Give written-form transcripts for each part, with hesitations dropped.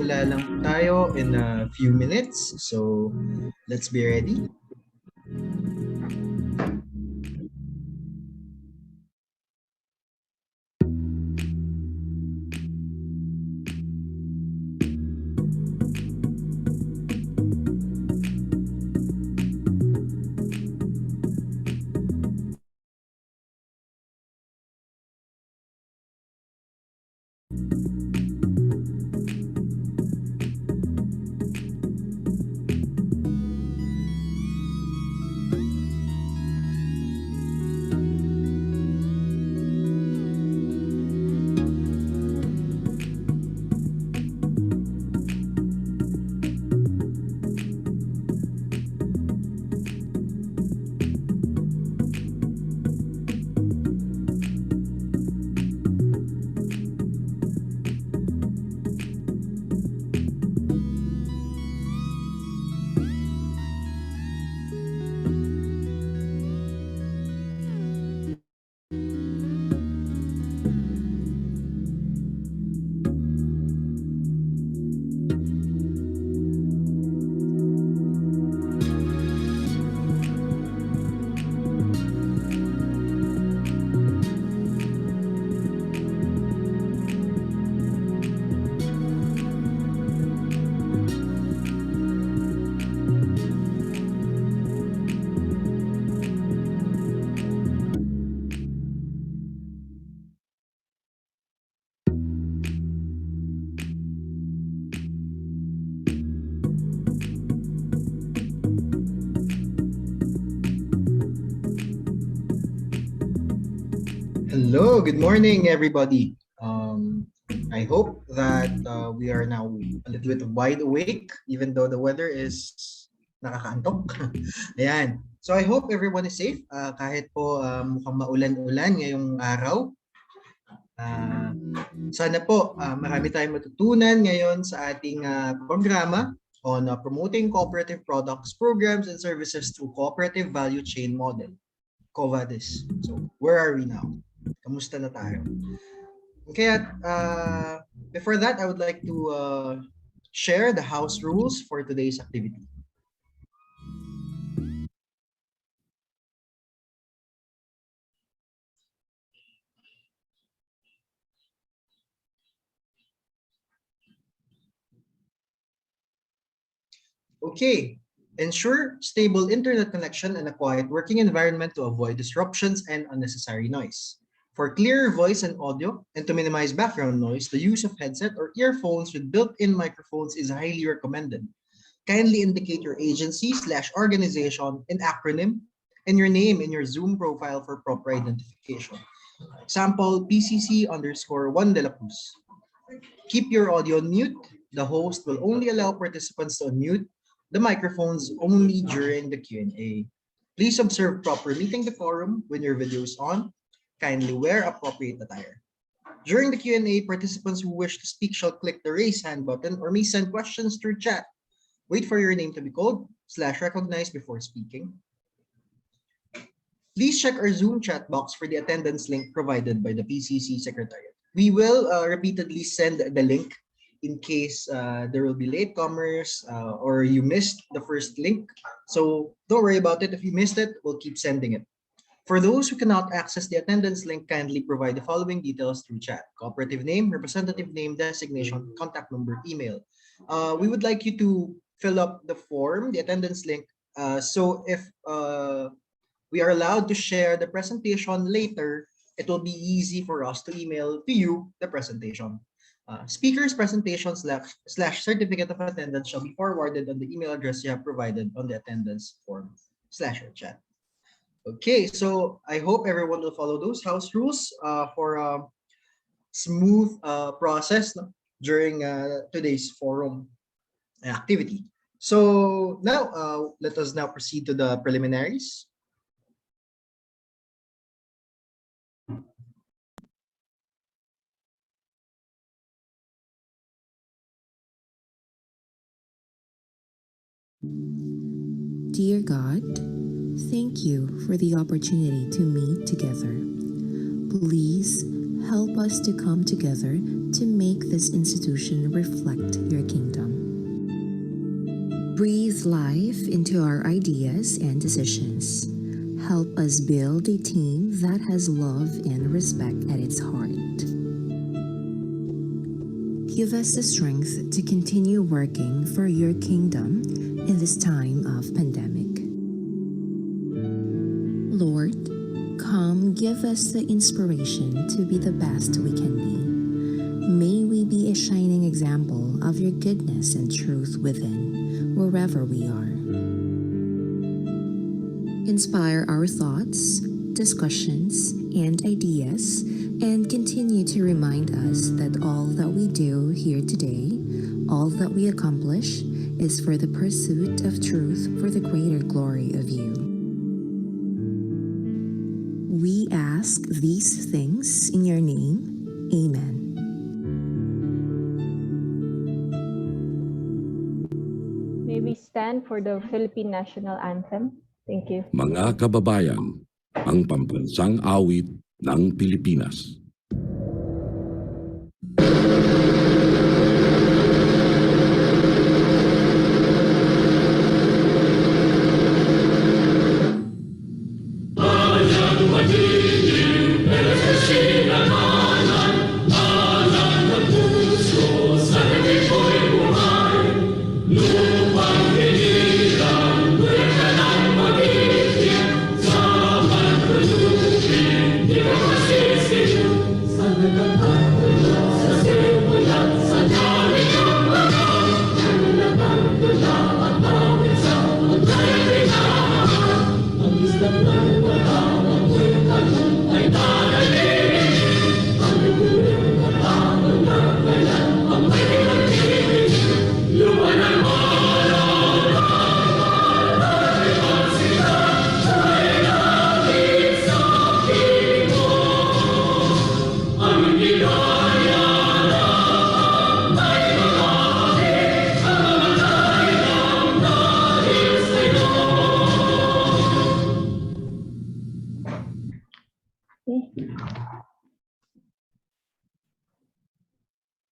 magsisimula lang tayo in a few minutes. So, let's be ready. Hello, good morning, everybody. I hope that we are now a little bit wide awake, even though the weather is nakakaantok. Ayan. So I hope everyone is safe. Kahit po mukhang maulan-ulan ngayong araw. Sana po marami tayong matutunan ngayon sa ating programa on promoting cooperative products, programs, and services through cooperative value chain model, Quo Vadis. So where are we now? Kamusta na tayo? Kaya before that, I would like to share the house rules for today's activity. Okay, ensure stable internet connection and a quiet working environment to avoid disruptions and unnecessary noise. For clearer voice and audio, and to minimize background noise, the use of headset or earphones with built-in microphones is highly recommended. Kindly indicate your agency/organization in acronym and your name in your Zoom profile for proper identification. Example, PCC_1 de la Cruz. Keep your audio on mute. The host will only allow participants to unmute the microphones only during the Q&A. Please observe proper meeting decorum when your video is on. Kindly wear appropriate attire. During the Q&A, participants who wish to speak shall click the raise hand button or may send questions through chat. Wait for your name to be called/recognized before speaking. Please check our Zoom chat box for the attendance link provided by the PCC Secretariat. We will repeatedly send the link in case there will be latecomers or you missed the first link. So don't worry about it. If you missed it, we'll keep sending it. For those who cannot access the attendance link, kindly provide the following details through chat: cooperative name, representative name, designation, contact number, email. We would like you to fill up the form, the attendance link, so if we are allowed to share the presentation later, it will be easy for us to email to you the presentation. Speaker's presentation slash certificate of attendance shall be forwarded on the email address you have provided on the attendance form / chat. Okay, so I hope everyone will follow those house rules for a smooth process during today's forum activity. So now let us now proceed to the preliminaries. Dear God, thank you for the opportunity to meet together. Please help us to come together to make make this institution reflect your kingdom. Breathe life into our ideas and decisions. Help us build a team that has love and respect at its heart. Give us the strength to continue working for your kingdom in this time of pandemic. Lord, come give us the inspiration to be the best we can be. May we be a shining example of your goodness and truth within, wherever we are. Inspire our thoughts, discussions, and ideas, and continue to remind us that all that we do here today, all that we accomplish, is for the pursuit of truth for the greater glory of you. We ask these things in your name. Amen. May we stand for the Philippine National Anthem. Thank you. Mga kababayan, ang pambansang awit ng Pilipinas.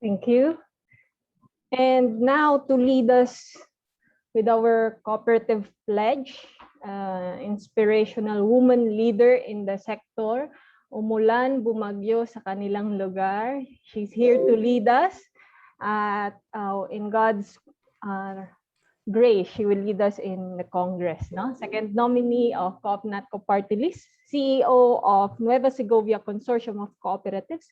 Thank you. And now to lead us with our cooperative pledge, inspirational woman leader in the sector, umulan, bumagyo sa kanilang lugar. She's here to lead us at in God's grace. She will lead us in the Congress. No? Second nominee of COPNATCO Party List, CEO of Nueva Segovia Consortium of Cooperatives,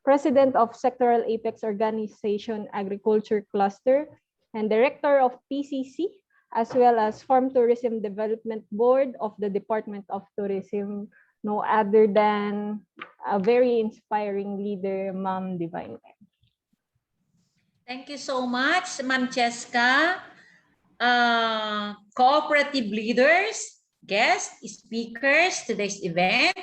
President of Sectoral Apex Organization Agriculture Cluster, and Director of PCC, as well as Farm Tourism Development Board of the Department of Tourism, no other than a very inspiring leader, Ma'am Divine. Thank you so much, Ma'am Cheska. Cooperative leaders, guests, speakers, today's event.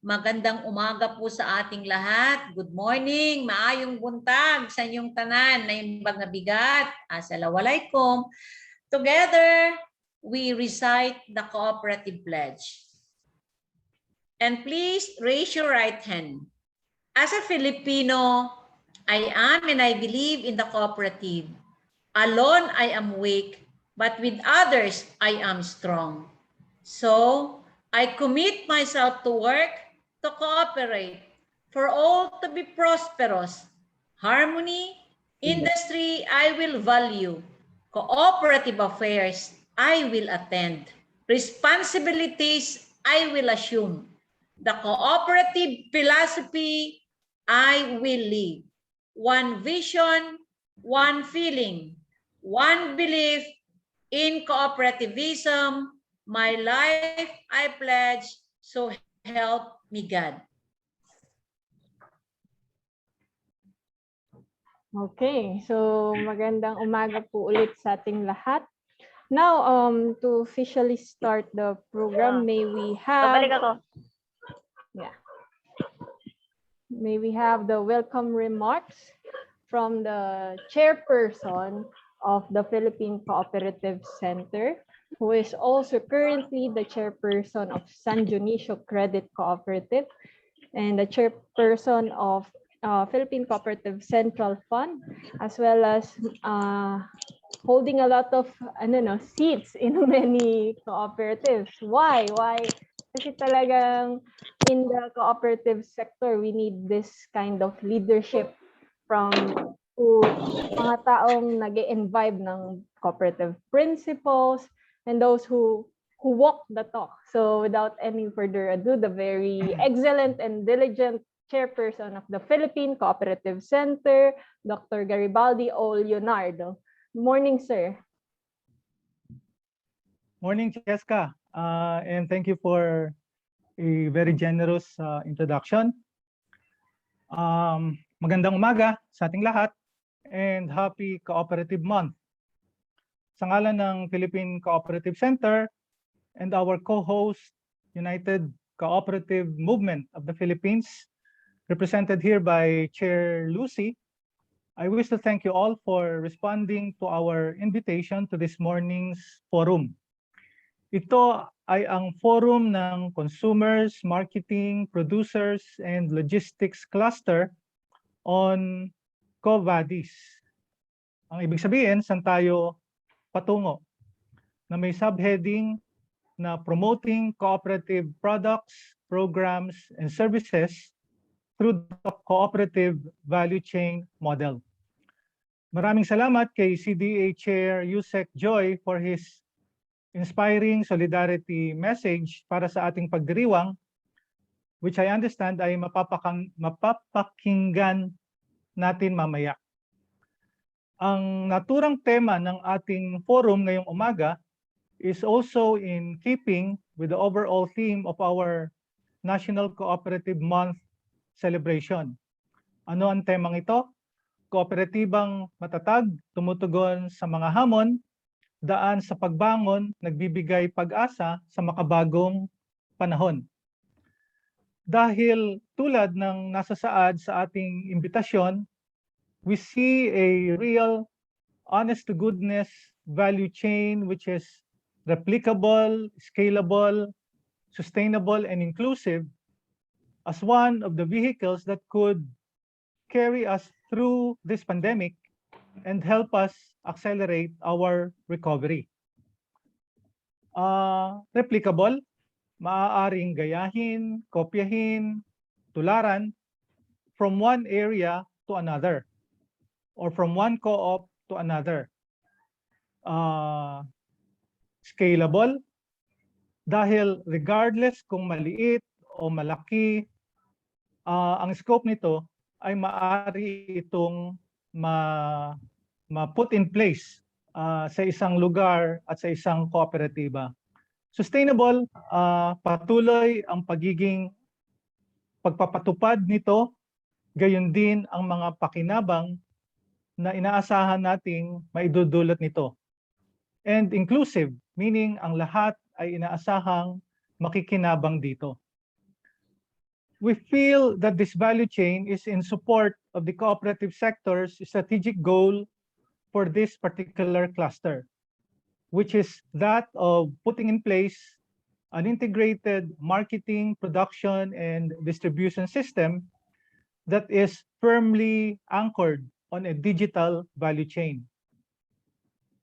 Magandang umaga po sa ating lahat. Good morning, maayong buntag sa inyong tanan na imbag na bigat. Assalamualaikum. Together, we recite the cooperative pledge. And please raise your right hand. As a Filipino, I am and I believe in the cooperative. Alone I am weak, but with others I am strong. So, I commit myself to work to cooperate for all to be prosperous. Harmony, industry, I will value. Cooperative affairs, I will attend. Responsibilities, I will assume. The cooperative philosophy, I will live. One vision, one feeling, one belief in cooperativism. My life, I pledge, so help me God. Okay, so magandang umaga po ulit sa ating lahat. Now, to officially start the program, may we have the welcome remarks from the chairperson of the Philippine Cooperative Center, who is also currently the chairperson of San Dionisio Credit Cooperative and the chairperson of Philippine Cooperative Central Fund, as well as holding a lot of seats in many cooperatives. Why? Kasi talagang in the cooperative sector, we need this kind of leadership from mga taong nag-imbibe ng cooperative principles and those who walk the talk. So without any further ado, the very excellent and diligent chairperson of the Philippine Cooperative Center, Dr. Garibaldi O. Leonardo. Good morning, sir. Morning, Cheska. And thank you for a very generous introduction. Magandang umaga sa ating lahat and happy Cooperative Month. Sa ngalan ng Philippine Cooperative Center and our co-host, United Cooperative Movement of the Philippines, represented here by Chair Lucy, I wish to thank you all for responding to our invitation to this morning's forum. Ito ay ang forum ng Consumers, Marketing, Producers, and Logistics Cluster on Quo Vadis. Ang ibig sabihin, saan tayo patungo? Na may subheading na promoting cooperative products, programs, and services through the cooperative value chain model. Maraming salamat kay CDA Chair Yusek Joy for his inspiring solidarity message para sa ating pagdiriwang, which I understand ay mapapakinggan natin mamaya. Ang naturang tema ng ating forum ngayong umaga is also in keeping with the overall theme of our National Cooperative Month celebration. Ano ang temang ito? Kooperatibang matatag, tumutugon sa mga hamon, daan sa pagbangon, nagbibigay pag-asa sa makabagong panahon. Dahil tulad ng nasa saad sa ating imbitasyon, we see a real, honest-to-goodness value chain which is replicable, scalable, sustainable, and inclusive as one of the vehicles that could carry us through this pandemic and help us accelerate our recovery. Replicable, maaaring gayahin, kopyahin, tularan from one area to another or from one co-op to another. Scalable, dahil regardless kung maliit o malaki, ang scope nito ay maaari itong ma-put in place sa isang lugar at sa isang kooperatiba. Sustainable, patuloy ang pagiging pagpapatupad nito, gayon din ang mga pakinabang na inaasahan nating maidudulot nito. And inclusive, meaning ang lahat ay inaasahang makikinabang dito. We feel that this value chain is in support of the cooperative sector's strategic goal for this particular cluster, which is that of putting in place an integrated marketing, production, and distribution system that is firmly anchored on a digital value chain.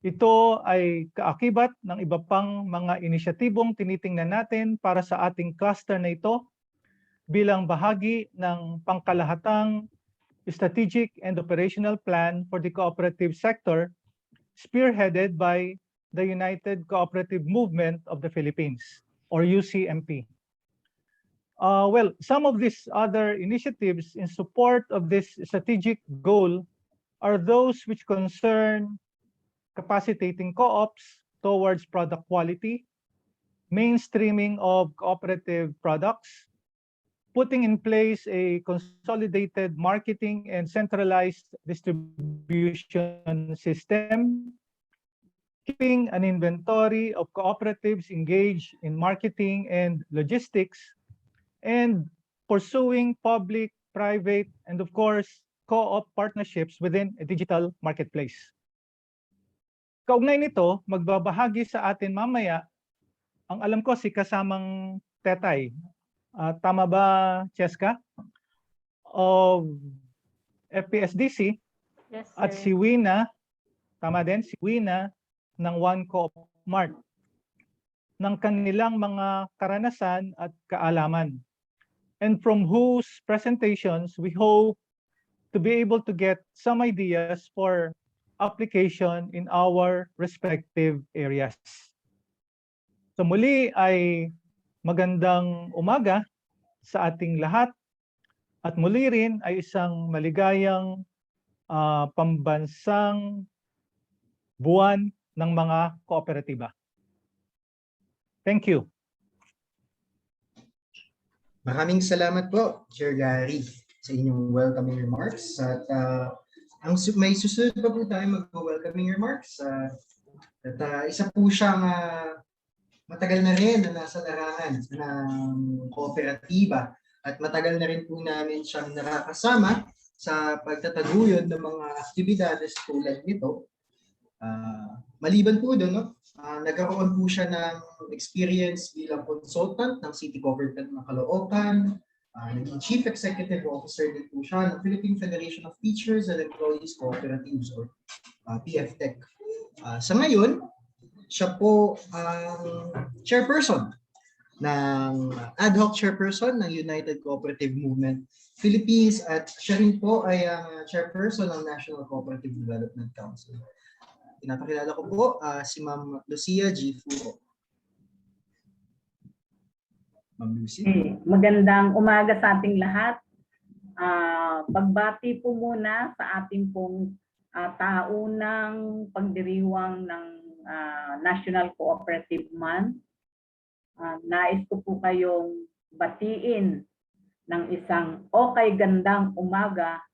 Ito ay kaakibat ng iba pang mga inisyatibong tinitingnan natin para sa ating cluster na ito bilang bahagi ng pangkalahatang strategic and operational plan for the cooperative sector spearheaded by the United Cooperative Movement of the Philippines, or UCMP. Well, some of these other initiatives in support of this strategic goal are those which concern capacitating co-ops towards product quality, mainstreaming of cooperative products, putting in place a consolidated marketing and centralized distribution system, keeping an inventory of cooperatives engaged in marketing and logistics, and pursuing public, private, and of course, co-op partnerships within a digital marketplace. Kaugnay nito, magbabahagi sa atin mamaya, ang alam ko si kasamang Tetay. Tama ba, Cheska? Of FPSDC Yes, at sir. si Wina, tama din, si Wina ng One Co-op Mart ng kanilang mga karanasan at kaalaman. And from whose presentations, we hope to be able to get some ideas for application in our respective areas. So muli ay magandang umaga sa ating lahat at muli rin ay isang maligayang pambansang buwan ng mga kooperatiba. Thank you. Maraming salamat po, Chair Gary, sa inyong welcoming remarks. At may susunod pa po tayo mag-welcoming remarks. Isa po siyang matagal na rin na nasa larangan ng kooperatiba at matagal na rin po namin siyang nakakasama sa pagtataguyod ng mga aktibidades tulad nito. Maliban po doon, no? Nagkaroon po siya ng experience bilang consultant ng City Government ng Caloocan. Naging Chief Executive Officer din po siya ng Philippine Federation of Teachers and Employees Cooperatives or PFTEC. Sa ngayon, siya po ang chairperson ng ad hoc chairperson ng United Cooperative Movement Philippines at siya rin po ay ang chairperson ng National Cooperative Development Council. Pinapakilala ko po si Ma'am Lucia G. Furo. Ma'am Lucy. Magandang umaga sa ating lahat. Pagbati po muna sa ating pong taunang pagdiriwang ng National Cooperative Month. Nais ko po kayong batiin ng isang okay gandang umaga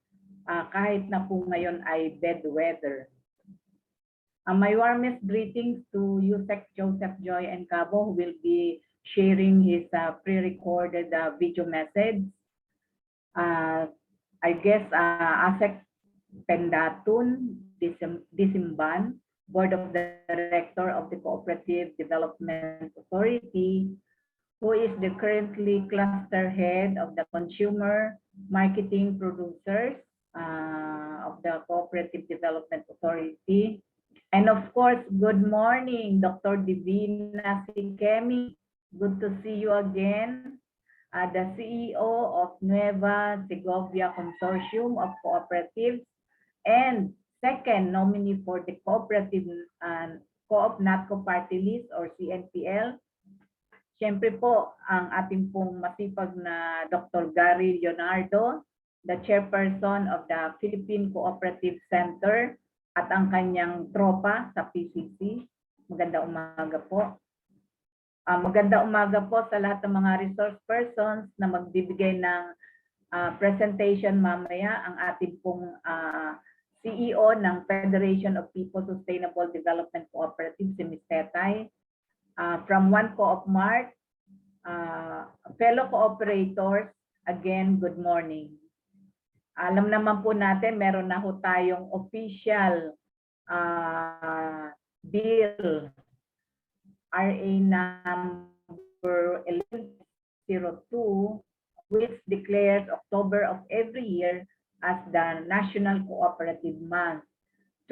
kahit na po ngayon ay bad weather. My warmest greetings to Yusek Joseph Joy and Cabo, who will be sharing his pre-recorded video message. I guess Asek Pendatun Disimban, Board of Director of the Cooperative Development Authority, who is the currently cluster head of the Consumer Marketing Producers of the Cooperative Development Authority. And of course, good morning, Dr. Divina Sikemi. Good to see you again. The CEO of Nueva Segovia Consortium of Cooperatives and second nominee for the Cooperative Co-op NATCO Party List or CNPL. Siyempre po, ang ating pong masipag na Dr. Gary Leonardo, the chairperson of the Philippine Cooperative Center, at ang kanyang tropa sa PCC. Maganda umaga po. Maganda umaga po sa lahat ng mga resource persons na magbibigay ng presentation mamaya. Ang ating pong CEO ng Federation of People Sustainable Development Cooperative, si Ms. Tetay. From One Co-op Mart, fellow cooperators, again, good morning. Alam naman po natin, meron na ho tayong official bill, RA number 1102, which declares October of every year as the National Cooperative Month.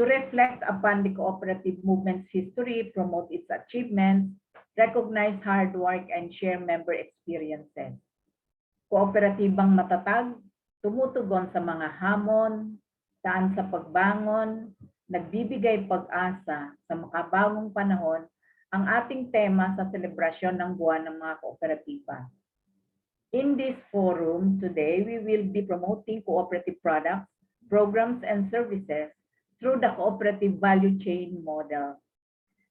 To reflect upon the cooperative movement's history, promote its achievements, recognize hard work, and share member experiences. Kooperatibang matatag, tumutugon sa mga hamon, saan sa pagbangon, nagbibigay pag-asa sa makabagong panahon, ang ating tema sa selebrasyon ng buwan ng mga kooperatiba. In this forum today, we will be promoting cooperative products, programs, and services through the cooperative value chain model.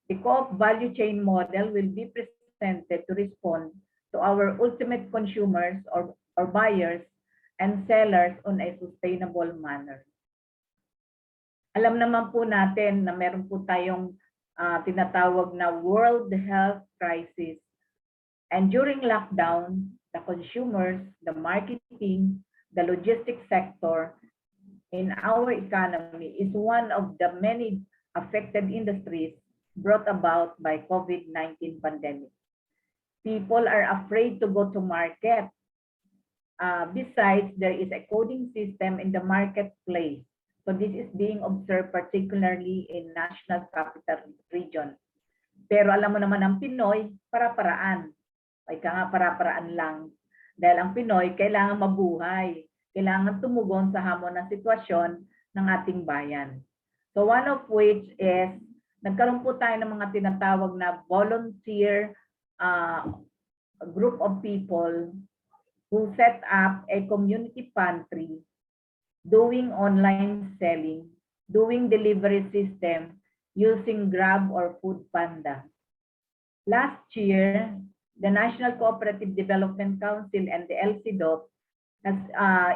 The co-op value chain model will be presented to respond to our ultimate consumers or buyers and sellers on a sustainable manner. Alam naman po natin na meron po tayong tinatawag na World Health Crisis. And during lockdown, the consumers, the marketing, the logistics sector in our economy is one of the many affected industries brought about by COVID-19 pandemic. People are afraid to go to market Besides, there is a coding system in the marketplace. So this is being observed particularly in National Capital Region. Pero alam mo naman ang Pinoy, para-paraan. Ay ka nga, para-paraan lang. Dahil ang Pinoy, kailangan mabuhay. Kailangan tumugon sa hamon ng sitwasyon ng ating bayan. So one of which is, nagkaroon po tayo ng mga tinatawag na volunteer group of people who set up a community pantry, doing online selling, doing delivery system using Grab or Food Panda. Last year, the National Cooperative Development Council and the LCDOP has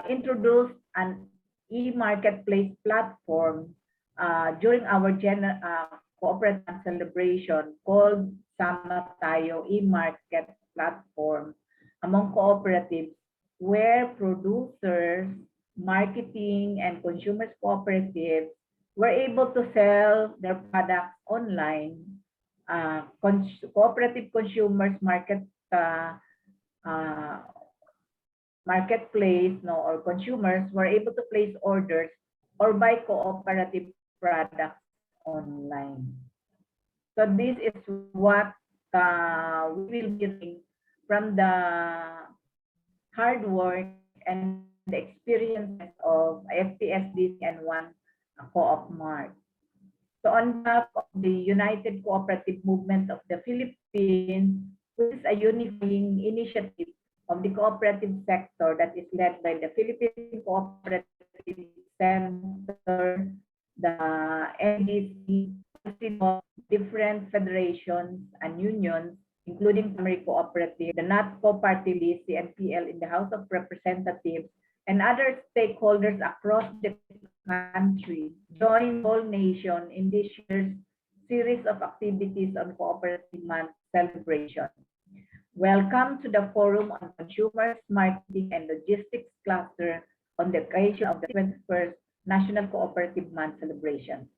introduced an e-marketplace platform during our cooperative celebration called Sama Tayo e-market platform among cooperatives, where producers, marketing, and consumers cooperatives were able to sell their products online. Cooperative consumers marketplace, or consumers were able to place orders or buy cooperative products online. So this is what we will be doing from the hard work and the experiences of FTSDC and one Co-op Mart. So on behalf of the United Cooperative Movement of the Philippines, which is a unifying initiative of the cooperative sector that is led by the Philippine Cooperative Center, the NDC, different federations and unions, including Primary Cooperative, the NATCO Party List, the NPL in the House of Representatives, and other stakeholders across the country, join all nations in this year's series of activities on Cooperative Month celebration. Welcome to the Forum on Consumers, Marketing, and Logistics Cluster on the occasion of the 21st National Cooperative Month celebration.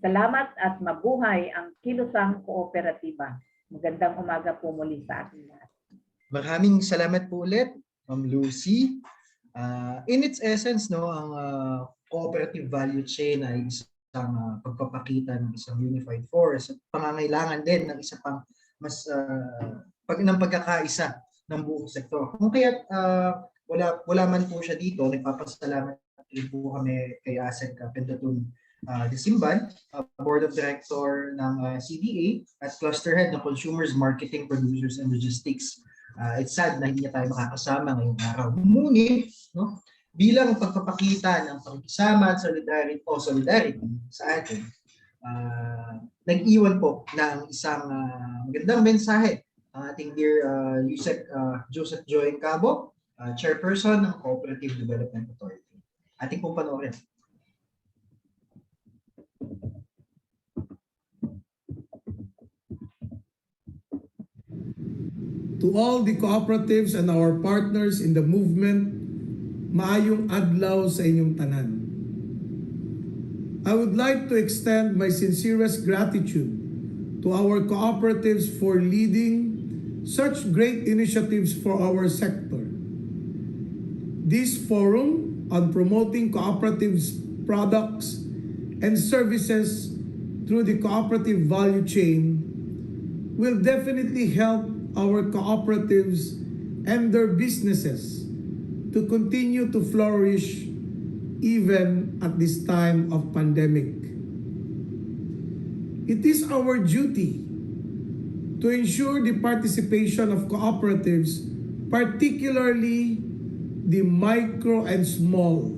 Salamat at mabuhay ang kilusang kooperatiba. Magandang umaga po muli sa ating lahat. Maraming salamat po ulit, Ma'am Lucy. In its essence, ang cooperative value chain ay isang pagpapakita ng isang unified force at pangangailangan din ng isa pang mas ng pagkakaisa ng buong sektor. Kung kaya't wala man po siya dito, nagpapasalamat din po kami kay Asek Pentatun Disimban, Board of Director ng CDA at Cluster Head ng Consumers, Marketing, Producers, and Logistics. It's sad na hindi tayo makakasama ngayong araw. Ngunit, bilang pagpapakita ng pakikisama at solidarity sa atin, nag-iwan po ng isang magandang mensahe ang ating dear Yusek Joseph Joy Cabo, Chairperson ng Cooperative Development Authority. Ating pong panoorin. To all the cooperatives and our partners in the movement, maayong adlaw sa inyong tanan. I would like to extend my sincerest gratitude to our cooperatives for leading such great initiatives for our sector. This forum on promoting cooperatives' products and services through the cooperative value chain will definitely help our cooperatives and their businesses to continue to flourish even at this time of pandemic. It is our duty to ensure the participation of cooperatives, particularly the micro and small,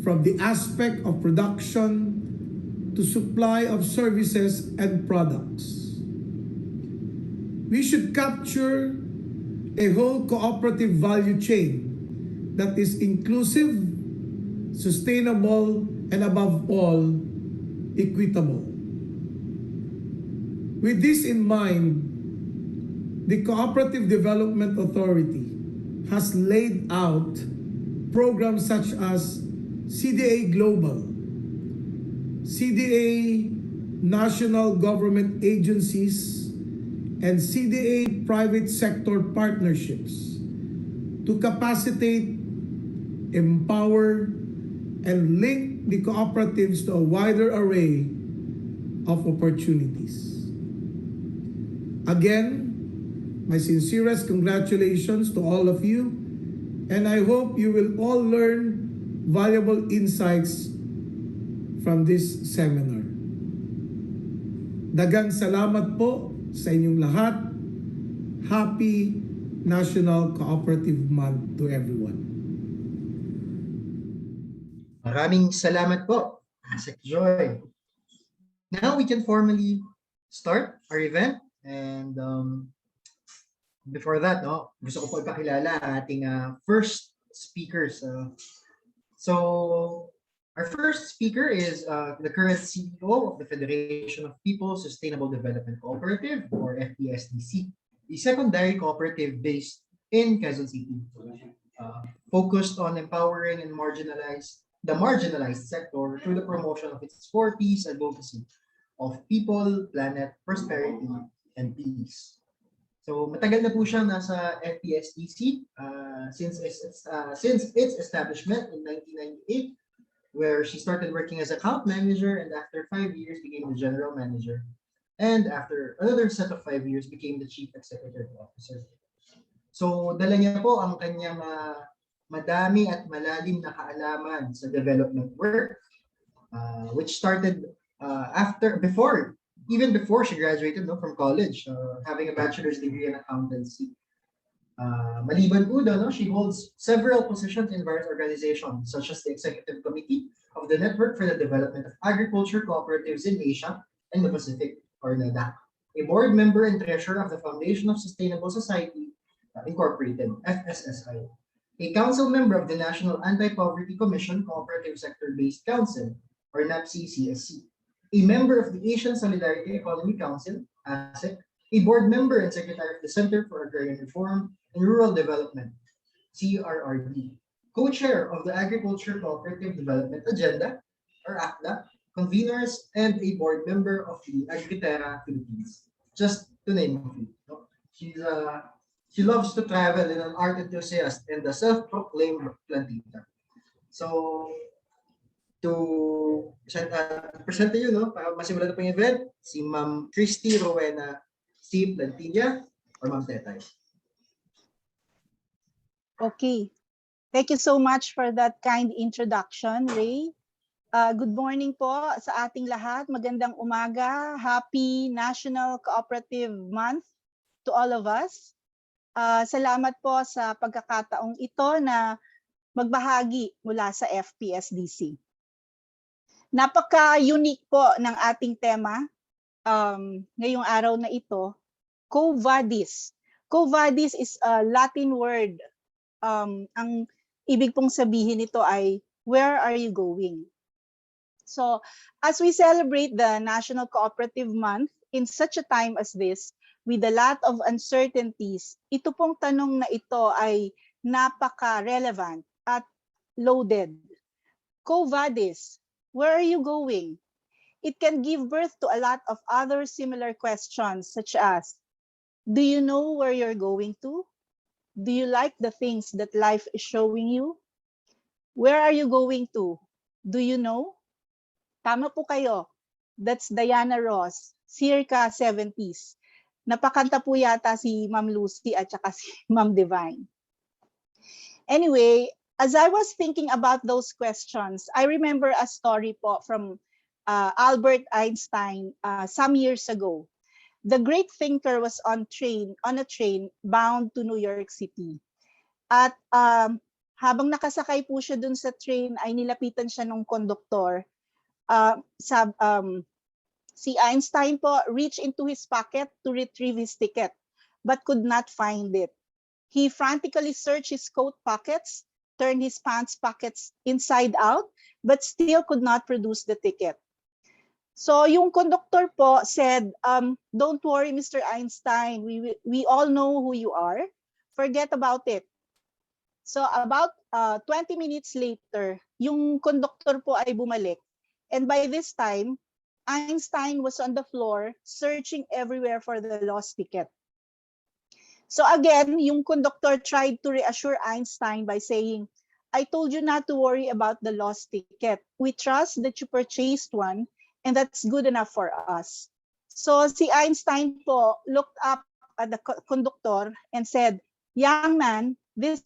from the aspect of production to supply of services and products. We should capture a whole cooperative value chain that is inclusive, sustainable, and above all, equitable. With this in mind, the Cooperative Development Authority has laid out programs such as CDA Global, CDA National Government Agencies, and CDA Private Sector Partnerships to capacitate, empower, and link the cooperatives to a wider array of opportunities. Again, my sincerest congratulations to all of you, and I hope you will all learn valuable insights from this seminar. Daghang salamat po sa inyong lahat. Happy National Cooperative Month to everyone. Maraming salamat po, Sec Joy. Now we can formally start our event, and before that, gusto ko po ipakilala ating first speakers. So our first speaker is the current CEO of the Federation of People Sustainable Development Cooperative, or FPSDC, the secondary cooperative based in Quezon City, focused on empowering and the marginalized sector through the promotion of its 4 Ps advocacy of people, planet, prosperity, and peace. So matagal na po siya nasa FPSDC since its establishment in 1998, where she started working as account manager, and after 5 years became the general manager, and after another set of 5 years became the chief executive officer. So dala niya po ang kanyang madami at malalim na kaalaman sa development work, which started even before she graduated from college, having a bachelor's degree in accountancy. Maliban po doon, she holds several positions in various organizations, such as the Executive Committee of the Network for the Development of Agriculture Cooperatives in Asia and the Pacific, or NEDAC, a board member and treasurer of the Foundation of Sustainable Society, Incorporated, FSSI, a council member of the National Anti-Poverty Commission Cooperative Sector-Based Council, or NAPCCSC, a member of the Asian Solidarity Economy Council, ASEC, a board member and secretary of the Center for Agrarian Reform and Rural Development, CRRD, co-chair of the Agriculture Cooperative Development Agenda, or ACDA, conveners, and a board member of the Agritera Philippines, just to name a few. She loves to travel, and an art enthusiast and a self-proclaimed plantita. So, to present to you, para masimulan na po yung event, si Ma'am Christy Rowena C. Plantilla, or Ma'am Tetay. Okay. Thank you so much for that kind introduction, Ray. Good morning po sa ating lahat. Magandang umaga. Happy National Cooperative Month to all of us. Salamat po sa pagkakataong ito na magbahagi mula sa FPSDC. Napaka-unique po ng ating tema ngayong araw na ito, Quo Vadis. Quo Vadis is a Latin word. Ang ibig pong sabihin nito ay, where are you going? So, as we celebrate the National Cooperative Month in such a time as this, with a lot of uncertainties, ito pong tanong na ito ay napaka-relevant at loaded. Quo Vadis, where are you going? It can give birth to a lot of other similar questions, such as, do you know where you're going to? Do you like the things that life is showing you? Where are you going to? Do you know? Tama po kayo. That's Diana Ross, circa 70s. Napakanta po yata si Ma'am Lucy at saka si Ma'am Divine. Anyway, as I was thinking about those questions, I remember a story po from Albert Einstein some years ago. The great thinker was on a train bound to New York City. At habang nakasakay po siya dun sa train, ay nilapitan siya ng konduktor. Si Einstein po reached into his pocket to retrieve his ticket, but could not find it. He frantically searched his coat pockets, turned his pants pockets inside out, but still could not produce the ticket. So yung conductor po said, don't worry, Mr. Einstein, we all know who you are. Forget about it. So about 20 minutes later, yung conductor po ay bumalik. And by this time, Einstein was on the floor searching everywhere for the lost ticket. So again, yung conductor tried to reassure Einstein by saying, I told you not to worry about the lost ticket. We trust that you purchased one and that's good enough for us. So si Einstein po looked up at the conductor and said, young man, this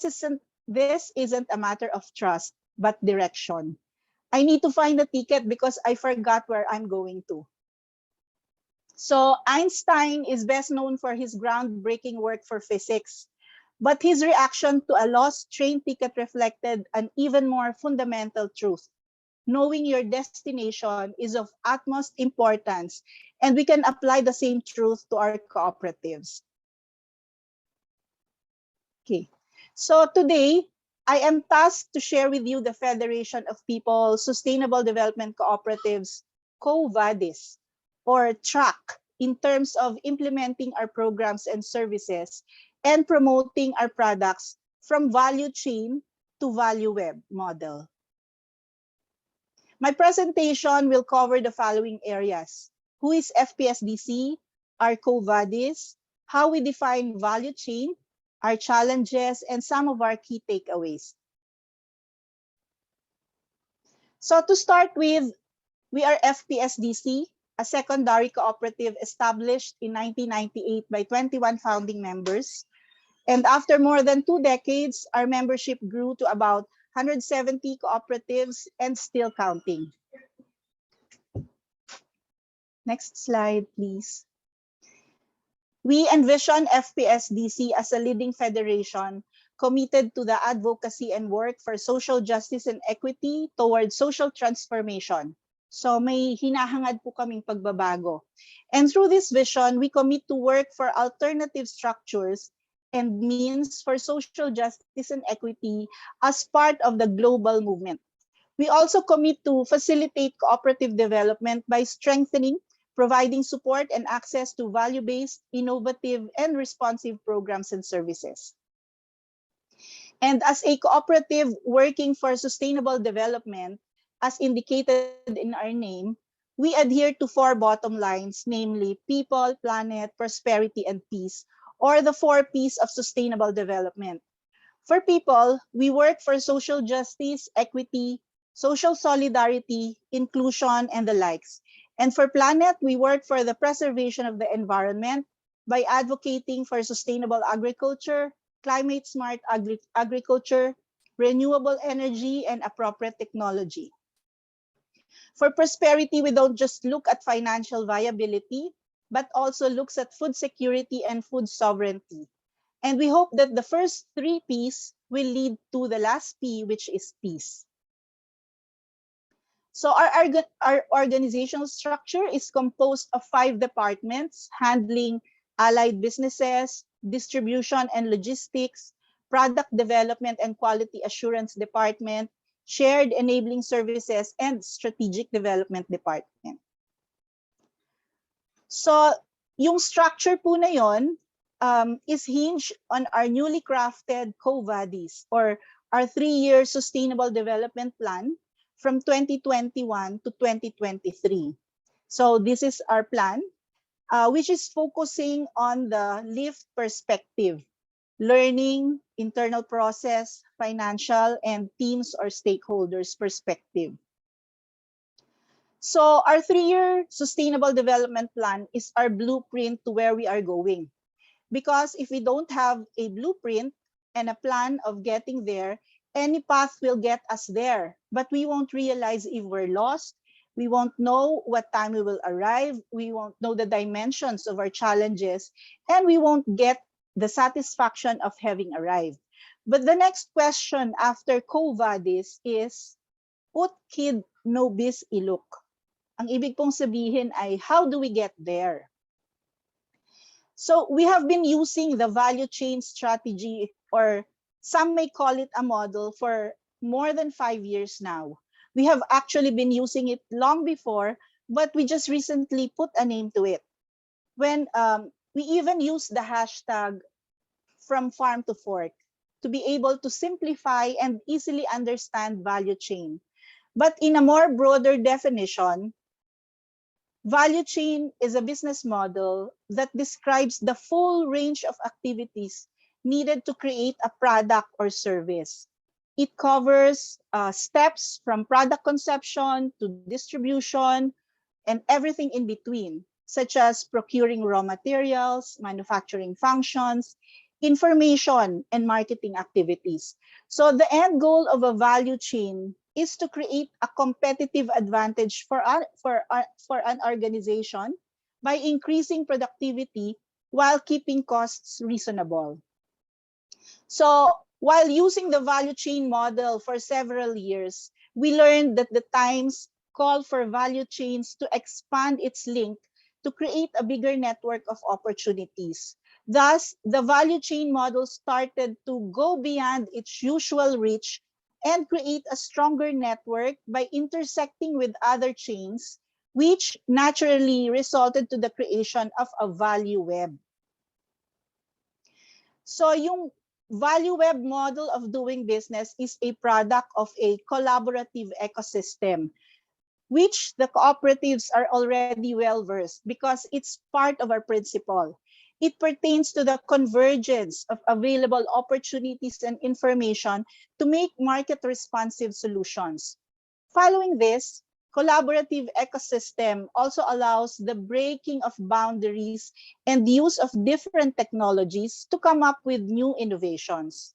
isn't a matter of trust, but direction. I need to find the ticket because I forgot where I'm going to. So Einstein is best known for his groundbreaking work for physics, but his reaction to a lost train ticket reflected an even more fundamental truth. Knowing your destination is of utmost importance, and we can apply the same truth to our cooperatives. Okay, so today I am tasked to share with you the Federation of People Sustainable Development Cooperatives, Quo Vadis, or track in terms of implementing our programs and services and promoting our products from value chain to value web model. My presentation will cover the following areas: who is FPSDC, our Quo Vadis, how we define value chain, our challenges, and some of our key takeaways. So to start with, we are FPSDC, a secondary cooperative established in 1998 by 21 founding members. And after more than 2 decades, our membership grew to about 170 cooperatives and still counting. Next slide, please. We envision FPSDC as a leading federation committed to the advocacy and work for social justice and equity towards social transformation. So may hinahangad po kaming pagbabago. And through this vision, we commit to work for alternative structures and means for social justice and equity as part of the global movement. We also commit to facilitate cooperative development by strengthening, providing support and access to value-based, innovative, and responsive programs and services. And as a cooperative working for sustainable development, as indicated in our name, we adhere to 4 bottom lines, namely people, planet, prosperity, and peace, or the 4 P's of sustainable development. For people, we work for social justice, equity, social solidarity, inclusion, and the likes. And for planet, we work for the preservation of the environment by advocating for sustainable agriculture, climate-smart agriculture, renewable energy, and appropriate technology. For prosperity, we don't just look at financial viability, but also looks at food security and food sovereignty. And we hope that the first 3 P's will lead to the last P, which is peace. So our organizational structure is composed of 5 departments handling allied businesses, distribution and logistics, product development and quality assurance department, shared enabling services, and strategic development department. So yung structure po na yon is hinged on our newly crafted Quo Vadis, or our 3-year sustainable development plan from 2021 to 2023. So this is our plan, which is focusing on the LIFT perspective: learning, internal process, financial, and teams or stakeholders perspective. So our 3-year sustainable development plan is our blueprint to where we are going. Because if we don't have a blueprint and a plan of getting there, any path will get us there, but we won't realize if we're lost. We won't know what time we will arrive. We won't know the dimensions of our challenges, and we won't get the satisfaction of having arrived. But the next question after Quo Vadis is, ut quid nobis iluk? Ang ibig pong sabihin ay, how do we get there? So we have been using the value chain strategy, or some may call it a model, for more than 5 years now. We have actually been using it long before, but we just recently put a name to it. When we even use the hashtag from farm to fork to be able to simplify and easily understand value chain. But in a more broader definition, Value chain is a business model that describes the full range of activities needed to create a product or service. It covers steps from product conception to distribution and everything in between, such as procuring raw materials, manufacturing functions, information, and marketing activities. So the end goal of a value chain is to create a competitive advantage for an organization by increasing productivity while keeping costs reasonable. So while using the value chain model for several years, we learned that the times call for value chains to expand its link to create a bigger network of opportunities. Thus, the value chain model started to go beyond its usual reach and create a stronger network by intersecting with other chains, which naturally resulted to the creation of a value web. So yung value web model of doing business is a product of a collaborative ecosystem, which the cooperatives are already well versed because it's part of our principle. It pertains to the convergence of available opportunities and information to make market responsive solutions. Following this, collaborative ecosystem also allows the breaking of boundaries and use of different technologies to come up with new innovations.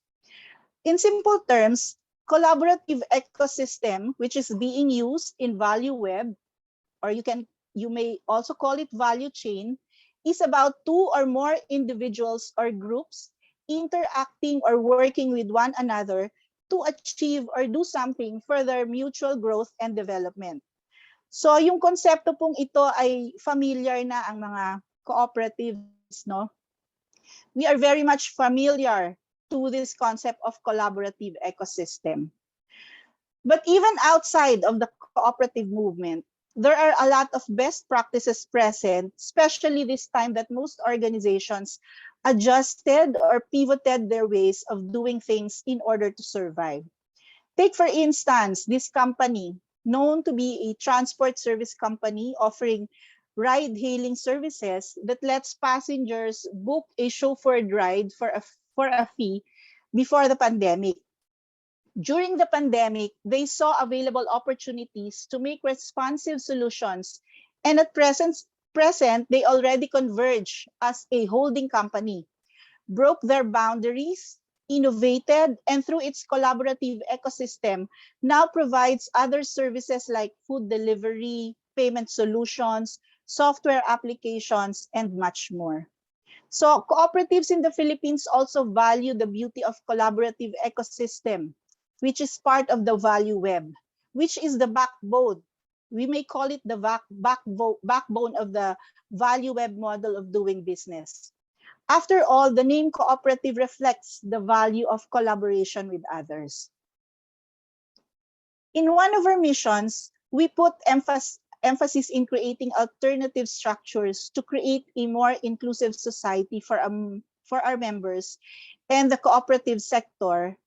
In simple terms, collaborative ecosystem, which is being used in value web, or you may also call it value chain, is about two or more individuals or groups interacting or working with one another to achieve or do something for their mutual growth and development. So yung konsepto pong ito ay familiar na ang mga cooperatives, no? We are very much familiar to this concept of collaborative ecosystem. But even outside of the cooperative movement, there are a lot of best practices present, especially this time that most organizations adjusted or pivoted their ways of doing things in order to survive. Take, for instance, this company, known to be a transport service company offering ride-hailing services that lets passengers book a chauffeured ride for a fee before the pandemic. During the pandemic, they saw available opportunities to make responsive solutions, and at present they already converge as a holding company, broke their boundaries, innovated, and through its collaborative ecosystem, now provides other services like food delivery, payment solutions, software applications, and much more. So cooperatives in the Philippines also value the beauty of collaborative ecosystem, which is part of the value web, which is the backbone. We may call it the backbone of the value web model of doing business. After all, the name cooperative reflects the value of collaboration with others. In one of our missions, we put emphasis in creating alternative structures to create a more inclusive society for our members and the cooperative sector.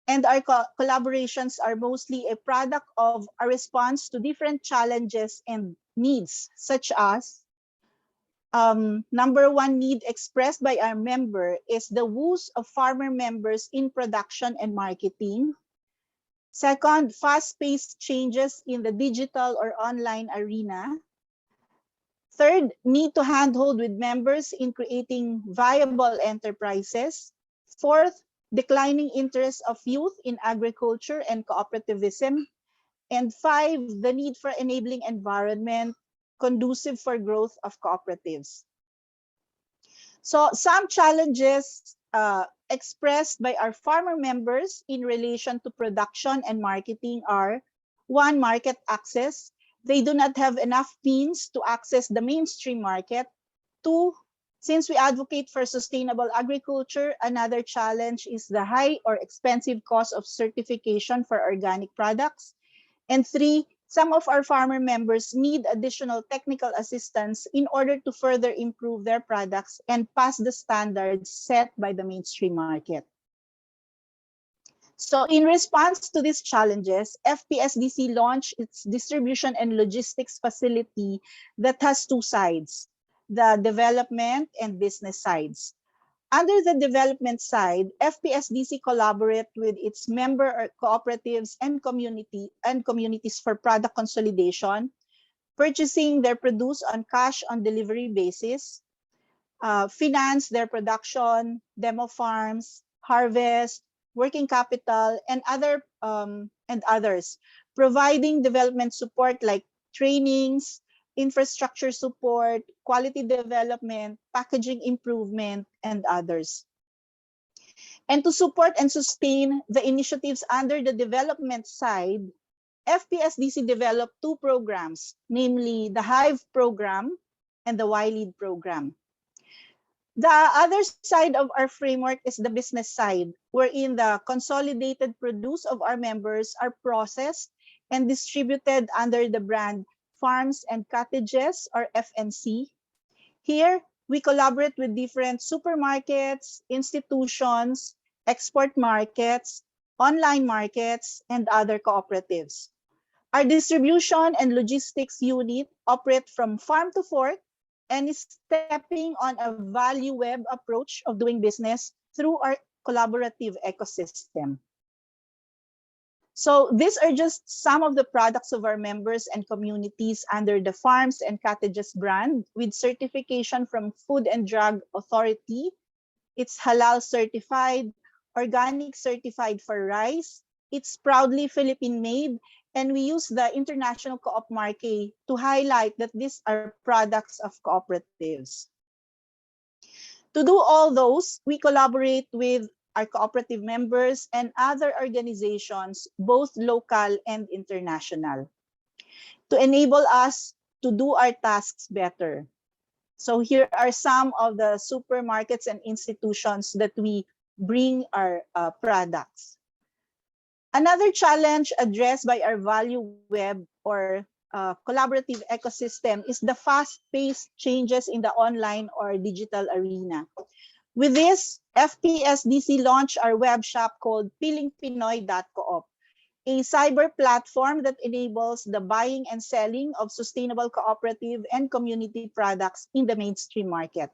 And our collaborations are mostly a product of a response to different challenges and needs, such as number one need expressed by our member is the woes of farmer members in production and marketing. Second, fast-paced changes in the digital or online arena. Third, need to handhold with members in creating viable enterprises. Fourth, declining interest of youth in agriculture and cooperativism. And five, the need for enabling environment conducive for growth of cooperatives. So some challenges expressed by our farmer members in relation to production and marketing are: one, market access. They do not have enough means to access the mainstream market. Two, since we advocate for sustainable agriculture, another challenge is the high or expensive cost of certification for organic products. And three, some of our farmer members need additional technical assistance in order to further improve their products and pass the standards set by the mainstream market. So in response to these challenges, FPSDC launched its distribution and logistics facility that has two sides, the development and business sides. Under the development side, FPSDC collaborate with its member cooperatives and communities for product consolidation, purchasing their produce on cash on delivery basis, finance their production, demo farms, harvest, working capital, and others, providing development support like trainings, infrastructure support, quality development, packaging improvement, and others. And to support and sustain the initiatives under the development side, FPSDC developed two programs, namely the Hive Program and the YLEAD Program. The other side of our framework is the business side, wherein the consolidated produce of our members are processed and distributed under the brand Farms and Cottages, or FNC. Here, we collaborate with different supermarkets, institutions, export markets, online markets, and other cooperatives. Our distribution and logistics unit operate from farm to fork and is stepping on a value web approach of doing business through our collaborative ecosystem. So these are just some of the products of our members and communities under the Farms and Cottages brand with certification from Food and Drug Authority. It's halal certified, organic certified for rice. It's proudly Philippine made, and we use the International Co-op marque to highlight that these are products of cooperatives. To do all those, we collaborate with our cooperative members and other organizations, both local and international, to enable us to do our tasks better. So here are some of the supermarkets and institutions that we bring our products. Another challenge addressed by our value web or collaborative ecosystem is the fast-paced changes in the online or digital arena. With this, FPSDC launched our web shop called pilingpinoy.coop, a cyber platform that enables the buying and selling of sustainable cooperative and community products in the mainstream market.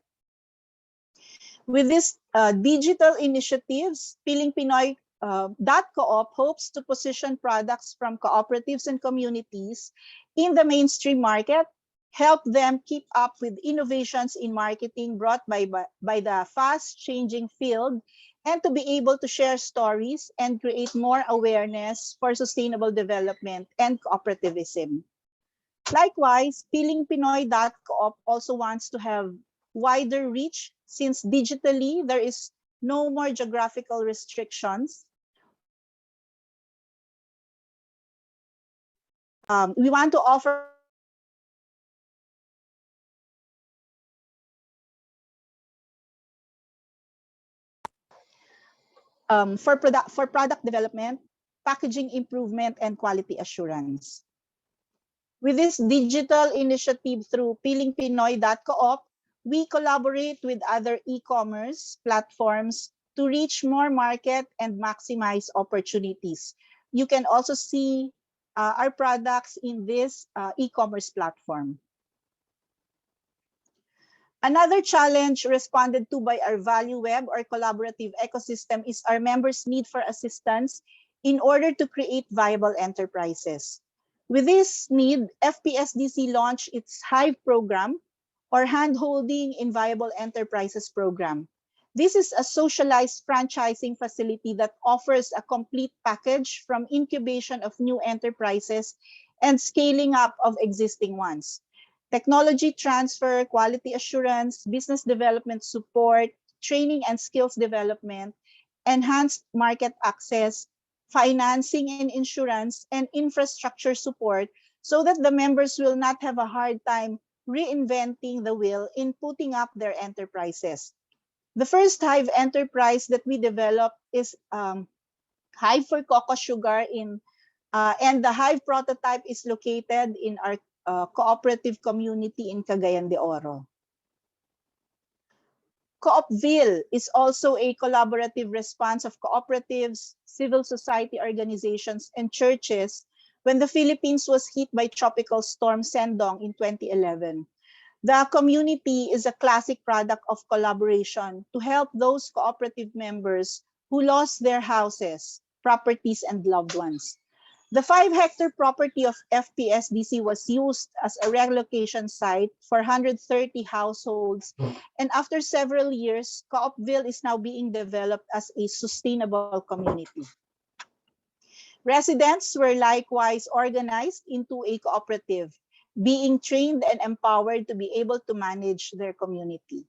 With these digital initiatives, pilingpinoy.coop hopes to position products from cooperatives and communities in the mainstream market, help them keep up with innovations in marketing brought by the fast-changing field, and to be able to share stories and create more awareness for sustainable development and cooperativism. Likewise, pilingpinoy.coop also wants to have wider reach since digitally there is no more geographical restrictions. We want to offer for product development, packaging improvement, and quality assurance. With this digital initiative through pilingpinoy.coop, we collaborate with other e-commerce platforms to reach more market and maximize opportunities. You can also see our products in this e-commerce platform. Another challenge responded to by our value web or collaborative ecosystem is our members' need for assistance in order to create viable enterprises. With this need, FPSDC launched its Hive Program, or Handholding in Viable Enterprises Program. This is a socialized franchising facility that offers a complete package from incubation of new enterprises and scaling up of existing ones. Technology transfer, quality assurance, business development support, training and skills development, enhanced market access, financing and insurance, and infrastructure support so that the members will not have a hard time reinventing the wheel in putting up their enterprises. The first Hive enterprise that we developed is Hive for Cocoa Sugar and the Hive prototype is located in our cooperative community in Cagayan de Oro. Coopville is also a collaborative response of cooperatives, civil society organizations, and churches when the Philippines was hit by Tropical Storm Sendong in 2011. The community is a classic product of collaboration to help those cooperative members who lost their houses, properties, and loved ones. The 5-hectare property of FPSDC was used as a relocation site for 130 households, and after several years, Coopville is now being developed as a sustainable community. Residents were likewise organized into a cooperative, being trained and empowered to be able to manage their community.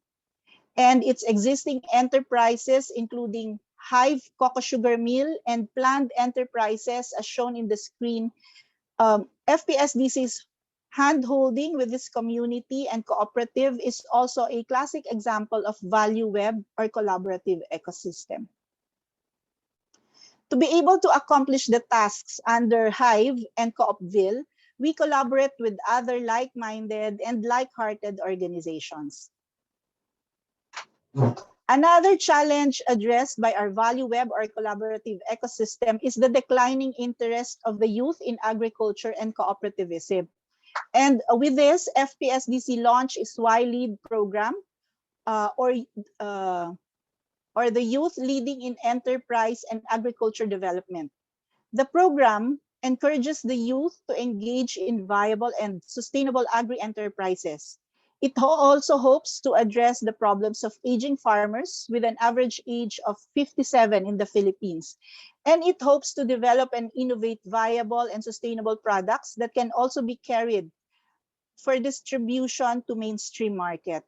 And its existing enterprises, including Hive Cocoa Sugar Mill and planned enterprises as shown in the screen, FPSDC's hand-holding with this community and cooperative is also a classic example of value web or collaborative ecosystem. To be able to accomplish the tasks under Hive and Coopville, we collaborate with other like-minded and like-hearted organizations. Another challenge addressed by our value web or collaborative ecosystem is the declining interest of the youth in agriculture and cooperativism. And with this, FPSDC launched its Y-Lead program, or the Youth Leading in Enterprise and Agriculture Development. The program encourages the youth to engage in viable and sustainable agri-enterprises. It also hopes to address the problems of aging farmers with an average age of 57 in the Philippines. And it hopes to develop and innovate viable and sustainable products that can also be carried for distribution to mainstream market.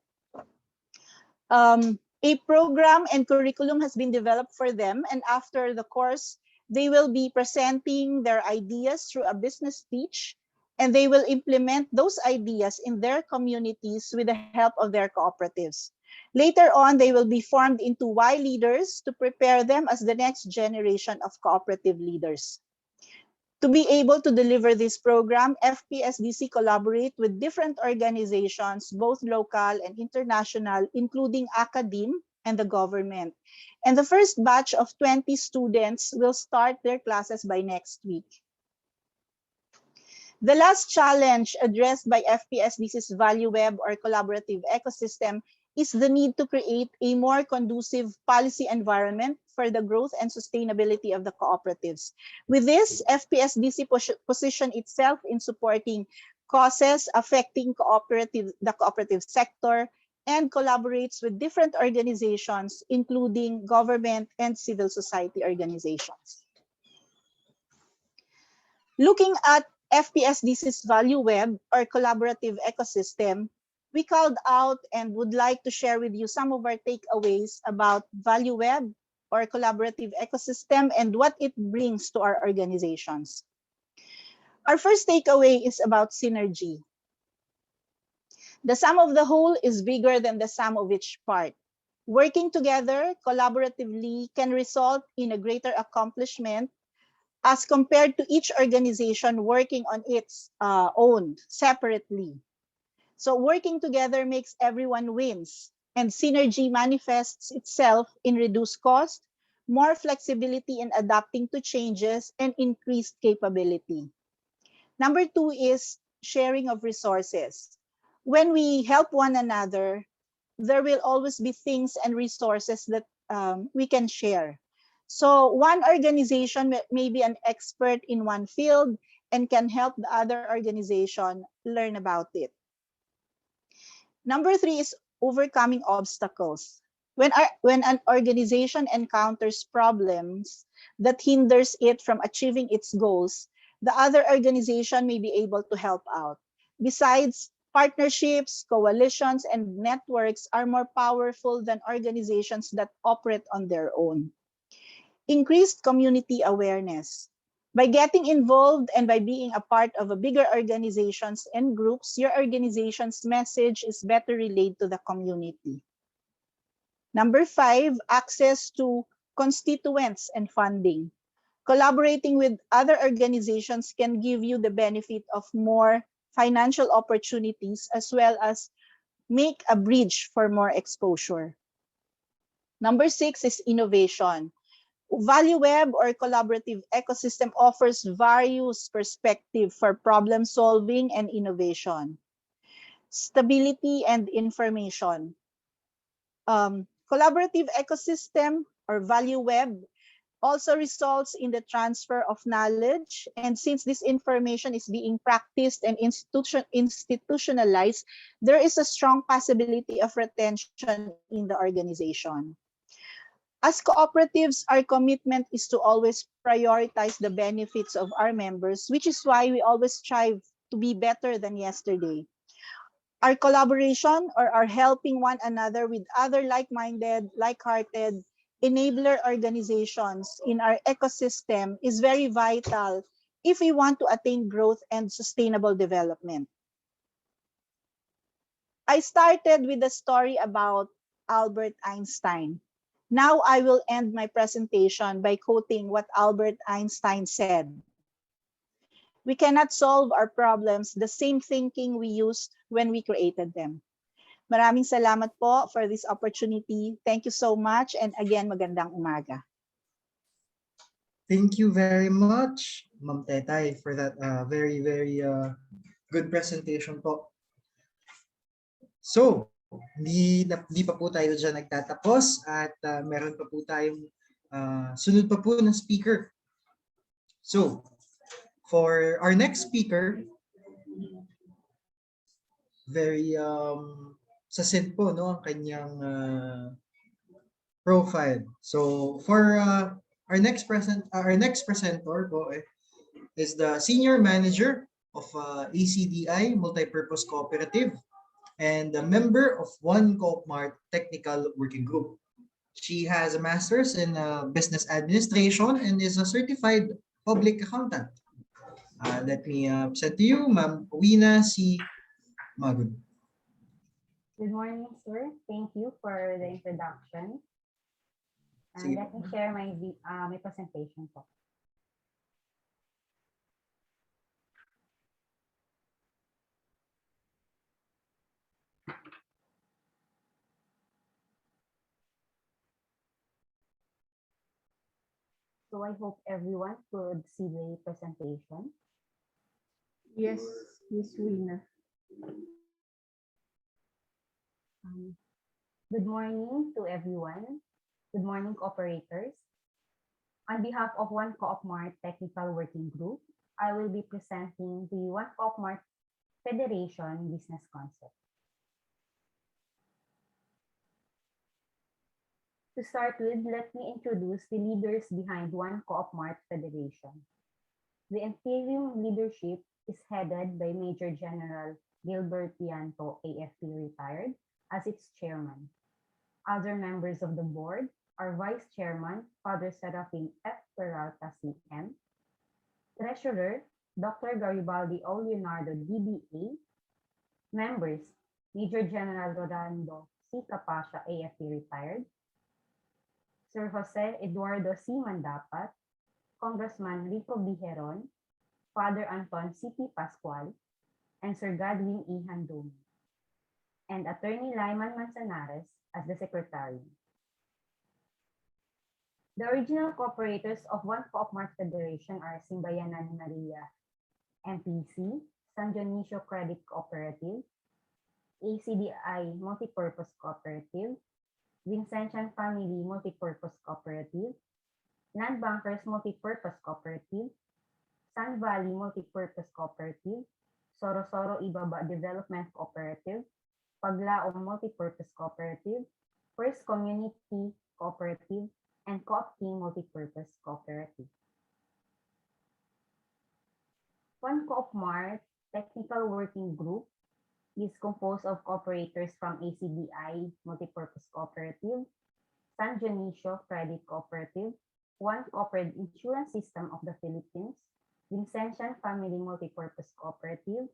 A program and curriculum has been developed for them, and after the course, they will be presenting their ideas through a business pitch, and they will implement those ideas in their communities with the help of their cooperatives. Later on, they will be formed into Y leaders to prepare them as the next generation of cooperative leaders. To be able to deliver this program, FPSDC collaborate with different organizations, both local and international, including academe and the government. And the first batch of 20 students will start their classes by next week. The last challenge addressed by FPSDC's value web or collaborative ecosystem is the need to create a more conducive policy environment for the growth and sustainability of the cooperatives. With this, FPSDC positioned itself in supporting causes affecting the cooperative sector and collaborates with different organizations, including government and civil society organizations. Looking at FPSDC's value web or collaborative ecosystem, we called out and would like to share with you some of our takeaways about value web or collaborative ecosystem and what it brings to our organizations. Our first takeaway is about synergy. The sum of the whole is bigger than the sum of each part. Working together collaboratively can result in a greater accomplishment as compared to each organization working on its own separately. So working together makes everyone wins, and synergy manifests itself in reduced cost, more flexibility in adapting to changes, and increased capability. Number 2 is sharing of resources. When we help one another, there will always be things and resources that we can share. So one organization may be an expert in one field and can help the other organization learn about it. Number 3 is overcoming obstacles. When an organization encounters problems that hinders it from achieving its goals, the other organization may be able to help out. Besides, partnerships, coalitions, and networks are more powerful than organizations that operate on their own. Increased community awareness. By getting involved and by being a part of a bigger organizations and groups, your organization's message is better relayed to the community. Number 5, access to constituents and funding. Collaborating with other organizations can give you the benefit of more financial opportunities as well as make a bridge for more exposure. Number 6 is innovation. Value Web or collaborative ecosystem offers various perspectives for problem solving and innovation. Stability and information. Collaborative ecosystem or Value Web also results in the transfer of knowledge. And since this information is being practiced and institutionalized, there is a strong possibility of retention in the organization. As cooperatives, our commitment is to always prioritize the benefits of our members, which is why we always strive to be better than yesterday. Our collaboration or our helping one another with other like-minded, like-hearted, enabler organizations in our ecosystem is very vital if we want to attain growth and sustainable development. I started with a story about Albert Einstein. Now I will end my presentation by quoting what Albert Einstein said. We cannot solve our problems the same thinking we used when we created them. Maraming salamat po for this opportunity. Thank you so much, and again, magandang umaga. Thank you very much, Ma'am Tetay, for that very, very good presentation po. So, di pa po tayo dyan nagtatapos at meron pa po tayong sunod pa po na speaker. So, for our next speaker, very succinct po no ang kanyang profile. So, for our next presenter po is the Senior Manager of ACDI Multipurpose Cooperative and a member of One Coopmart Technical Working Group. She has a master's in business administration and is a certified public accountant. Let me present to you, Ma'am Wina C. Magud. Good morning, sir. Thank you for the introduction. And let me share my presentation po. So I hope everyone could see the presentation. Yes, Miss Wina. Good morning to everyone. Good morning, cooperators. On behalf of One Coopmart Technical Working Group, I will be presenting the One Coopmart Federation Business Concept. To start with, let me introduce the leaders behind One Coopmart Federation. The interim leadership is headed by Major General Gilbert Pianto, AFP retired, as its chairman. Other members of the board are Vice Chairman, Father Serafin F. Peralta, CM, Treasurer, Dr. Garibaldi O. Leonardo, DBA, members, Major General Rolando C. Capascia, AFP retired, Sir Jose Eduardo C. Mandapat, Congressman Rico Bijeron, Father Anton C.P. Pascual, and Sir Godwin E. Handumi, and Attorney Lyman Manzanares as the Secretary. The original cooperators of One Coopmart Federation are Simbayanan Maria MPC, San Dionisio Credit Cooperative, ACDI Multipurpose Cooperative, Vincentian Family Multipurpose Cooperative, Land Bankers Multipurpose Cooperative, Sun Valley Multipurpose Cooperative, Soro-Soro Ibaba Development Cooperative, Paglaong Multipurpose Cooperative, First Community Cooperative, and Co-op Team Multipurpose Cooperative. One Coopmart Technical Working Group is composed of cooperators from ACDI Multipurpose Cooperative, San Dionisio Credit Cooperative, One Corporate Insurance System of the Philippines, Vincentian Family Multipurpose Cooperative,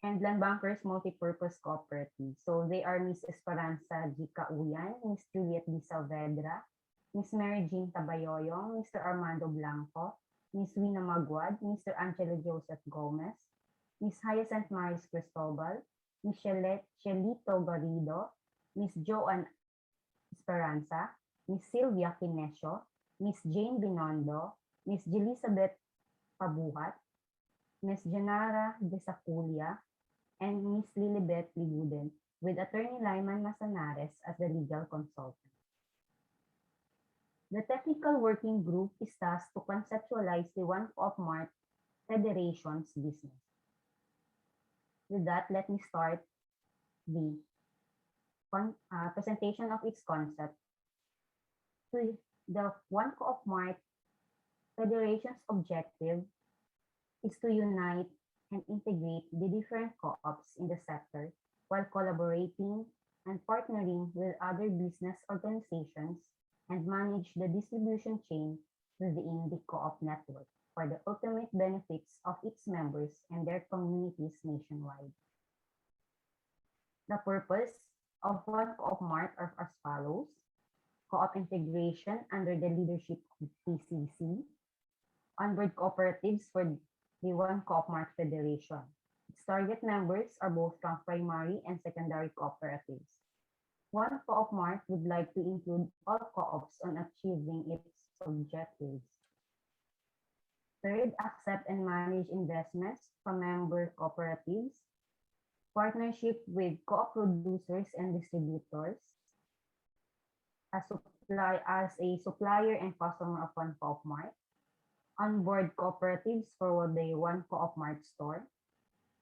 and Land Bankers Multipurpose Cooperative. So they are Miss Esperanza G. Cauyan, Miss Juliet D. Saavedra, Miss Mary Jean Tabayoyong, Mr. Armando Blanco, Miss Wina Magwad, Mr. Angelo Joseph Gomez, Miss Hyacinth Maris Cristobal, Miss Shelito Garrido, Miss Joanne Esperanza, Miss Sylvia Kinesio, Miss Jane Binondo, Miss Elizabeth Pabuhat, Miss Janara Desaculia, and Miss Lilibet Liguden, with Attorney Lyman Masanares as the legal consultant. The technical working group is tasked to conceptualize the One Co-op Mart Federation's business. With that, let me start the presentation of its concept. The One Co-op Mart Federation's objective is to unite and integrate the different co-ops in the sector while collaborating and partnering with other business organizations and manage the distribution chain within the co-op network for the ultimate benefits of its members and their communities nationwide. The purpose of One Co-op Mart are as follows: co-op integration under the leadership of PCC, onboard cooperatives for the One Co-op Mart Federation. Its target members are both from primary and secondary cooperatives. One Co-op Mart would like to include all co-ops on achieving its objectives. Third, accept and manage investments from member cooperatives, partnership with co-op producers and distributors, as a supplier and customer of One Co-op Mart, onboard cooperatives for the One Co-op Mart store.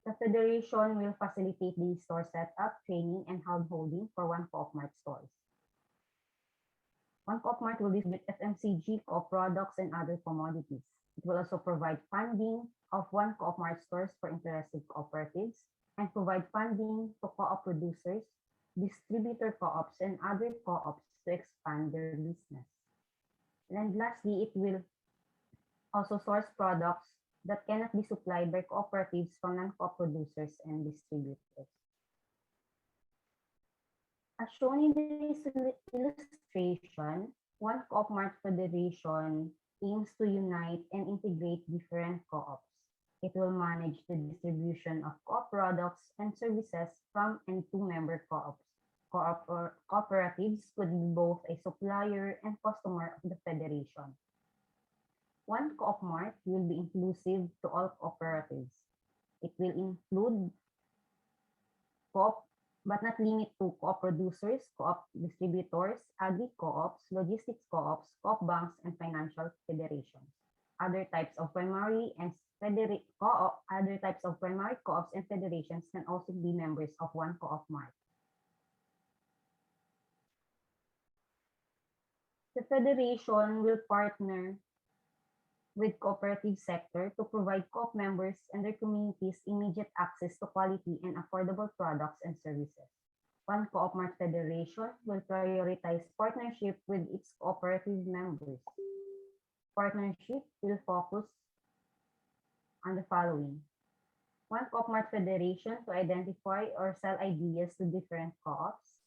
The Federation will facilitate the store setup, training, and handholding for One Co-op Mart stores. One Co-op Mart will distribute FMCG, co-op products, and other commodities. It will also provide funding of One Co-op Mart stores for interested cooperatives and provide funding to co-op producers, distributor co-ops, and other co-ops to expand their business. And lastly, it will also source products that cannot be supplied by cooperatives from non-co-op producers and distributors. As shown in this illustration, One Co-op Mart Federation aims to unite and integrate different co-ops. It will manage the distribution of co-op products and services from and to member co-ops. Cooperatives could be both a supplier and customer of the Federation. One Co-op Mart will be inclusive to all cooperatives. It will include co-op, but not limit to co-op producers, co-op distributors, agri-co-ops, logistics co-ops, co-op banks, and financial federations. Other types of primary co-ops and federations can also be members of One Co-op Mart. The Federation will partner with cooperative sector to provide co-op members and their communities immediate access to quality and affordable products and services. One Co-op Mart Federation will prioritize partnership with its cooperative members. Partnership will focus on the following: One Co-op Mart Federation to identify or sell ideas to different co-ops,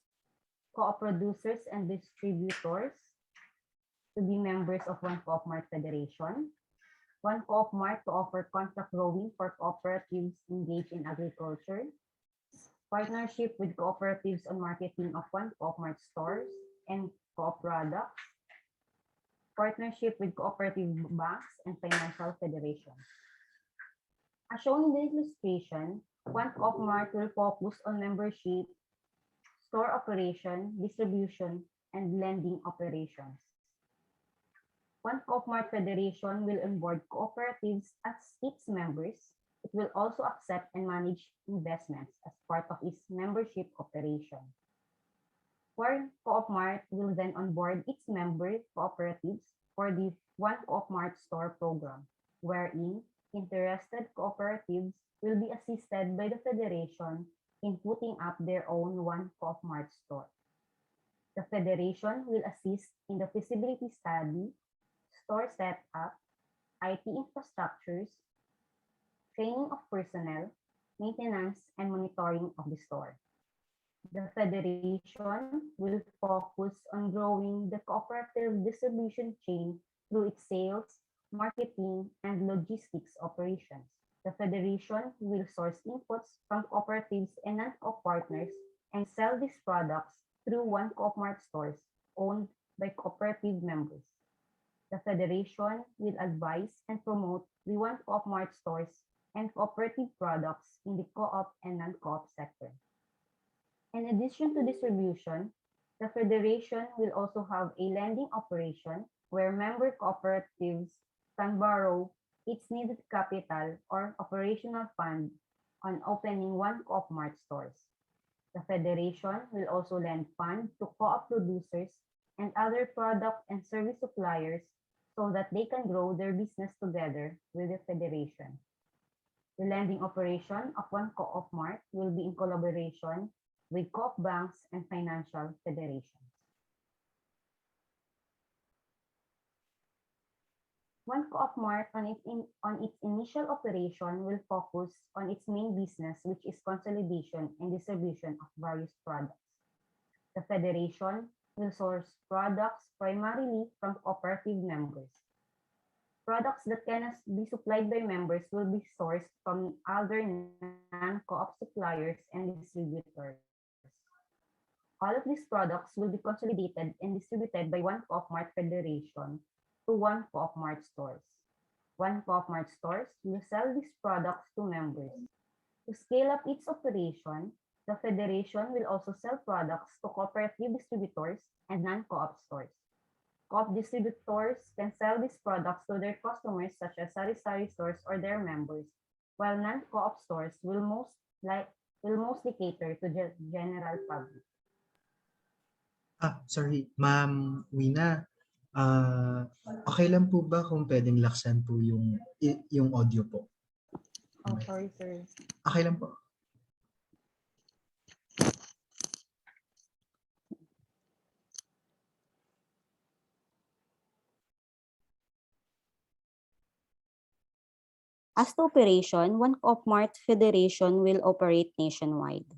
co-op producers and distributors to be members of One Co-op Mart Federation, One Co-op Mart to offer contract growing for cooperatives engaged in agriculture, partnership with cooperatives on marketing of One Co-op Mart stores and co-op products, partnership with cooperative banks and financial federations. As shown in the illustration, One Co-op Mart will focus on membership, store operation, distribution, and lending operations. One Co-op Mart Federation will onboard cooperatives as its members. It will also accept and manage investments as part of its membership operation. One Co-op Mart will then onboard its member cooperatives for the One Co-op Mart store program, wherein interested cooperatives will be assisted by the Federation in putting up their own One Co-op Mart store. The Federation will assist in the feasibility study, store setup, IT infrastructures, training of personnel, maintenance, and monitoring of the store. The Federation will focus on growing the cooperative distribution chain through its sales, marketing, and logistics operations. The Federation will source inputs from cooperatives and non-co partners and sell these products through One Co-op Mart stores owned by cooperative members. The Federation will advise and promote the One Co-op Mart stores and cooperative products in the co-op and non-co-op sector. In addition to distribution, the Federation will also have a lending operation where member cooperatives can borrow its needed capital or operational fund on opening One Co-op Mart stores. The Federation will also lend funds to co-op producers and other product and service suppliers so that they can grow their business together with the Federation. The lending operation of One Co-op Mart will be in collaboration with co-op banks and financial federations. One Co-op Mart on its initial operation will focus on its main business, which is consolidation and distribution of various products. The Federation will source products primarily from cooperative members. Products that cannot be supplied by members will be sourced from other non-co-op suppliers and distributors. All of these products will be consolidated and distributed by One Co-op Mart Federation to One Co-op Mart stores. One Co-op Mart stores will sell these products to members. To scale up its operation, the Federation will also sell products to cooperative distributors and non-co-op stores. Co-op distributors can sell these products to their customers such as sari-sari stores or their members, while non-co-op stores will mostly cater to the general public. Sorry, Ma'am Wina. Okay lang po ba kung pwedeng laksan po yung audio po? Oh, sorry, sir. Okay lang po. As to operation, One Co-op Mart Federation will operate nationwide.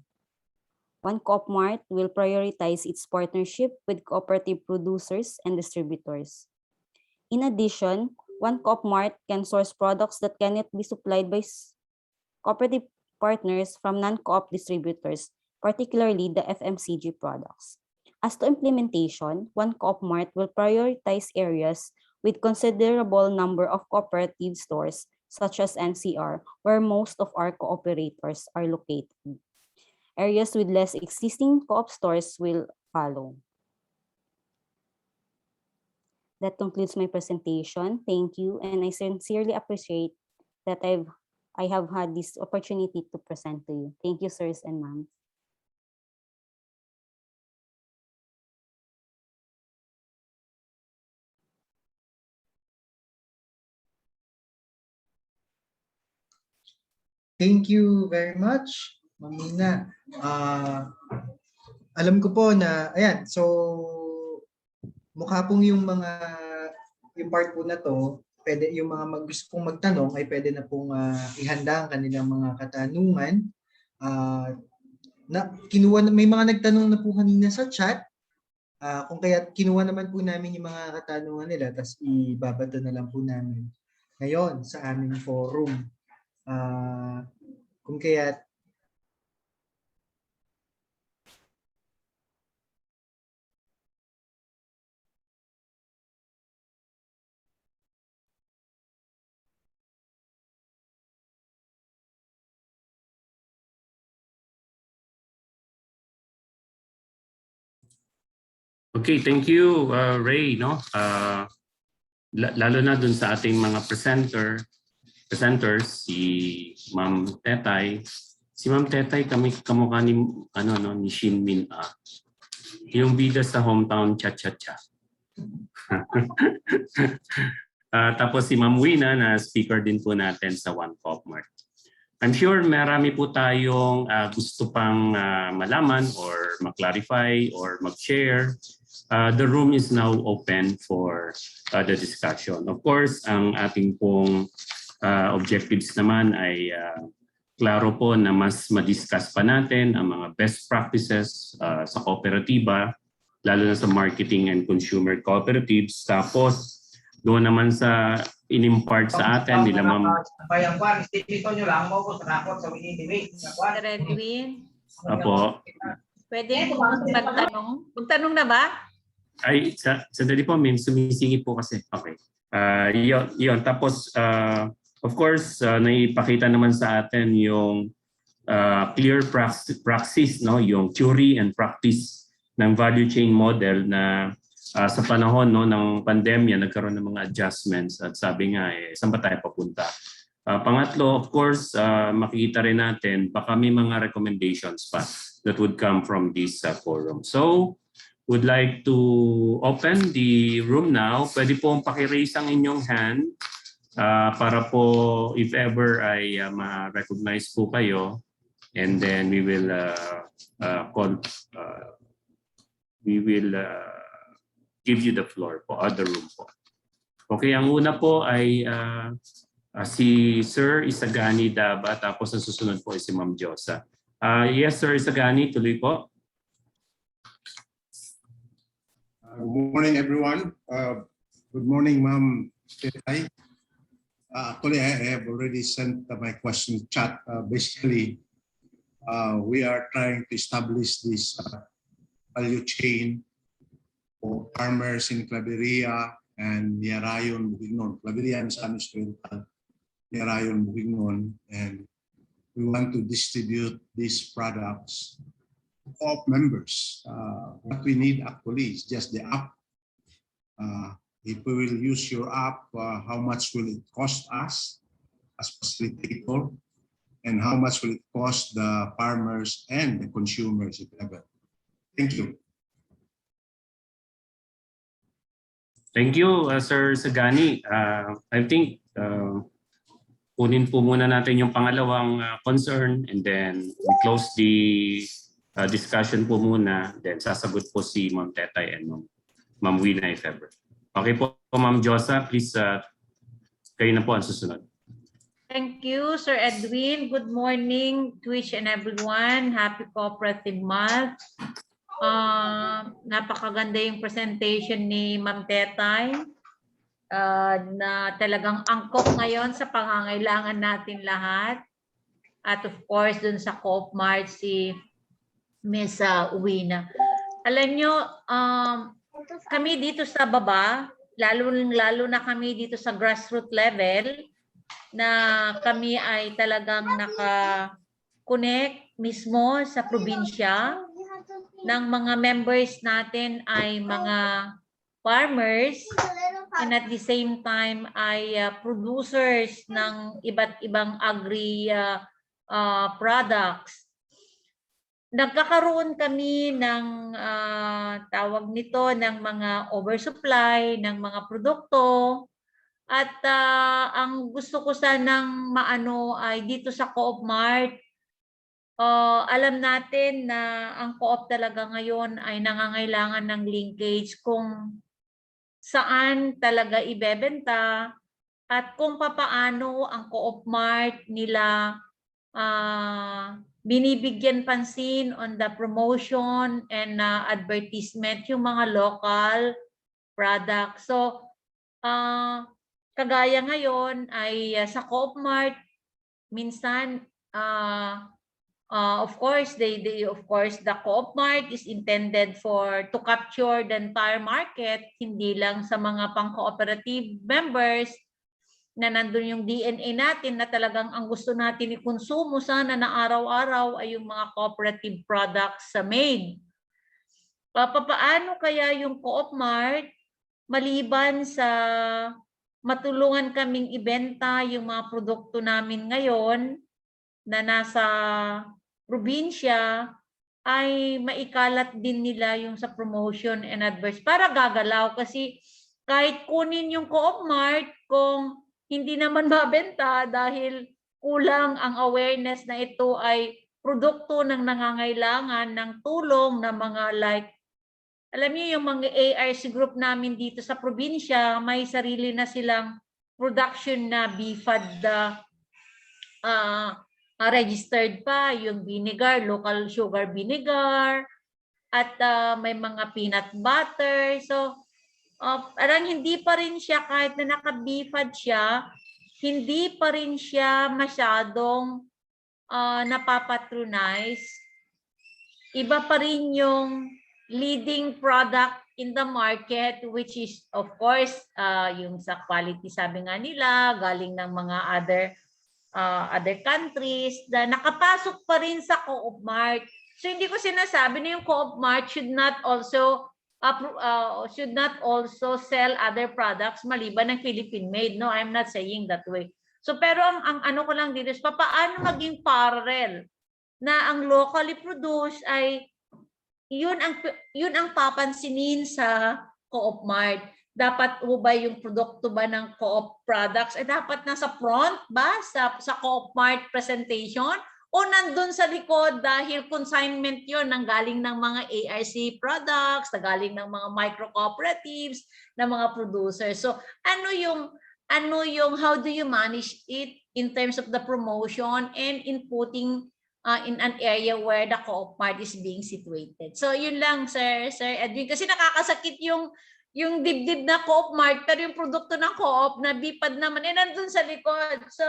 One Co-op Mart will prioritize its partnership with cooperative producers and distributors. In addition, One Co-op Mart can source products that cannot be supplied by cooperative partners from non-co-op distributors, particularly the FMCG products. As to implementation, One Co-op Mart will prioritize areas with considerable number of cooperative stores, such as NCR, where most of our cooperators are located. Areas with less existing co-op stores will follow. That concludes my presentation. Thank you, and I sincerely appreciate that I have had this opportunity to present to you. Thank you, sirs and ma'am. Thank you very much, Ma'am Nina. Alam ko po na, ayan, so mukha pong yung part po na to, pwede yung mga gusto pong magtanong ay pwede na pong ihanda ang kanilang mga katanungan. May mga nagtanong na po kanina sa chat. Kung kaya kinuha naman po namin yung mga katanungan nila, tapos ibabato na lang po namin ngayon sa aming forum. Kung kaya Okay, thank you, Ray. No, lalo na dun sa ating mga presenters, si Ma'am Tetay. Si Ma'am Tetay, kamukha ni ni Shin Min yung bida sa hometown cha-cha-cha. Tapos si Ma'am Wina na speaker din po natin sa One Co-op Mart. I'm sure marami po tayong gusto pang malaman or mag-clarify or mag-share. The room is now open for the discussion. Of course, ang ating pong objectives naman ay klaro po na mas ma-discuss pa natin ang mga best practices sa kooperatiba, lalo na sa marketing and consumer cooperatives. Tapos, doon naman sa in-impart sa atin nila Ma'am. Edwin. Apo. Pwede magtanong? Magtanong na ba? Ay, sandali po, ma'am. Sumisingit po kasi. Okay. Yun. Tapos, of course, naipakita naman sa atin yung clear praxis, no? Yung theory and practice ng value chain model na sa panahon, no, ng pandemya, nagkaroon ng mga adjustments at sabi nga, saan ba tayo papunta? Pangatlo, of course, makikita rin natin baka may mga recommendations pa that would come from this forum. So, would like to open the room now. Pwede pong paki-raise ang inyong hand para po if ever ay ma-recognize po kayo, and then we will give you the floor po, other room po. Okay, ang una po ay si Sir Isagani Daba, tapos ang susunod po ay si Ma'am Josa. Yes, Sir Isagani, tuloy po. Good morning, everyone. Good morning, Ma'am Tetay. Actually, I have already sent my question chat. Basically, we are trying to establish this value chain for farmers in Claveria and Niarayon, Bukidnon. Claveria and San Occidental, Niarayon, Bukidnon. And we want to distribute these products of members. What we need actually is just the app. If we will use your app, how much will it cost us as facilitator, and how much will it cost the farmers and the consumers if ever? Thank you. Thank you, Sir Sagani. I think kunin po muna natin yung pangalawang concern, and then we close the discussion po muna, then sasagot po si Ma'am Tetay and Ma'am Wina if ever. Okay po, Ma'am Josa, please, kayo na po ang susunod. Thank you, Sir Edwin. Good morning to each and everyone. Happy Cooperative Month. Napakaganda yung presentation ni Ma'am Tetay na talagang angkop ngayon sa pangangailangan natin lahat. At of course, dun sa Coop Mart si Miss Uwina. Alam nyo, kami dito sa baba, lalo na kami dito sa grassroots level, na kami ay talagang naka-connect mismo sa probinsya, ng mga members natin ay mga farmers, and at the same time ay producers ng iba't ibang agri products. Nagkakaroon kami ng tawag nito ng mga oversupply ng mga produkto, at ang gusto ko sanang maano ay dito sa Coop Mart, alam natin na ang Coop talaga ngayon ay nangangailangan ng linkage kung saan talaga ibebenta at kung papaano ang Coop Mart nila binibigyan pansin on the promotion and advertisement yung mga local products. So, kagaya ngayon ay sa Coop Mart, minsan, of course, the Coop Mart is intended to capture the entire market, hindi lang sa mga pang-cooperative members, na nandun yung DNA natin na talagang ang gusto natin i-konsumo sana na araw-araw ay yung mga cooperative products sa made. Paano kaya yung Coop Mart, maliban sa matulungan kaming ibenta yung mga produkto namin ngayon na nasa probinsya, ay maikalat din nila yung sa promotion and adverts para gagalaw, kasi kahit kunin yung Coop Mart, kung hindi naman mabenta dahil kulang ang awareness na ito ay produkto ng nangangailangan ng tulong na mga like, alam niyo yung mga ARC group namin dito sa probinsya, may sarili na silang production na BFAD registered pa, yung vinegar, local sugar vinegar, at may mga peanut butter. So, parang hindi pa rin siya, kahit na naka-BFAD siya, hindi pa rin siya masyadong napapatronize. Iba pa rin yung leading product in the market, which is of course yung sa quality, sabi nga nila, galing ng mga other countries na nakapasok pa rin sa Co-op Mart. So hindi ko sinasabi na yung Co-op Mart should not also sell other products maliban ng Philippine made. No, I'm not saying that way. So pero ang ano ko lang dito is paano maging parallel na ang locally produced ay yun ang papansinin sa Co-op Mart. Dapat ba yung produkto ba ng Co-op products ay dapat nasa front ba sa Co-op Mart presentation o nandun sa likod dahil consignment yun ng galing ng mga ARC products, na galing ng mga micro cooperatives, ng mga producers. So ano yung how do you manage it in terms of the promotion and in putting in an area where the Co-op Mart is being situated. So yun lang, Sir Edwin, kasi nakakasakit yung dibdib na Co-op Mart pero yung produkto ng Co-op na bipad naman nandun sa likod. So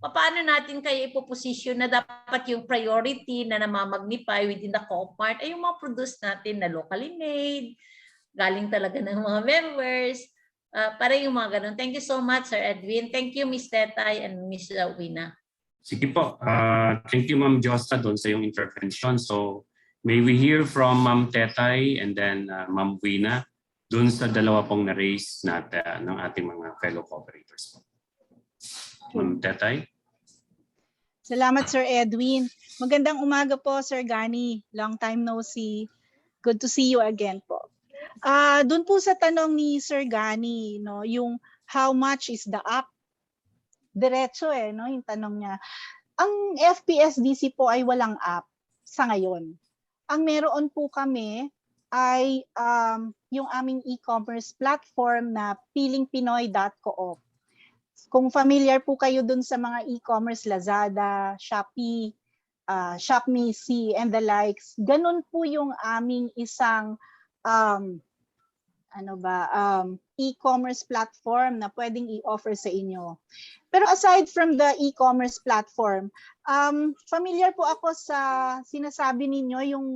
paano natin kaya ipoposisyon na dapat yung priority na namamagnify within the Co-op Mart ay yung mga produce natin na locally made, galing talaga ng mga members, para yung mga ganun. Thank you so much, Sir Edwin. Thank you, Ms. Tetay and Ms. Wina. Sige po. Thank you, Ma'am Josta, doon sa iyong intervention. So, may we hear from Ma'am Tetay and then Ma'am Wina doon sa dalawa pong na-raise natin ng ating mga fellow cooperators po. Ma'am Tetay. Salamat, Sir Edwin. Magandang umaga po, Sir Gani. Long time no see. Good to see you again po. Doon po sa tanong ni Sir Gani, no, yung how much is the up? Diretso no, yung tanong niya. Ang FPSDC po ay walang app sa ngayon. Ang meron po kami ay yung aming e-commerce platform na feelingpinoy.coop. Kung familiar po kayo dun sa mga e-commerce, Lazada, Shopee, Shopme, and the likes, ganun po yung aming isang e-commerce platform na pwedeng i-offer sa inyo. Pero aside from the e-commerce platform, familiar po ako sa sinasabi ninyo yung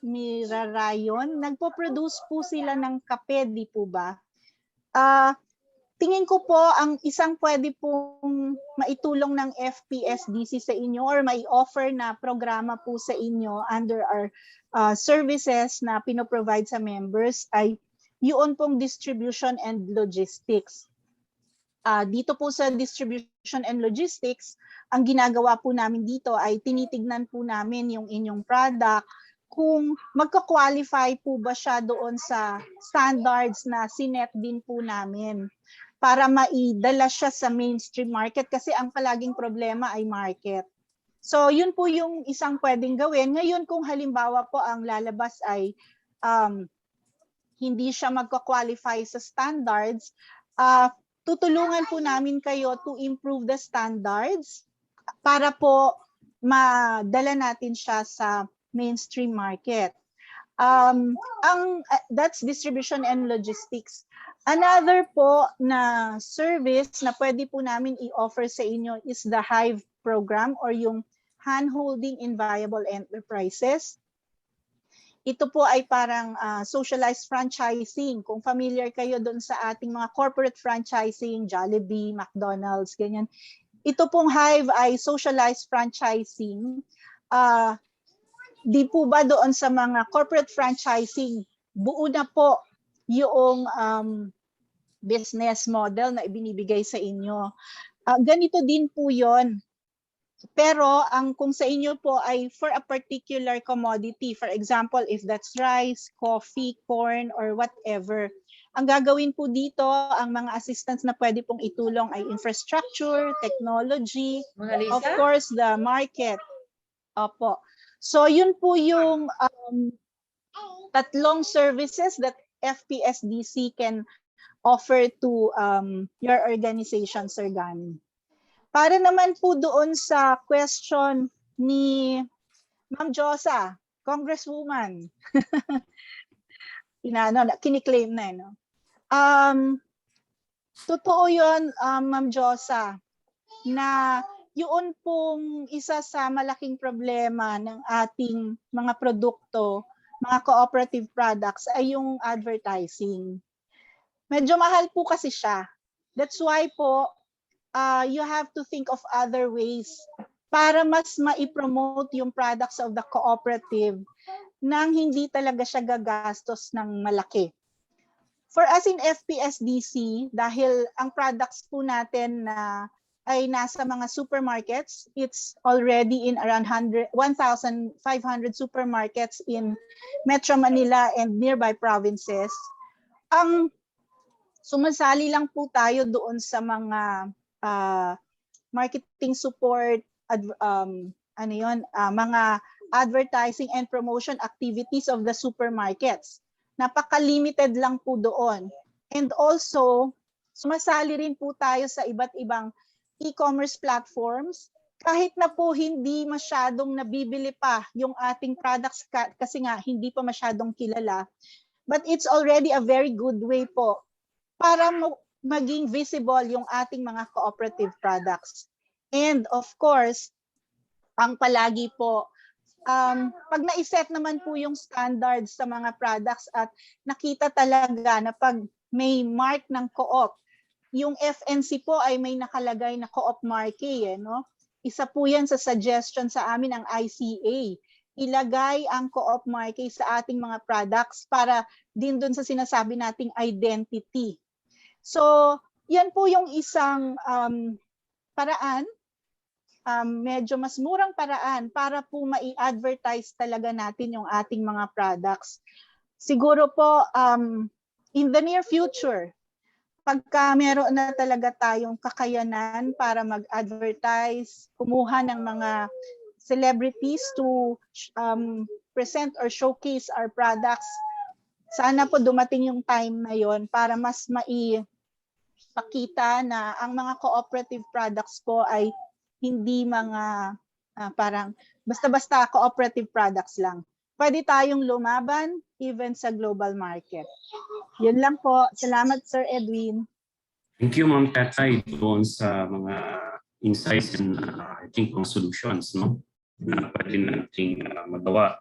Mirarayon. Nagpo-produce po sila ng kape, di po ba? Tingin ko po ang isang pwede pong maitulong ng FPSDC sa inyo or mai-offer na programa po sa inyo under our services na pinoprovide sa members ay yun pong distribution and logistics. Dito po sa distribution and logistics, ang ginagawa po namin dito ay tinitignan po namin yung inyong product kung magka-qualify po ba siya doon sa standards na sinet din po namin para maidala siya sa mainstream market kasi ang palaging problema ay market. So yun po yung isang pwedeng gawin. Ngayon kung halimbawa po ang lalabas ay hindi siya magka-qualify sa standards, tutulungan po namin kayo to improve the standards para po madala natin siya sa mainstream market. That's distribution and logistics. Another po na service na pwede po namin i-offer sa inyo is the Hive Program or yung Handholding in Viable Enterprises. Ito po ay parang socialized franchising. Kung familiar kayo doon sa ating mga corporate franchising, Jollibee, McDonald's, ganyan. Ito pong Hive ay socialized franchising. Di po ba doon sa mga corporate franchising, buo na po yung business model na ibinibigay sa inyo. Ganito din po yon. Pero kung sa inyo po ay for a particular commodity, for example, if that's rice, coffee, corn, or whatever, ang gagawin po dito, ang mga assistants na pwede pong itulong ay infrastructure, technology, of course, the market. Opo. So yun po yung tatlong services that FPSDC can offer to your organization, Sir Gani. Para naman po doon sa question ni Ma'am Josa, Congresswoman. Kiniklaim na, no? Totoo yun, Ma'am Josa, na yun pong isa sa malaking problema ng ating mga produkto, mga cooperative products ay yung advertising. Medyo mahal po kasi siya. That's why po, you have to think of other ways para mas ma-promote yung products of the cooperative nang hindi talaga siya gagastos ng malaki. For us in FPSDC, dahil ang products po natin na ay nasa mga supermarkets, it's already in around 1,500 supermarkets in Metro Manila and nearby provinces. Ang sumasali lang po tayo doon sa mga marketing support, mga advertising and promotion activities of the supermarkets. Napaka-limited lang po doon. And also, sumasali rin po tayo sa iba't ibang e-commerce platforms. Kahit na po hindi masyadong nabibili pa yung ating products kasi nga hindi pa masyadong kilala. But it's already a very good way po para maging visible yung ating mga cooperative products. And of course, ang palagi po, pag na-set naman po yung standards sa mga products at nakita talaga na pag may mark ng co-op, yung FNC po ay may nakalagay na co-op marque, no? Isa po yan sa suggestion sa amin ang ICA. Ilagay ang co-op marque sa ating mga products para din dun sa sinasabi nating identity. So, yan po yung isang paraan, medyo mas murang paraan para po mai-advertise talaga natin yung ating mga products. Siguro po, in the near future, pagka meron na talaga tayong kakayanan para mag-advertise, kumuha ng mga celebrities to present or showcase our products, sana po dumating yung time na yon para mas maipakita na ang mga cooperative products po ay hindi mga parang basta-basta cooperative products lang. Pwede tayong lumaban even sa global market. Yun lang po. Salamat, Sir Edwin. Thank you, Ma'am Tetay, doon sa mga insights and I think mga solutions, no? Na pwede nating magawa,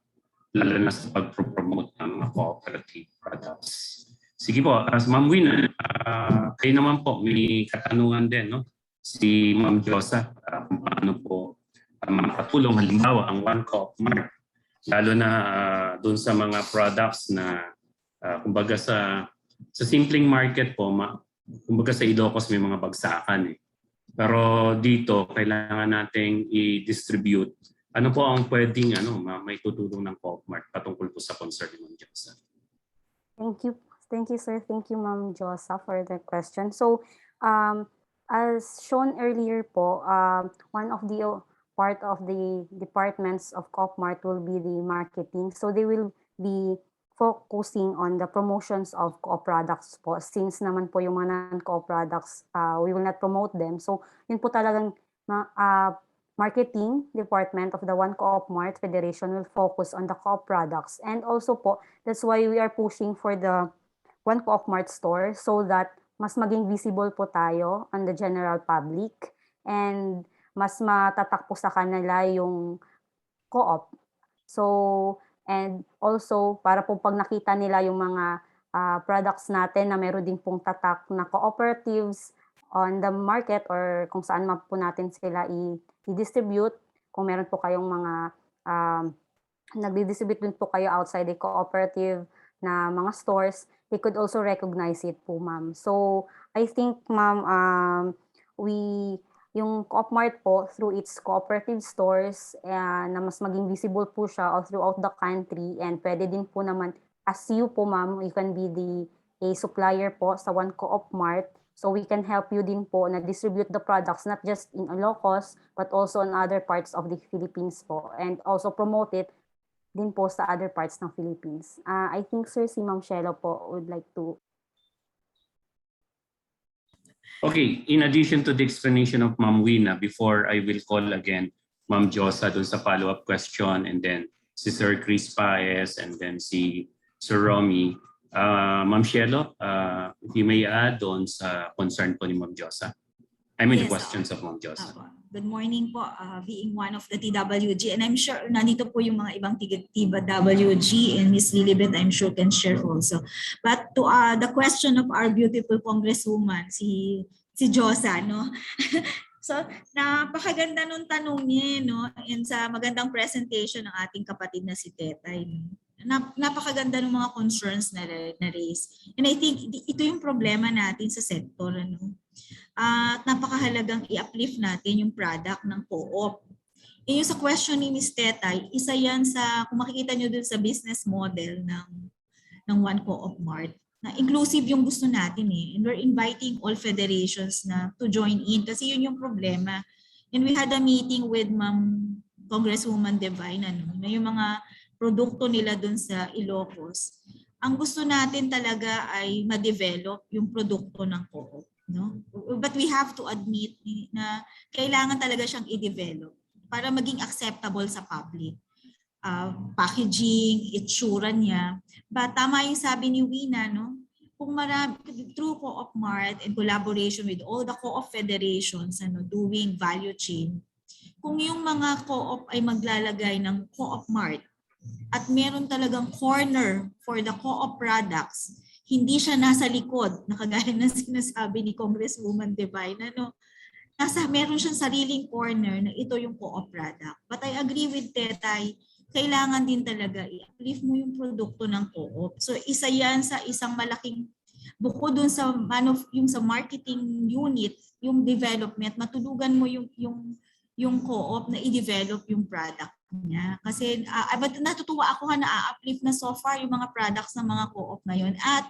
lalo na sa pag-promote ng mga cooperative products. Sige po, as Ma'am Wina, kayo naman po, may katanungan din, no? Si Ma'am Josa, kung paano po makatulong halimbawa ang One Co-op Mart, lalo na doon sa mga products na kumbaga sa simpleng market po, kumbaga sa Ilocos may mga bagsakan eh. Pero dito kailangan nating i-distribute. Ano po ang pwedeng may tutulong ng Co-op Mart patungkol po sa concern ni Ma'am Josa? Thank you. Thank you, sir. Thank you, Ma'am Josa, for the question. So, as shown earlier po, one of the part of the departments of Co-op Mart will be the marketing. So they will be focusing on the promotions of co-op products po. Since naman po yung mga non-co-op products, we will not promote them. So yun po talagang marketing department of the One Co-op Mart Federation will focus on the co-op products. And also po, that's why we are pushing for the One Co-op Mart store so that mas maging visible po tayo on the general public and mas matatak po sa kanila yung co-op. So, and also, para po pag nakita nila yung mga products natin na meron din pong tatak na cooperatives on the market or kung saan man po natin sila i-distribute, kung meron po kayong mga nagdi-distribute din po kayo outside the cooperative na mga stores, they could also recognize it po, ma'am. So, I think, ma'am, yung Co-op Mart po through its cooperative stores na mas maging visible po siya all throughout the country and pwede din po naman as you po ma'am, you can be a supplier po sa One Co-op Mart so we can help you din po na distribute the products not just in Ilocos but also in other parts of the Philippines po and also promote it din po sa other parts ng Philippines. I think sir si Ma'am Shelo po would like to. Okay, in addition to the explanation of Ma'am Wina, before I will call again Ma'am Josa dun sa follow-up question and then si Sir Chris Paez and then si Sir Romy. Ma'am Shelo, if you may add on sa concern po ni Ma'am Josa. I mean the questions of Ma'am Josa. Good morning po, being one of the TWG. And I'm sure nandito po yung mga ibang TWG and Ms. Lilibet, I'm sure can share also. But to the question of our beautiful Congresswoman, si Josa, no? So, napakaganda nung tanong niya, no? And sa magandang presentation ng ating kapatid na si Tetay. Napakaganda ng mga concerns na raise. And I think ito yung problema natin sa sector, ano? At napakahalagang i-uplift natin yung product ng co-op. Yung sa question ni Ms. Tetay, isa yan sa, kung makikita nyo dun sa business model ng One Co-op Mart, na inclusive yung gusto natin eh. And we're inviting all federations na to join in kasi yun yung problema. And we had a meeting with Ma'am Congresswoman Divine, ano, na yung mga produkto nila dun sa Ilocos. Ang gusto natin talaga ay ma-develop yung produkto ng co-op. No? But we have to admit na kailangan talaga siyang i-develop para maging acceptable sa public. Packaging, itsura niya. But tama yung sabi ni Wina, no? Kung marami, through Co-op Mart and collaboration with all the co-op federations doing value chain, kung yung mga co-op ay maglalagay ng Co-op Mart at meron talagang corner for the co-op products, hindi siya nasa likod, nakagaya ng sinasabi ni Congresswoman Divine, meron siyang sariling corner na ito yung co-op product. But I agree with Tetay, kailangan din talaga i-uplift mo yung produkto ng co-op. So isa yan sa isang malaking, bukod dun sa, yung sa marketing unit, yung development, matulugan mo yung co-op na i-develop yung product niya. Kasi natutuwa ako na-uplift na so far yung mga products ng mga co-op ngayon. At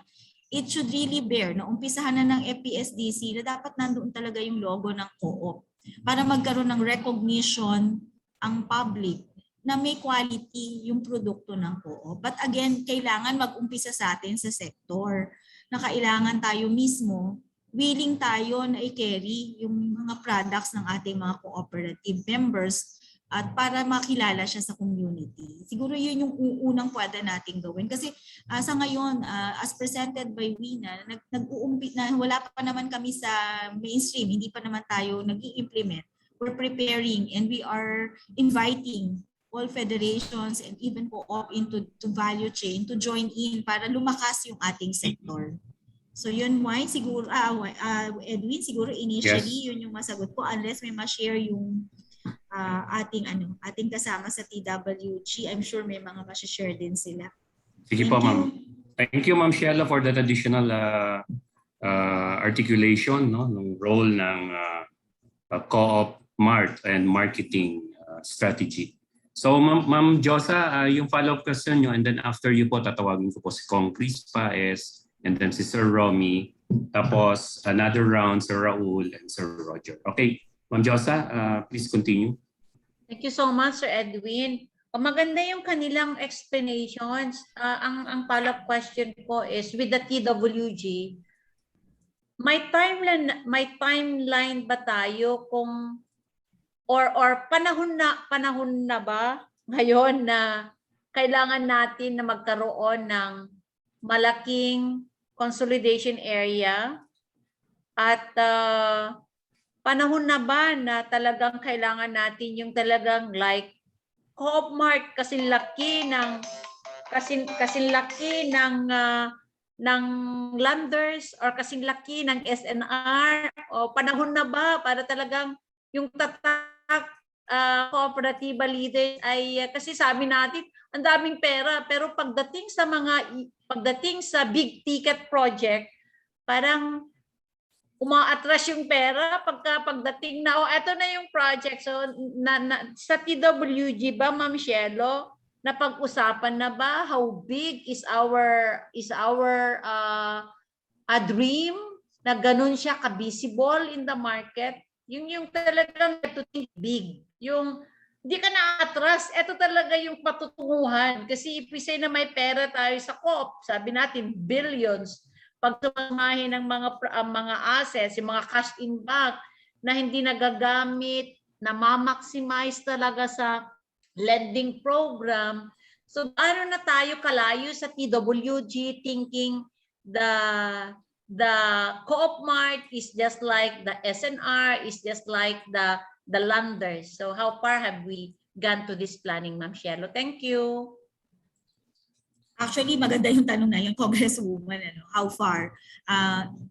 it should really bear na umpisahan na ng FPSDC na dapat nandoon talaga yung logo ng co-op para magkaroon ng recognition ang public na may quality yung produkto ng co-op. But again, kailangan mag-umpisa sa atin sa sector na kailangan tayo mismo willing tayo na i-carry yung mga products ng ating mga cooperative members at para makilala siya sa community. Siguro yun yung unang pwede nating gawin. Kasi sa ngayon, as presented by Wina, nag-uumpit na wala pa naman kami sa mainstream, hindi pa naman tayo nag-i-implement. We're preparing and we are inviting all federations and even co-op into value chain to join in para lumakas yung ating sector. So yun, why siguro, Edwin, siguro initially yun yung masagot ko unless may ma-share yung ating kasama sa TWG. I'm sure may mga ma-share din sila. Sige po, ma'am. Thank you, Ma'am Sheila, for that additional articulation ng role ng Co-op Mart and marketing strategy. So, Ma'am Josa, yung follow-up question nyo, and then after you po, tatawagin ko po si Kong Chris Paes, and then si Sir Romy, tapos another round, Sir Raul, and Sir Roger. Okay, Ma'am Josa, please continue. Thank you so much, Sir Edwin. Maganda yung kanilang explanations. Ang follow-up question ko is, with the TWG, may timeline ba tayo kung or panahon na ba ngayon na kailangan natin na magkaroon ng malaking consolidation area at panahon na ba na talagang kailangan natin yung talagang like Co-op Mart kasing laki ng landers or kasing laki ng SNR o panahon na ba para talagang yung tatak cooperative leaders ay kasi sabi natin ang daming pera pero pagdating sa big ticket project parang umaatras yung pera pagdating na eto na yung project. So sa TWG ba, Ma'am Shelo, napag-usapan na ba how big is our a dream na ganun siya ka-visible in the market? Yung talagang to think big. Yung hindi ka na-atras, eto talaga yung patutunguhan. Kasi if we say na may pera tayo sa COP, sabi natin billions, pag tumamahin ng mga assets, yung mga cash in bank na hindi nagagamit, na ma-maximize talaga sa lending program. So ano na tayo kalayo sa TWG thinking the Co-op Mart is just like the SNR, is just like the the landers. So how far have we gone to this planning, Ma'am Shelo? Thank you. Actually, maganda yung tanong na yung Congresswoman, how far?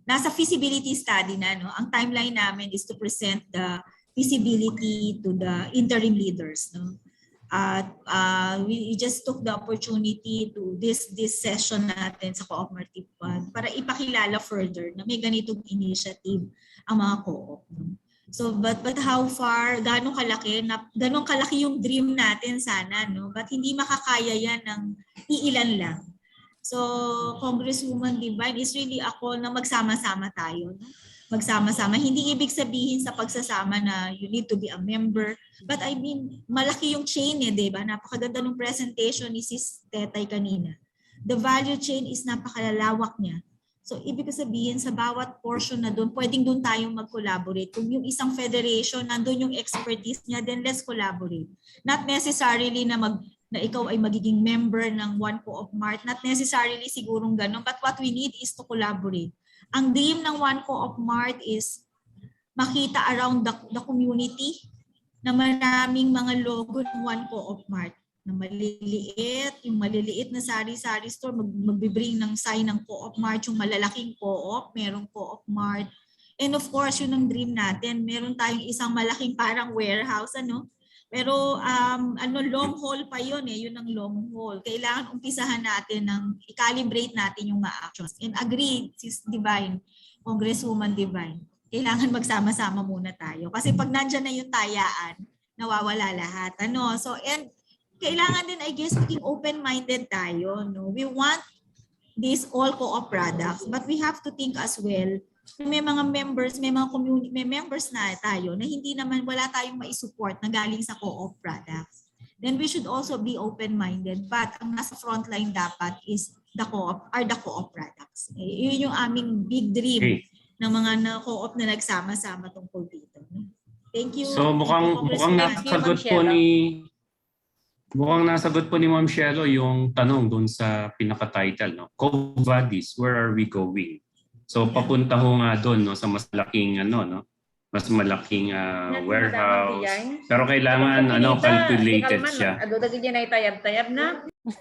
Nasa feasibility study na, ang timeline namin is to present the feasibility to the interim leaders. At we just took the opportunity to this session natin sa Cooperative Fund para ipakilala further na may ganitong initiative ang mga co-op. So but how far, ganong kalaki yung dream natin sana, but hindi makakaya yan ng iilan lang. So Congresswoman Divine, is really ako na magsama-sama tayo. Magsama-sama. Hindi ibig sabihin sa pagsasama na you need to be a member. But I mean, malaki yung chain diba? Napakaganda ng presentation ni Sis Tetay kanina. The value chain is napakalalawak niya. So ibig sabihin sa bawat portion na doon, pwedeng doon tayong mag-collaborate. Kung yung isang federation, nandun yung expertise niya, then let's collaborate. Not necessarily na ikaw ay magiging member ng one co-op mart. Not necessarily sigurong ganun. But what we need is to collaborate. Ang dream ng One Co-op Mart is makita around the community na maraming mga logo ng One Co-op Mart na maliliit, yung maliliit na sari-sari store, magbibring ng sign ng Co-op Mart, yung malalaking co-op, merong Co-op Mart. And of course, yun ang dream natin. Meron tayong isang malaking parang warehouse, pero long haul pa yun yun ang long haul. Kailangan umpisahan natin ng i-calibrate natin yung mga actions. And agree, Sis Divine, Congresswoman Divine, kailangan magsama-sama muna tayo. Kasi pag nandyan na yung tayaan, nawawala lahat. So, and kailangan din, I guess, maging open-minded tayo. We want these all co-op products, but we have to think as well may mga members, may mga community, may members na tayo na hindi naman wala tayong mai-support na galing sa co-op products. Then we should also be open-minded, but ang nasa frontline dapat is the co-op products. Yun yung aming big dream ng mga co-op na nagsama-sama tungkol dito. Thank you. So mukhang nasagot po ni Ma'am Shelo yung tanong doon sa pinaka-title, Quo Vadis, where are we going? So papunta ho nga doon sa mas malaking mas malaking warehouse. Pero kailangan calculated siya.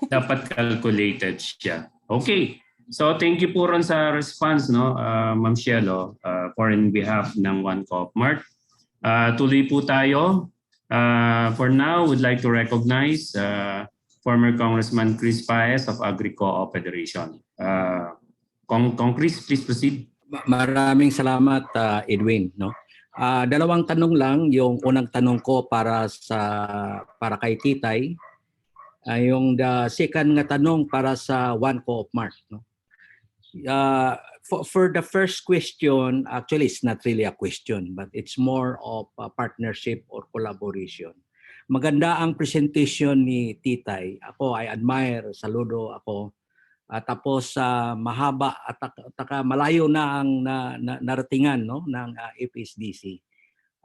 Dapat calculated siya. Okay. So thank you po ron sa response Ma'am Shelo for in behalf ng One Co-op Mart. Tuloy po tayo. For now, we'd like to recognize former Congressman Chris Paez of Agri-Co-op Federation. Kong Chris, please proceed. Maraming salamat, Edwin. Dalawang tanong lang. Yung unang tanong ko para kay Titay. Yung the second nga tanong para sa One Co-op Mart. For the first question, actually it's not really a question, but it's more of a partnership or collaboration. Maganda ang presentation ni Titay. Ako, I admire, saludo ako. Tapos mahaba at malayo na ang naratingan ng FSDC.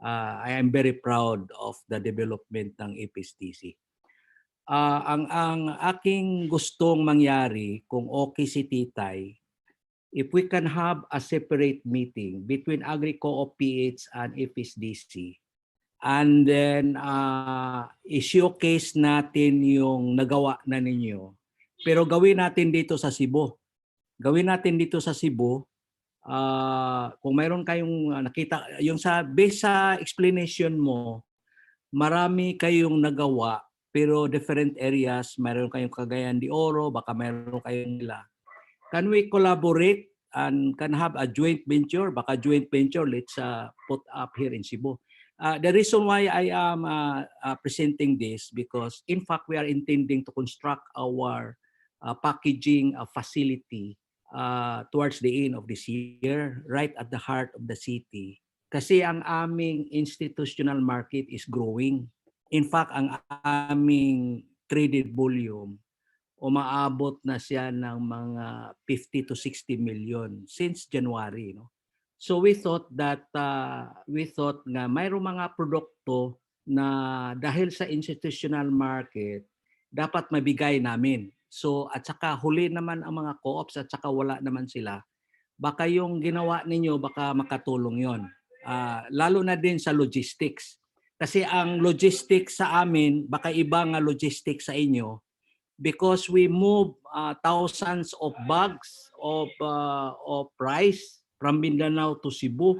I am very proud of the development ng FSDC. Ang aking gustong mangyari kung okay si Titay, if we can have a separate meeting between Agri-Co-op PH and FSDC, and then i-showcase natin yung nagawa na ninyo. Pero gawin natin dito sa Cebu. Kung mayroon kayong nakita, yung based sa explanation mo, marami kayong nagawa, pero different areas, mayroon kayong Cagayan de Oro, baka mayroon kayong nila. Can we collaborate and can have a joint venture? Baka joint venture, let's put up here in Cebu. The reason why I am presenting this, because in fact, we are intending to construct our packaging facility towards the end of this year, right at the heart of the city. Kasi ang aming institutional market is growing. In fact, ang aming traded volume, umaabot na siya ng mga 50 to 60 million since January. So we thought nga mayroong mga produkto na dahil sa institutional market, dapat mabigay namin. So at saka huli naman ang mga co-ops at saka wala naman sila. Baka yung ginawa ninyo, baka makatulong yon. Lalo na din sa logistics. Kasi ang logistics sa amin, baka iba nga logistics sa inyo, because we move thousands of bags of rice from Mindanao to Cebu.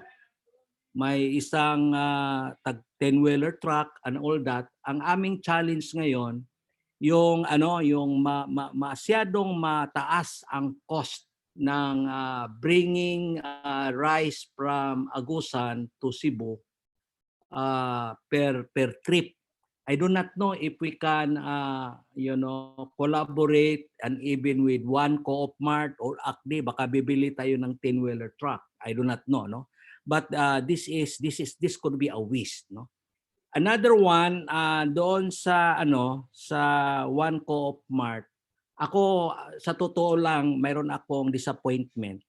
May isang tag 10-wheeler truck and all that. Ang aming challenge ngayon, yung masyadong mataas ang cost ng bringing rice from Agusan to Cebu per trip. I do not know if we can collaborate and even with one Co-op Mart or ACDI, baka bibili tayo ng 10-wheeler truck. I do not know, no. But this could be a wish, no. Another one doon sa one Co-op Mart. Ako sa totoo lang, mayroon akong disappointment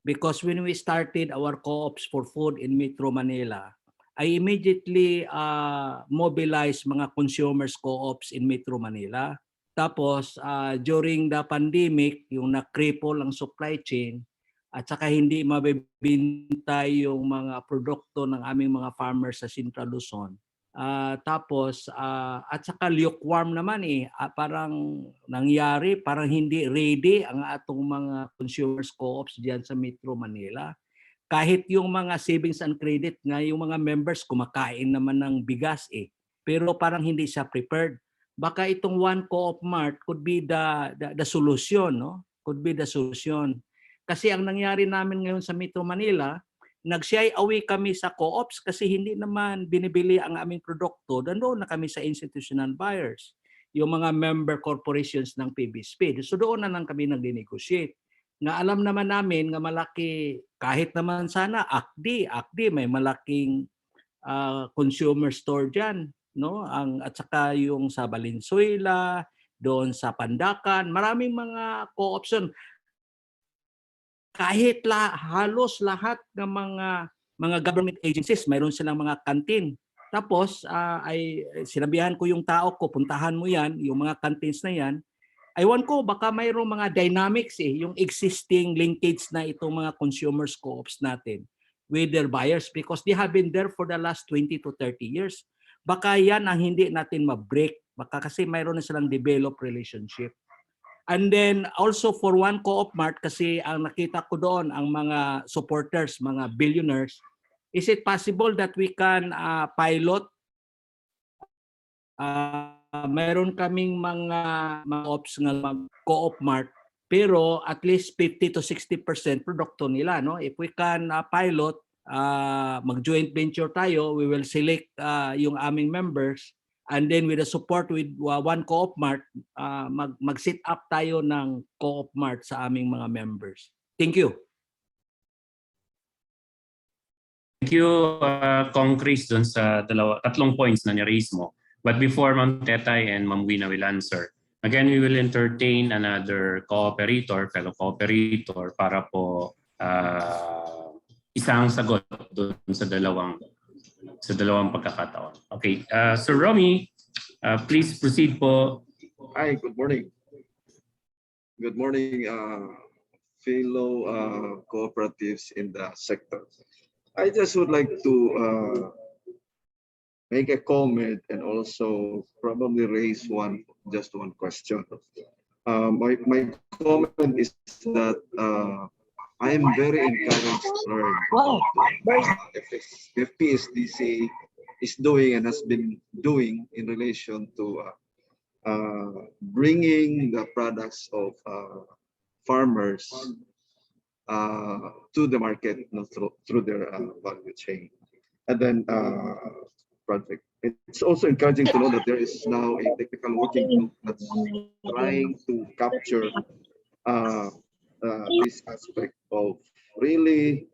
because when we started our co-ops for food in Metro Manila, I immediately mobilized mga consumers co-ops in Metro Manila. Tapos during the pandemic, yung na-cripple ang supply chain at saka hindi mabibenta yung mga produkto ng aming mga farmers sa Central Luzon. At saka lukewarm naman parang nangyari, parang hindi ready ang atong mga consumers co-ops diyan sa Metro Manila. Kahit yung mga savings and credit nga, yung mga members kumakain naman ng bigas pero parang hindi siya prepared. Baka itong one Co-op Mart could be the solution, no? Could be the solution. Kasi ang nangyari namin ngayon sa Metro Manila, nag-shy away kami sa co-ops kasi hindi naman binibili ang aming produkto. Doon na kami sa institutional buyers, yung mga member corporations ng PBSP. So doon na lang kami nag-negotiate. Nga alam naman namin nga malaki, kahit naman sana ACDI may malaking consumer store diyan, no? At saka yung sa Valenzuela, doon sa Pandacan, maraming mga co-ops. Kahit halos lahat ng mga government agencies, mayroon silang mga canteen. Tapos ay sinabihan ko yung tao ko, puntahan mo yan, yung mga canteens na yan. Aywan ko, baka mayroong mga dynamics yung existing linkage na itong mga consumers co-ops natin with their buyers because they have been there for the last 20 to 30 years. Baka yan ang hindi natin ma-break. Baka kasi mayroon na silang develop relationship. And then also for one Co-op Mart, kasi ang nakita ko doon, ang mga supporters, mga billionaires, is it possible that we can pilot? Mayroon kaming mga ops ng Co-op Mart, pero at least 50 to 60% produkto nila, no? If we can pilot, mag-joint venture tayo, we will select yung aming members, and then with the support with one Co-op Mart, mag-set up tayo ng Co-op Mart sa aming mga members. Thank you. Thank you, Kong Chris, dun sa tatlong points na ni-raise mo. But before Ma'am Tetay and Ma'am Wina will answer, again, we will entertain another cooperator, fellow cooperator, para po isang sagot dun sa dalawang pagkakataon. Okay, Sir Romy, please proceed po. Hi, good morning. Good morning, fellow cooperatives in the sector. I just would like to make a comment and also probably raise just one question. My comment is that I am very encouraged to learn what FPSDC is doing and has been doing in relation to bringing the products of farmers to the market, through their value chain. And then project. It's also encouraging to know that there is now a technical working group that's trying to capture this aspect of really,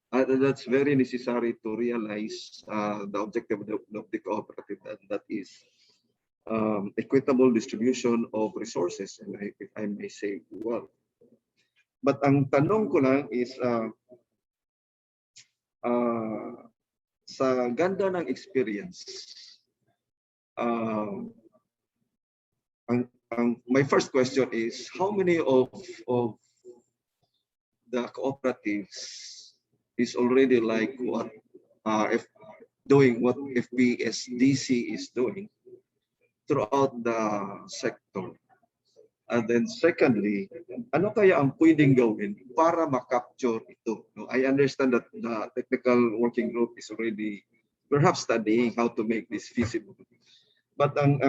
that's very necessary to realize the objective of the cooperative, and that is equitable distribution of resources, and if I may say, wealth. But ang tanong ko lang is, sa ganda ng experience, my first question is, how many of the cooperatives is already like what doing what FPSDC is doing throughout the sector. And then secondly, ano kaya ang pwedeng gawin para makapture ito? No, I understand that the technical working group is already perhaps studying how to make this feasible. But ang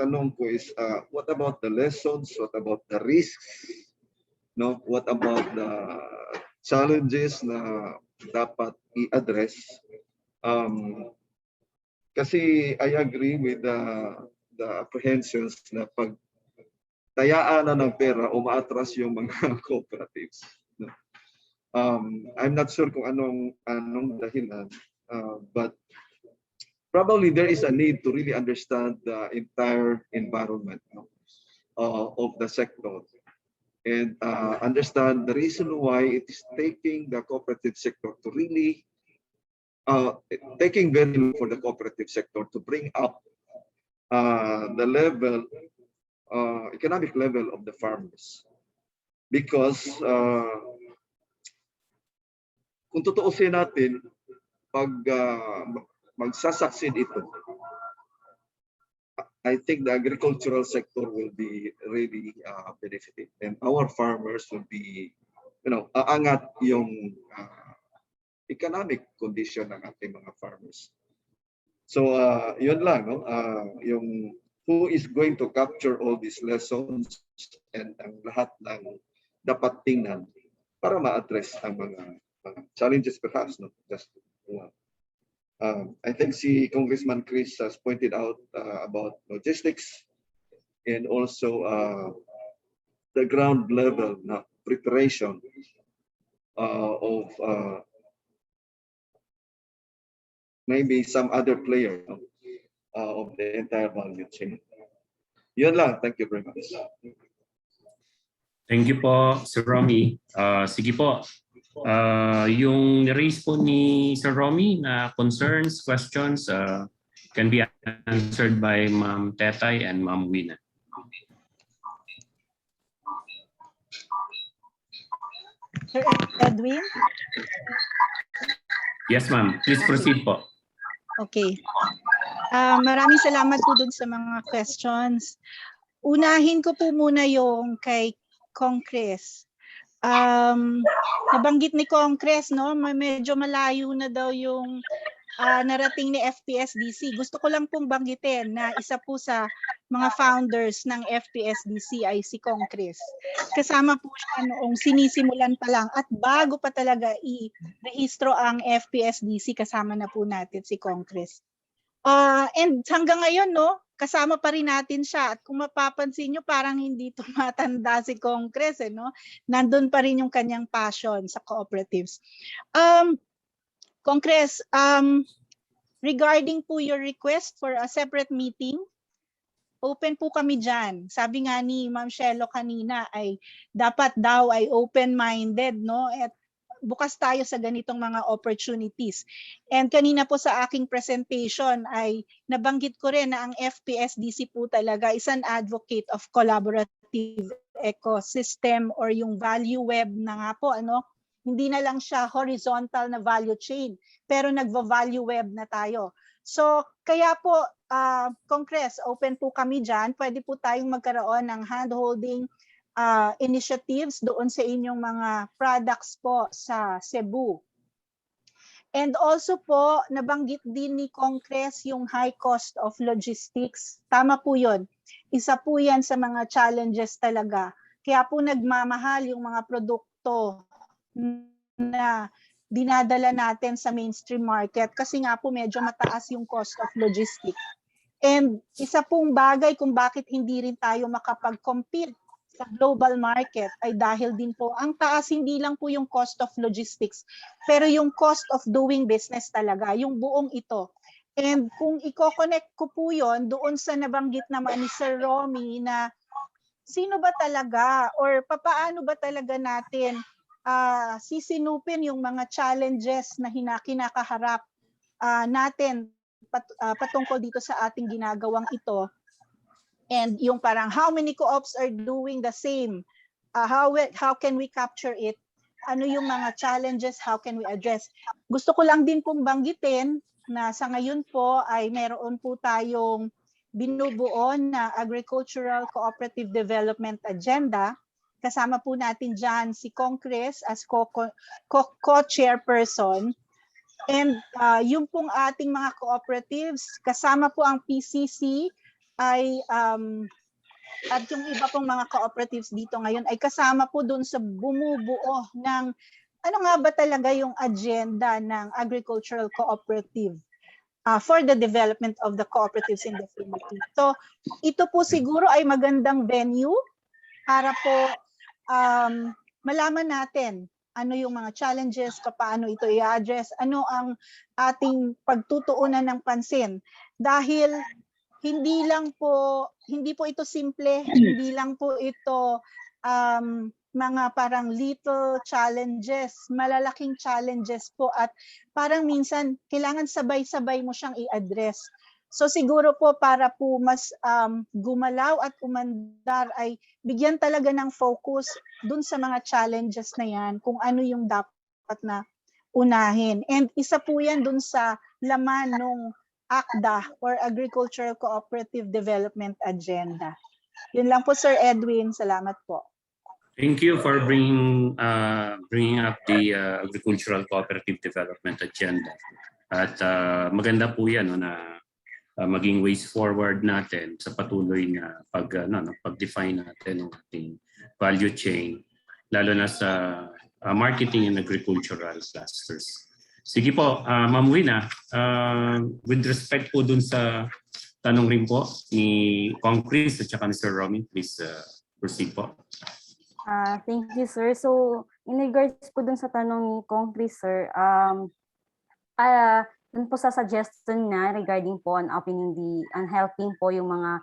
tanong ko is, what about the lessons? What about the risks? No, what about the challenges na dapat i-address? Kasi I agree with the apprehensions na pag tayaan na ng pera, umaatras yung mga cooperatives. No? I'm not sure kung anong dahilan, but probably there is a need to really understand the entire environment, no, of the sector and understand the reason why it is taking the cooperative sector to really taking very long for the cooperative sector to bring up the level, economic level of the farmers. Because kung tutuusin natin, pag magsasucceed ito, I think the agricultural sector will be really benefited, and our farmers will be, aangat yung economic condition ng ating mga farmers. So yun lang, no? Yung who is going to capture all these lessons and ang lahat ng dapat tingnan para ma-address ang mga challenges perhaps, no? Just I think si Congressman Chris has pointed out about logistics and also the ground level na preparation of maybe some other player of the entire value chain. Yun lang. Thank you very much. Thank you po, Sir Romy. Sige po. Yung raise po ni Sir Romy na concerns, questions can be answered by Ma'am Tetay and Ma'am Wina. Sir Edwin? Yes, ma'am. Please proceed po. Okay. Maraming salamat po dun sa mga questions. Unahin ko po muna yung kay Congress. Nabanggit ni Congress, no, medyo malayo na daw yung narating ni FPSDC. Gusto ko lang pong banggitin na isa po sa mga founders ng FPSDC ay si Congress. Kasama po siya noong sinisimulan pa lang at bago pa talaga i-rehistro ang FPSDC, kasama na po natin si Congress. And hanggang ngayon, no, kasama pa rin natin siya. At kung mapapansin nyo, parang hindi tumatanda si Congress, no? Nandun pa rin yung kanyang passion sa cooperatives. Congress, regarding po your request for a separate meeting, open po kami dyan. Sabi nga ni Ma'am Shelo kanina ay dapat daw ay open-minded, no? At bukas tayo sa ganitong mga opportunities. And kanina po sa aking presentation ay nabanggit ko rin na ang FPSDC po talaga is an advocate of collaborative ecosystem or yung value web na nga po, ano? Hindi na lang siya horizontal na value chain, pero nagva-value web na tayo. So, kaya po, Congress, open po kami dyan. Pwede po tayong magkaroon ng hand-holding initiatives doon sa inyong mga products po sa Cebu. And also po, nabanggit din ni Congress yung high cost of logistics. Tama po yun. Isa po yan sa mga challenges talaga. Kaya po nagmamahal yung mga produkto na dinadala natin sa mainstream market kasi nga po medyo mataas yung cost of logistics. And isa pong bagay kung bakit hindi rin tayo makapag-compete sa global market ay dahil din po ang taas, hindi lang po yung cost of logistics, pero yung cost of doing business talaga, yung buong ito. And kung i-connect ko po yon doon sa nabanggit naman ni Sir Romy na sino ba talaga or papaano ba talaga natin sisinupin yung mga challenges na kinakaharap natin patungkol dito sa ating ginagawang ito. And yung parang how many co-ops are doing the same? How can we capture it? Ano yung mga challenges? How can we address? Gusto ko lang din pong banggitin na sa ngayon po ay meron po tayong binubuo na Agricultural Cooperative Development Agenda. Kasama po natin dyan si Congress as co-chairperson. And yung pong ating mga cooperatives, kasama po ang PCC ay at yung iba pong mga cooperatives dito ngayon ay kasama po dun sa bumubuo ng ano nga ba talaga yung agenda ng agricultural cooperative for the development of the cooperatives in the Philippines. So ito po siguro ay magandang venue para po malaman natin ano yung mga challenges, paano ito i-address, ano ang ating pagtutuunan ng pansin. Dahil hindi po ito simple, hindi lang po ito mga parang little challenges, malalaking challenges po at parang minsan kailangan sabay-sabay mo siyang i-address. So siguro po para po mas gumalaw at umandar ay bigyan talaga ng focus dun sa mga challenges na yan, kung ano yung dapat na unahin. And isa po yan dun sa laman ng ACDA or Agricultural Cooperative Development Agenda. Yun lang po Sir Edwin, salamat po. Thank you for bringing up the Agricultural Cooperative Development Agenda. At maganda po yan na maging ways forward natin sa patuloy na pag-define natin ng ating value chain, lalo na sa marketing and agricultural clusters. Sige po, Ma'am Wina, with respect po dun sa tanong rin po ni Kong Chris at saka Mr. Romy, please proceed po. Thank you, sir. So, in regards po dun sa tanong ni Kong Chris, sir, dun po sa suggestion na regarding po on helping po yung mga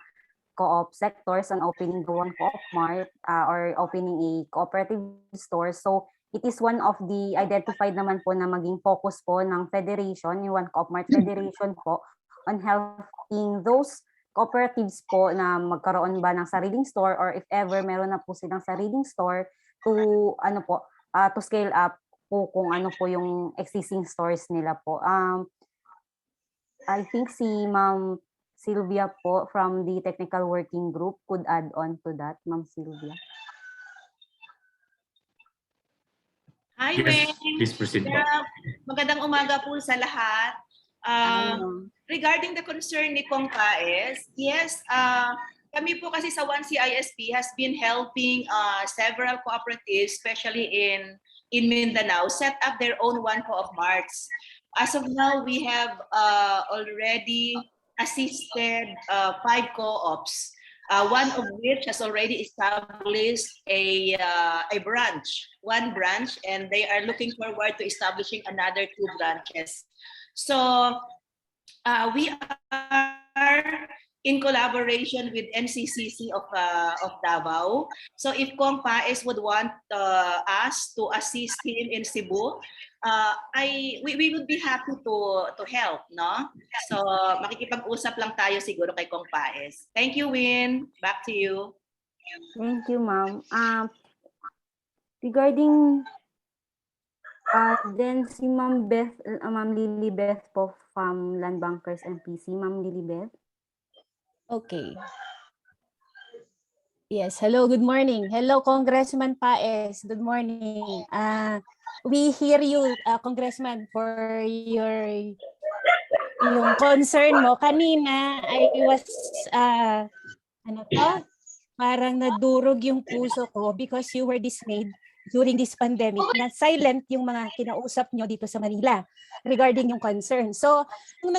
co-op sectors on opening the one co-op mart or opening a cooperative store. So, it is one of the identified naman po na maging focus po ng federation, yung One Co-op Mart Federation po, on helping those cooperatives po na magkaroon ba ng sariling store or if ever meron na po silang sariling store to to scale up po kung ano po yung existing stores nila po. I think si Ma'am Sylvia po from the technical working group could add on to that, Ma'am Sylvia. Hi, Yes, Wen. please proceed po. Magandang umaga po sa lahat. Regarding the concern ni Kong Paes, yes, kami po kasi sa 1CISP has been helping several cooperatives, especially in Mindanao, set up their own One Co-op Marts. As of now, we have already assisted 5 co-ops, one of which has already established one branch, and they are looking forward to establishing another 2 branches. So we are in collaboration with MCCC of Davao. So if Kong Paes would want us to assist him in Cebu, we would be happy to help, no? So makikipag-usap lang tayo siguro kay Kong Paes. Thank you, Win. Back to you. Thank you, Ma'am. Regarding then si Ma'am Lily Beth po from Land Bankers MPC, Ma'am Lily Beth. Okay. Yes, hello, good morning. Hello, Congressman Paes. Good morning. We hear you, Congressman, for yung concern mo. Kanina, I was, parang nadurog yung puso ko because you were dismayed during this pandemic na silent yung mga kinausap nyo dito sa Manila regarding yung concern. So, nung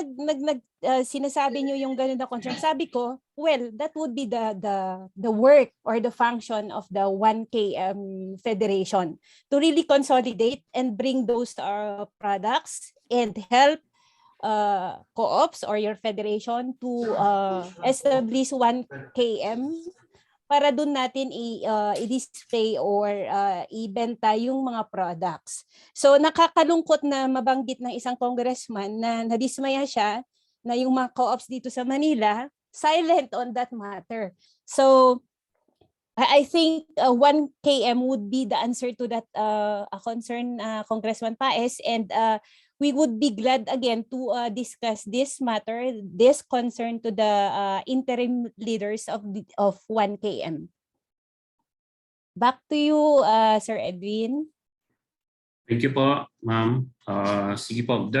sinasabi nyo yung ganun na concern, sabi ko, well, that would be the work or the function of the 1KM Federation to really consolidate and bring those products and help co-ops or your federation to establish 1KM para doon natin i-display or ibenta yung mga products. So nakakalungkot na mabanggit ng isang congressman na nadismaya siya na yung mga co-ops dito sa Manila silent on that matter. So I think 1 km would be the answer to that concern, Congressman Paes, and we would be glad again to discuss this matter, this concern to the interim leaders of 1 km. Back to you, Sir Edwin. Thank you po, ma'am. Sige po.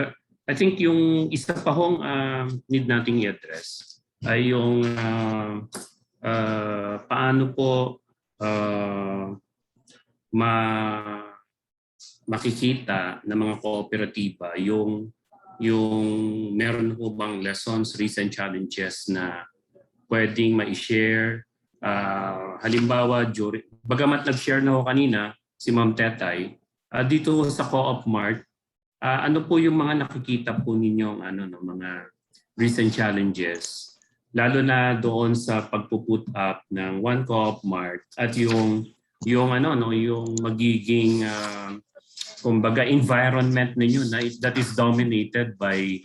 I think yung isa pa hong need nating i-address ay yung paano po makikita ng mga kooperatiba yung meron po bang lessons, recent challenges na pwedeng ma-share. Halimbawa, bagamat nag-share na ho kanina si Ma'am Tetay, dito sa Co-op Mart, ano po yung mga nakikita po ninyong mga recent challenges, lalo na doon sa pagpuput up ng One Co-op Mart at yung magiging kumbaga environment ninyo that is dominated by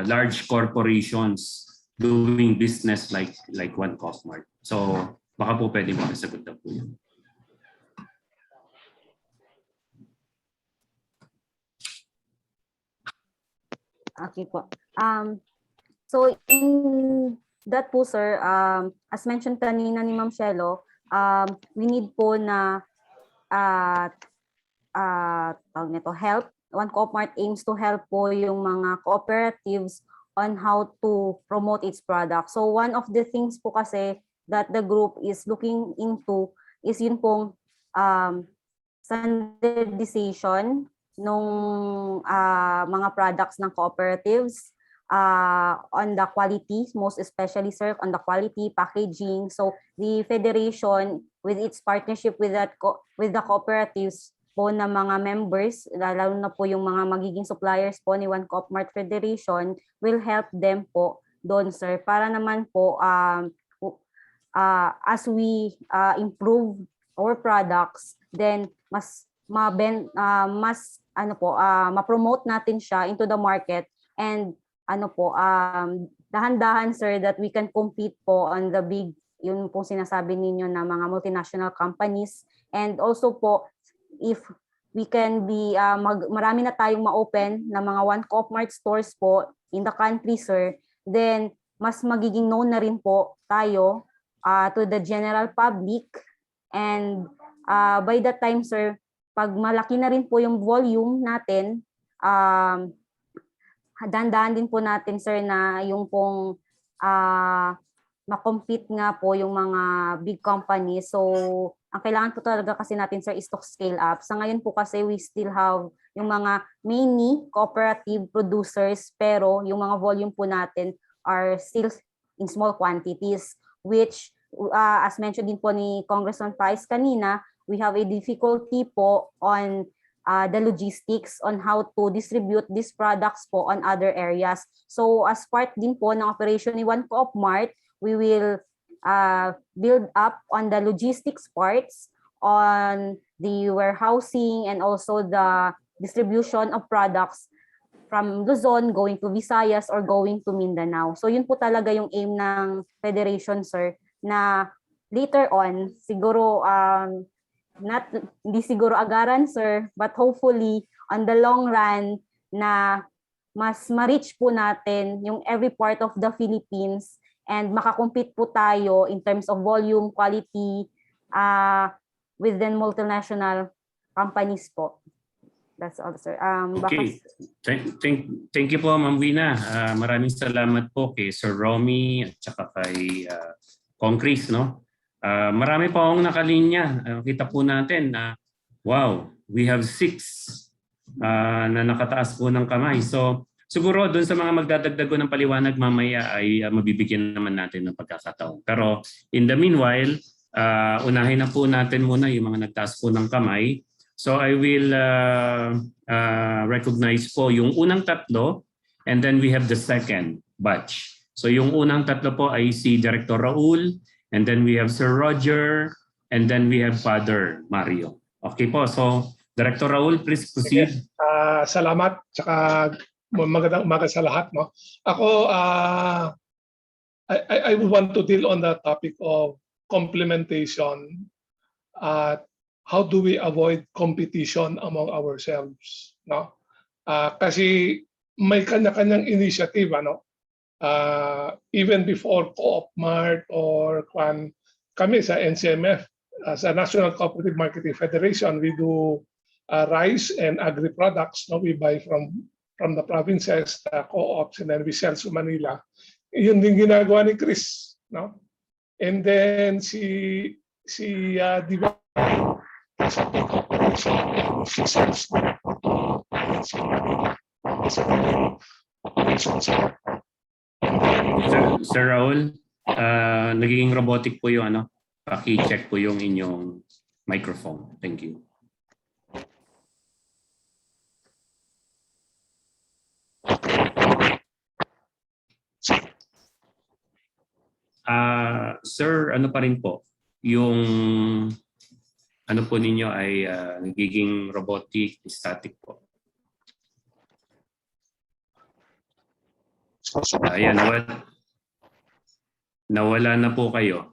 large corporations doing business like One Co-op Mart. So baka po pwede makasagot na po yun. Okay po. So in that po, sir, as mentioned kanina ni Ma'am Shelo, we need po na help. One Co-op Mart aims to help po yung mga cooperatives on how to promote its product. So one of the things po kasi that the group is looking into is yun pong standardization nung mga products ng cooperatives on the quality, most especially, sir, on the quality, packaging. So the federation with its partnership with the cooperatives po na mga members, lalo na po yung mga magiging suppliers po ni One Co-op Mart Federation, will help them po doon, sir, para naman po as we improve our products, then ma-promote natin siya into the market, and dahan-dahan, sir, that we can compete po on the big, yun po sinasabi ninyo na mga multinational companies. And also po, if we can be, marami na tayong ma-open na mga One Co-op Mart stores po in the country, sir, then mas magiging known na rin po tayo to the general public. And by that time, sir, pag malaki na rin po yung volume natin, dandahan din po natin, sir, na yung pong ma-compete nga po yung mga big companies. So, ang kailangan po talaga kasi natin, sir, is to scale up. Sa ngayon po kasi we still have yung mga mini cooperative producers, pero yung mga volume po natin are still in small quantities, which as mentioned din po ni Congressman Paes kanina, we have a difficulty po on the logistics on how to distribute these products po on other areas. So as part din po ng operation ni One Co-op Mart, we will build up on the logistics parts, on the warehousing, and also the distribution of products from Luzon going to Visayas or going to Mindanao. So yun po talaga yung aim ng Federation, sir, na later on, siguro, hindi siguro agaran, sir, but hopefully on the long run na mas ma-reach po natin yung every part of the Philippines and makakompete po tayo in terms of volume, quality within multinational companies po. That's all, sir. Okay. Thank you po, Ma'am Wina. Maraming salamat po kay Sir Romy at saka kay Kong Chris, no? Marami pa akong nakalinya. Kita po natin na wow, we have 6 na nakataas po ng kamay. So siguro doon sa mga magdadagdag ng paliwanag mamaya ay mabibigyan naman natin ng pagkakataon. Pero in the meanwhile, unahin na po natin muna yung mga nagtaas po ng kamay. So I will recognize po yung unang 3 and then we have the second batch. So yung unang 3 po ay si Director Raul, and then we have Sir Roger, and then we have Father Mario. Okay po, so Director Raul, please proceed. Salamat, tsaka magandang umaga sa lahat. No? Ako, I would want to deal on the topic of complementation. How do we avoid competition among ourselves? No? Kasi may kanya-kanyang initiative, ano? Even before Co-op Mart or kami sa NCMF, sa National Cooperative Marketing Federation, we do rice and agri products. No? We buy from the provinces, the co-ops, and then we sell to Manila. Yun din ginagawa ni Chris. No? And then si Diva, sa corporation, she sells si Manila. Sir Raul, nagiging robotic po yung ano, paki-check po yung inyong microphone. Thank you. Sir, ano pa rin po, yung ano po ninyo ay nagiging robotic, static po. Ayan, nawala na po kayo.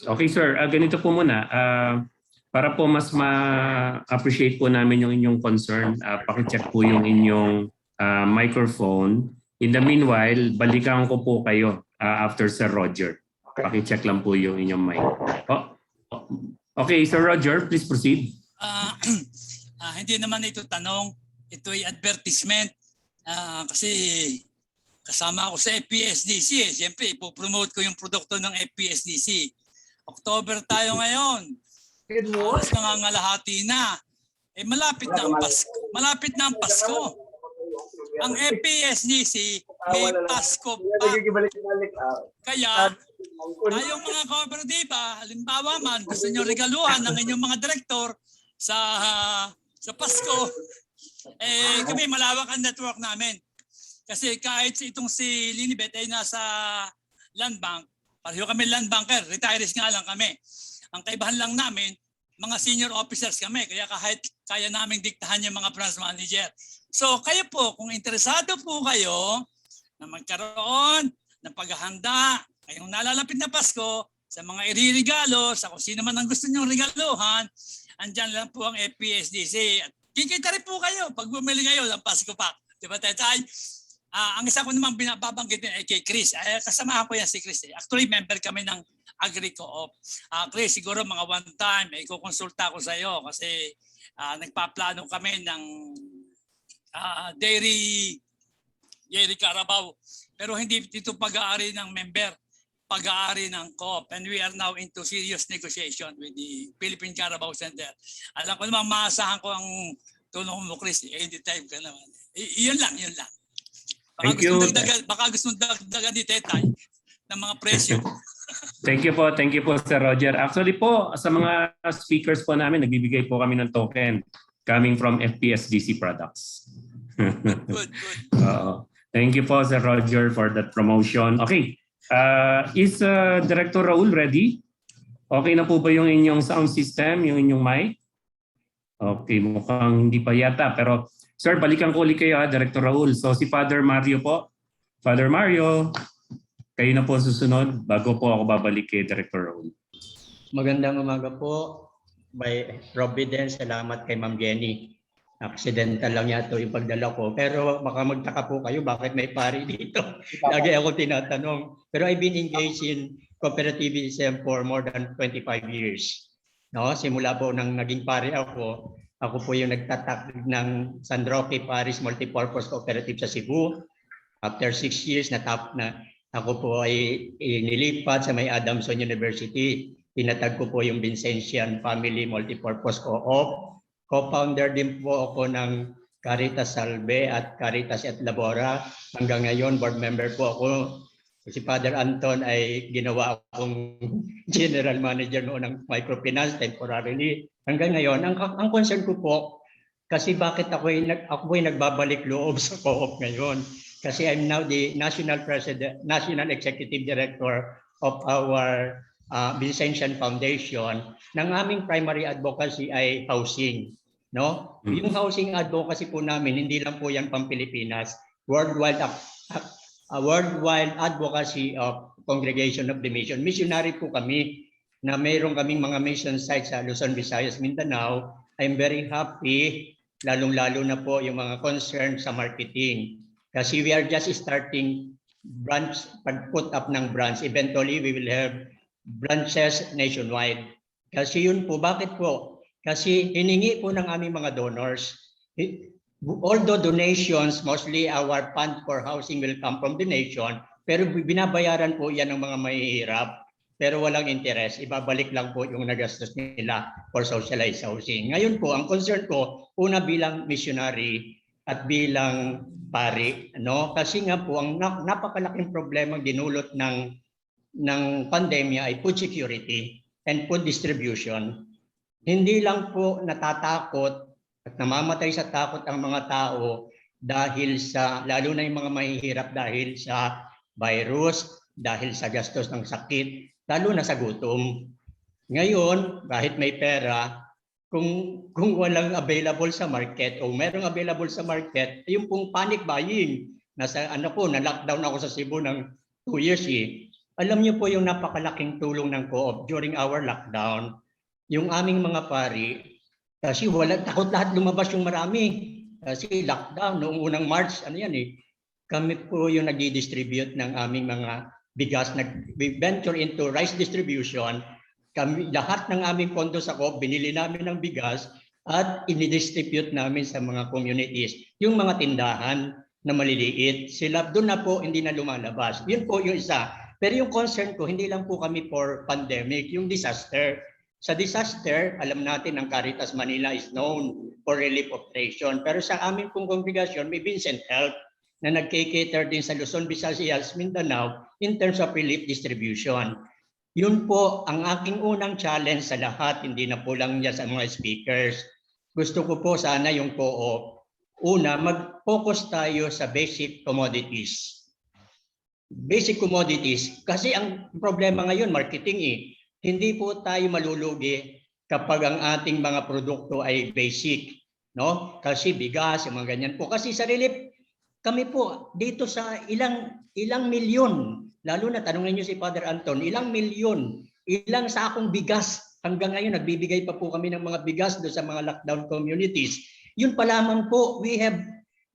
Okay sir, ganito po muna. Para po mas ma-appreciate po namin yung inyong concern, paki-check po yung inyong microphone. In the meanwhile, balikan ko po kayo after Sir Roger. Paki-check lang po yung inyong mic. Okay, Sir Roger, please proceed. Hindi naman ito tanong, ito ay advertisement. Kasi kasama ako sa FPSDC. Siyempre, ipopromote ko yung produkto ng FPSDC. October tayo ngayon. Halos nangangalahati na. Malapit na ang Pasko. Malapit na ang Pasko. Ang FPSDC may Pasko pa. Kaya, tayong mga kooperatiba, halimbawa man, gusto nyo regaluhan ng inyong mga direktor sa Pasko, kami malawak ang network namin. Kasi kahit itong si Linibet ay nasa land bank, pareho kami land banker, retirees nga lang kami. Ang kaibahan lang namin, mga senior officers kami, kaya kahit kaya naming diktahan yung mga branch manager. So kayo po, kung interesado po kayo na magkaroon ng paghahanda, ngayong nalalapit na Pasko, sa mga iririgalo, sa kung sino man ang gusto nyong regaluhan, andyan lang po ang FPSDC. At kikita rin po kayo pag bumili kayo ng Pasko Pack. Diba, Tetay? Ang isa ko namang binabanggitin ay kay Chris. Kasamahan ko yan si Chris. Actually, member kami ng Agri-Co-op. Chris, siguro mga one time, ikukonsulta ko sa iyo kasi nagpaplano kami ng dairy Carabao. Pero hindi dito pag-aari ng member, pag-aari ng co-op. And we are now into serious negotiation with the Philippine Carabao Center. Alam ko namang maasahan ko ang tulong mo, Chris. Anytime ka naman. Yun lang. Baka gusto dagdagan ni Tetay ng mga presyo. Thank you po Sir Roger. Actually po, sa mga speakers po namin, nagbibigay po kami ng token coming from FPSDC products. Good. Thank you po Sir Roger for that promotion. Okay, is Director Raul ready? Okay na po ba yung inyong sound system, yung inyong mic? Okay, mukhang hindi pa yata. Pero sir, balikan ko ulit kayo Director Raul. So si Father Mario po. Father Mario, kayo na po susunod bago po ako babalik kay Director Raul. Magandang umaga po. By Providence, salamat kay Ma'am Jenny. Accidental lang yato yung pagdala ko. Pero baka magtaka po kayo bakit may pari dito. Lagi ako tinatanong. Pero I've been engaged in cooperativism for more than 25 years. No, simula po nang naging pari ako po yung nagtatak ng San Roque Parish Multipurpose Cooperative sa Cebu. After 6 years ako po ay nilipat sa may Adamson University. Tinatag ko po yung Vincentian Family Multipurpose Co-op. Co-founder din po ako ng Caritas Salve at Caritas et Labora. Hanggang ngayon, board member po ako. Si Father Anton ay ginawa akong general manager noon ng microfinance temporarily. Hanggang ngayon, ang concern ko po, kasi bakit ako ay nagbabalik loob sa co-op ngayon. Kasi I'm now the National Executive Director of our Vincentian Foundation, ng aming primary advocacy ay housing. No? Yung housing advocacy po namin, hindi lang po yan pang Pilipinas, worldwide advocacy of Congregation of the Mission. Missionary po kami na mayroon kaming mga mission sites sa Luzon, Visayas, Mindanao. I'm very happy, lalong-lalo na po yung mga concern sa marketing. Kasi we are just starting branch, pag-put up ng branch. Eventually, we will have branches nationwide. Kasi yun po, bakit po? Kasi hiningi po ng aming mga donors. Although donations, mostly our fund for housing will come from the nation, pero binabayaran po yan ng mga mahihirap, pero walang interest. Ibabalik lang po yung nagastos nila for socialized housing. Ngayon po, ang concern ko, una bilang missionary at bilang pari, no? Kasi nga po, ang napakalaking problema dinulot ng pandemya ay food security and food distribution. Hindi lang po natatakot at namamatay sa takot ang mga tao dahil sa, lalo na yung mga mahihirap dahil sa virus, dahil sa gastos ng sakit, lalo na sa gutom. Ngayon, kahit may pera, kung walang available sa market o merong available sa market, yung pong panic buying. Nasa na-lockdown ako sa Cebu ng 2 years eh. Alam niyo po yung napakalaking tulong ng Co-op during our lockdown. Yung aming mga pari, kasi takot lahat lumabas yung marami. Kasi lockdown, noong unang March, kami po yung nag-distribute ng aming mga bigas. We venture into rice distribution. Kami, lahat ng aming pondo sa Co-op, binili namin ng bigas at inidistribute namin sa mga communities. Yung mga tindahan na maliliit, sila doon na po hindi na lumalabas. Yun po yung isa. Pero yung concern ko, hindi lang po kami for pandemic, yung disaster. Sa disaster, alam natin ang Caritas Manila is known for relief operation. Pero sa aming pong kongregasyon, may Vincent Health na nag-cater din sa Luzon, Visayas, Mindanao in terms of relief distribution. Yun po ang aking unang challenge sa lahat, hindi na po lang niya sa mga speakers. Gusto ko po sana yung Co-op. Una, mag-focus tayo sa basic commodities. Basic commodities. Kasi ang problema ngayon, marketing eh. Hindi po tayo malulugi kapag ang ating mga produkto ay basic. No? Kasi bigas, yung mga ganyan po. Kasi sa relief, kami po dito sa ilang milyon, lalo na tanongin niyo si Father Anton, ilang milyon, ilang sakong bigas. Hanggang ngayon, nagbibigay pa po kami ng mga bigas doon sa mga lockdown communities. Yun pa lamang po,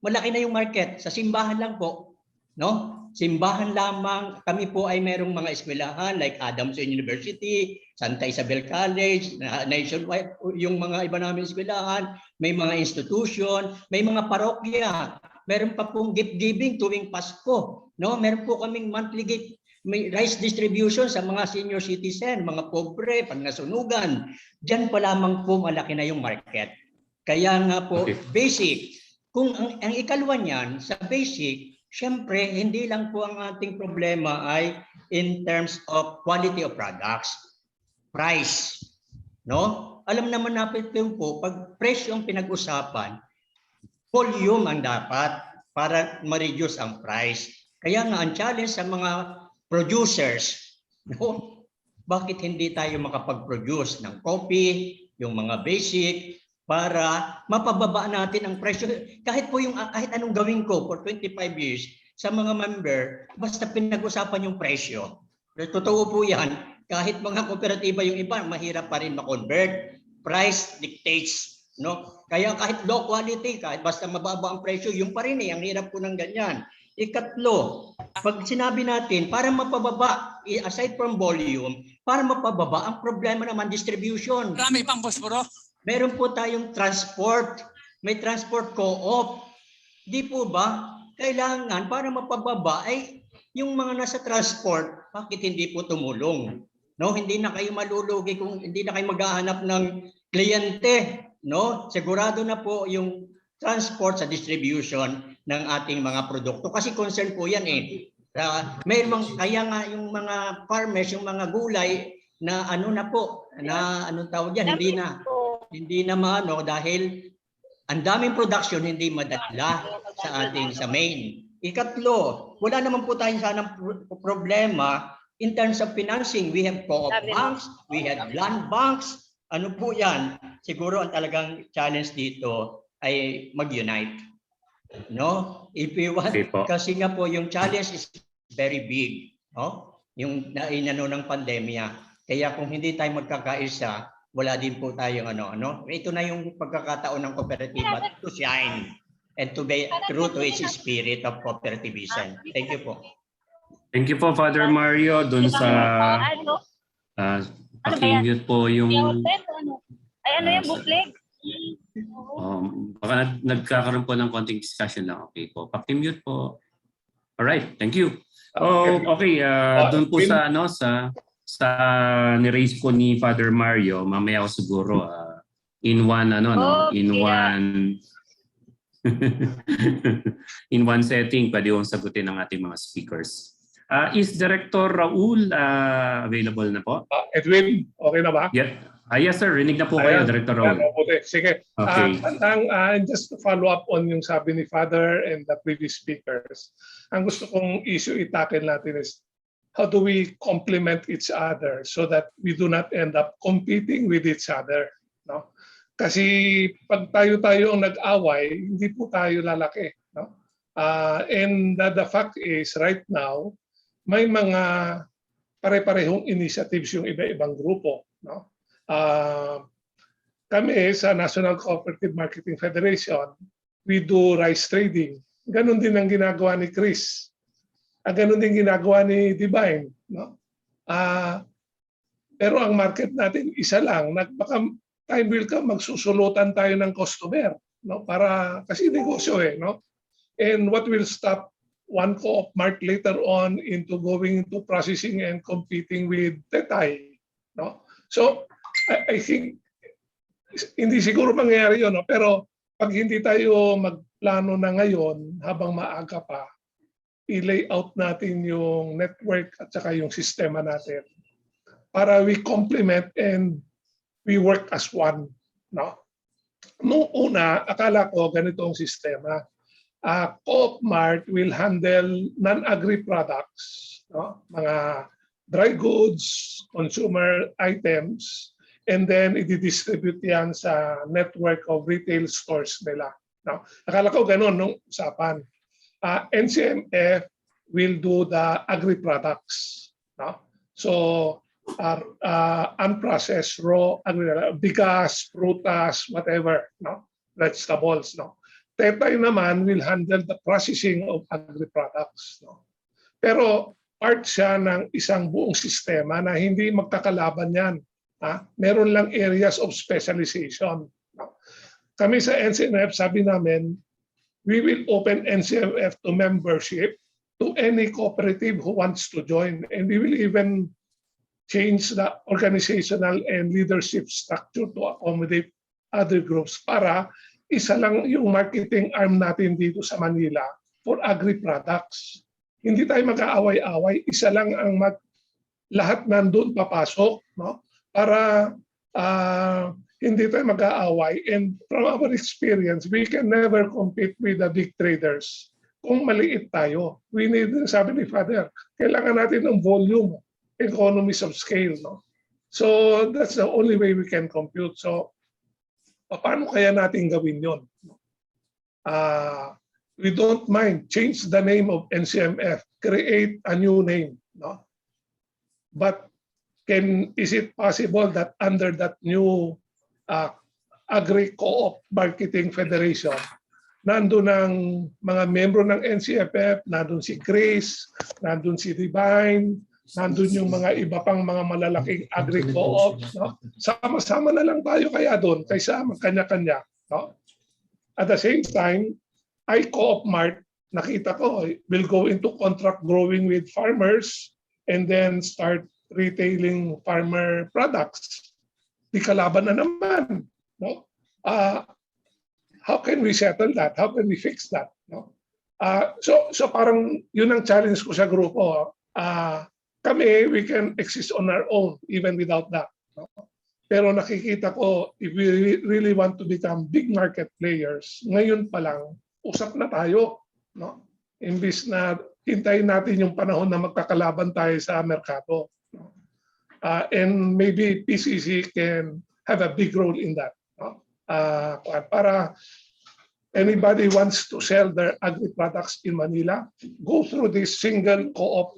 malaki na yung market. Sa simbahan lang po. No? Simbahan lamang, kami po ay merong mga eskwelahan like Adamson University, Santa Isabel College, nationwide, yung mga iba namin eskwelahan, may mga institution, may mga parokya, meron pa pong gift giving tuwing Pasko, no? Meron po kaming monthly gift, may rice distribution sa mga senior citizen, mga pobre, pangasunugan. Diyan pa lamang po malaki na yung market. Kaya nga po, basic. Kung ang ikalwa niyan, sa basic, siyempre, hindi lang po ang ating problema ay in terms of quality of products, price. No? Alam naman natin po, pag presyo ang pinag-usapan, volume ang dapat para ma-reduce ang price. Kaya nga, ang challenge sa mga producers, no? Bakit hindi tayo makapag-produce ng coffee, yung mga basic, para mapababa natin ang presyo. Kahit anong gawin ko for 25 years sa mga member, basta pinag-usapan yung presyo. Totoo po yan. Kahit mga kooperatiba yung iba, mahirap pa rin ma-convert. Price dictates. No? Kaya kahit low quality, kahit basta mababa ang presyo, yung pa rin ang hirap po ng ganyan. Ikatlo, pag sinabi natin, para mapababa, aside from volume, para mapababa, ang problema naman distribution. Marami pang posporo. Meron po tayong transport, may transport co-op. Di po ba? Kailangan para mapababa ay yung mga nasa transport, bakit hindi po tumulong? No, hindi na kayo malulugi kung hindi na kayo maghahanap ng kliyente, no? Sigurado na po yung transport sa distribution ng ating mga produkto kasi concern po yan eh. Kaya nga yung mga farmers, yung mga gulay na anong tawag yan, hindi na maano dahil ang daming production hindi madala sa main. Ikatlo, wala naman po tayong sanang problema in terms of financing, we have co-op banks, we have land banks. Ano po yan? Siguro ang talagang challenge dito ay mag-unite. No? If we want, kasi nga po yung challenge is very big. No? Yung inano ng pandemya. Kaya kung hindi tayo magkakaisa, wala din po tayong ano. Ito na yung pagkakataon ng kooperatiba to shine and to be true to its spirit of cooperativism. Thank you po. Thank you po, Father Mario, dun sa paki-mute po yung yung booklet? baka nagkakaroon po ng konting discussion lang. Okay po. Paki-mute po. Alright, thank you. Okay, dun po sa sa ni-raise po ni Father Mario, mamaya ako siguro in one in one setting pwede yung sagutin ng ating mga speakers. Is Director Raul available na po? Edwin, okay na ba? Yeah. Yes sir, rinig na po kayo, Director Raul. Sige. Okay. Just to follow up on yung sabi ni Father and the previous speakers, ang gusto kong issue itakil natin is how do we complement each other so that we do not end up competing with each other, no? Kasi pag tayo ang nag-away, hindi po tayo lalaki, no? And the fact is right now may mga pare-parehong initiatives yung iba-ibang grupo, no? Kami sa National Cooperative Marketing Federation, we do rice trading. Ganon din ang ginagawa ni Chris. Ganon din ginagawa ni Divine, no? Pero ang market natin isa lang. Baka time will come, magsusulutan tayo ng customer, no? Para kasi negosyo no? And what will stop one co-op mart later on into going into processing and competing with Tetay, no? So I think hindi siguro mangyayari yun, no? Pero pag hindi tayo magplano na ngayon habang maaga pa, i-lay out natin yung network at saka yung sistema natin para we complement and we work as one, no? Noong una, akala ko ganito ang sistema. Co-op Mart will handle non-agri products, no? Mga dry goods, consumer items, and then i-distribute yan sa network of retail stores nila. No? Akala ko ganun nung usapan. NCMF will do the agri products. No? So, unprocessed raw agri, bigas, prutas, whatever, no? Vegetables. No? Tetay naman will handle the processing of agri products. No? Pero part siya ng isang buong sistema na hindi magkakalaban yan. Meron lang areas of specialization. No? Kami sa NCMF, sabi namin, we will open NCMF to membership to any cooperative who wants to join. And we will even change the organizational and leadership structure to accommodate other groups para isa lang yung marketing arm natin dito sa Manila for agri products. Hindi tayo mag-aaway-away, isa lang ang lahat nandun papasok, no? Para hindi tayo mag-aaway. And from our experience, we can never compete with the big traders kung maliit tayo. We need, sabi ni Father, kailangan natin ng volume, economies of scale. No? So that's the only way we can compute. So paano kaya natin gawin yun? We don't mind, change the name of NCMF, create a new name. No? But is it possible that under that new Agri-Co-op Marketing Federation, nandun ang mga membro ng NCFF, nandun si Chris, nandun si Divine, nandun yung mga iba pang mga malalaking agri-co-op. No? Sama-sama na lang tayo kaya doon kaysa magkanya-kanya. No? At the same time, Co-op Mart, nakita ko, will go into contract growing with farmers and then start retailing farmer products. Di kalaban na naman. No? How can we settle that? How can we fix that? No? So parang yun ang challenge ko sa grupo. Kami, we can exist on our own even without that. No? Pero nakikita ko, if we really want to become big market players, ngayon pa lang, usap na tayo. No? imbis na hintayin natin yung panahon na magkakalaban tayo sa merkado. And maybe PCC can have a big role in that. Para anybody wants to sell their agri-products in Manila, go through this single co-op,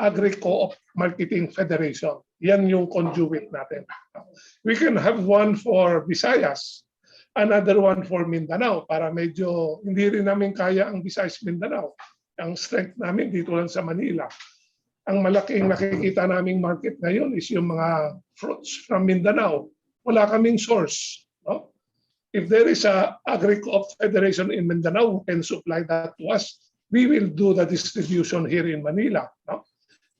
agri-co-op marketing federation. Yan yung conduit natin. We can have one for Visayas, another one for Mindanao, para medyo hindi rin namin kaya ang Visayas Mindanao. Ang strength namin dito lang sa Manila. Ang malaking nakikita naming market ngayon is yung mga fruits from Mindanao. Wala kaming source. No? If there is a Agri-Co-op Federation in Mindanao who can supply that to us, we will do the distribution here in Manila. No?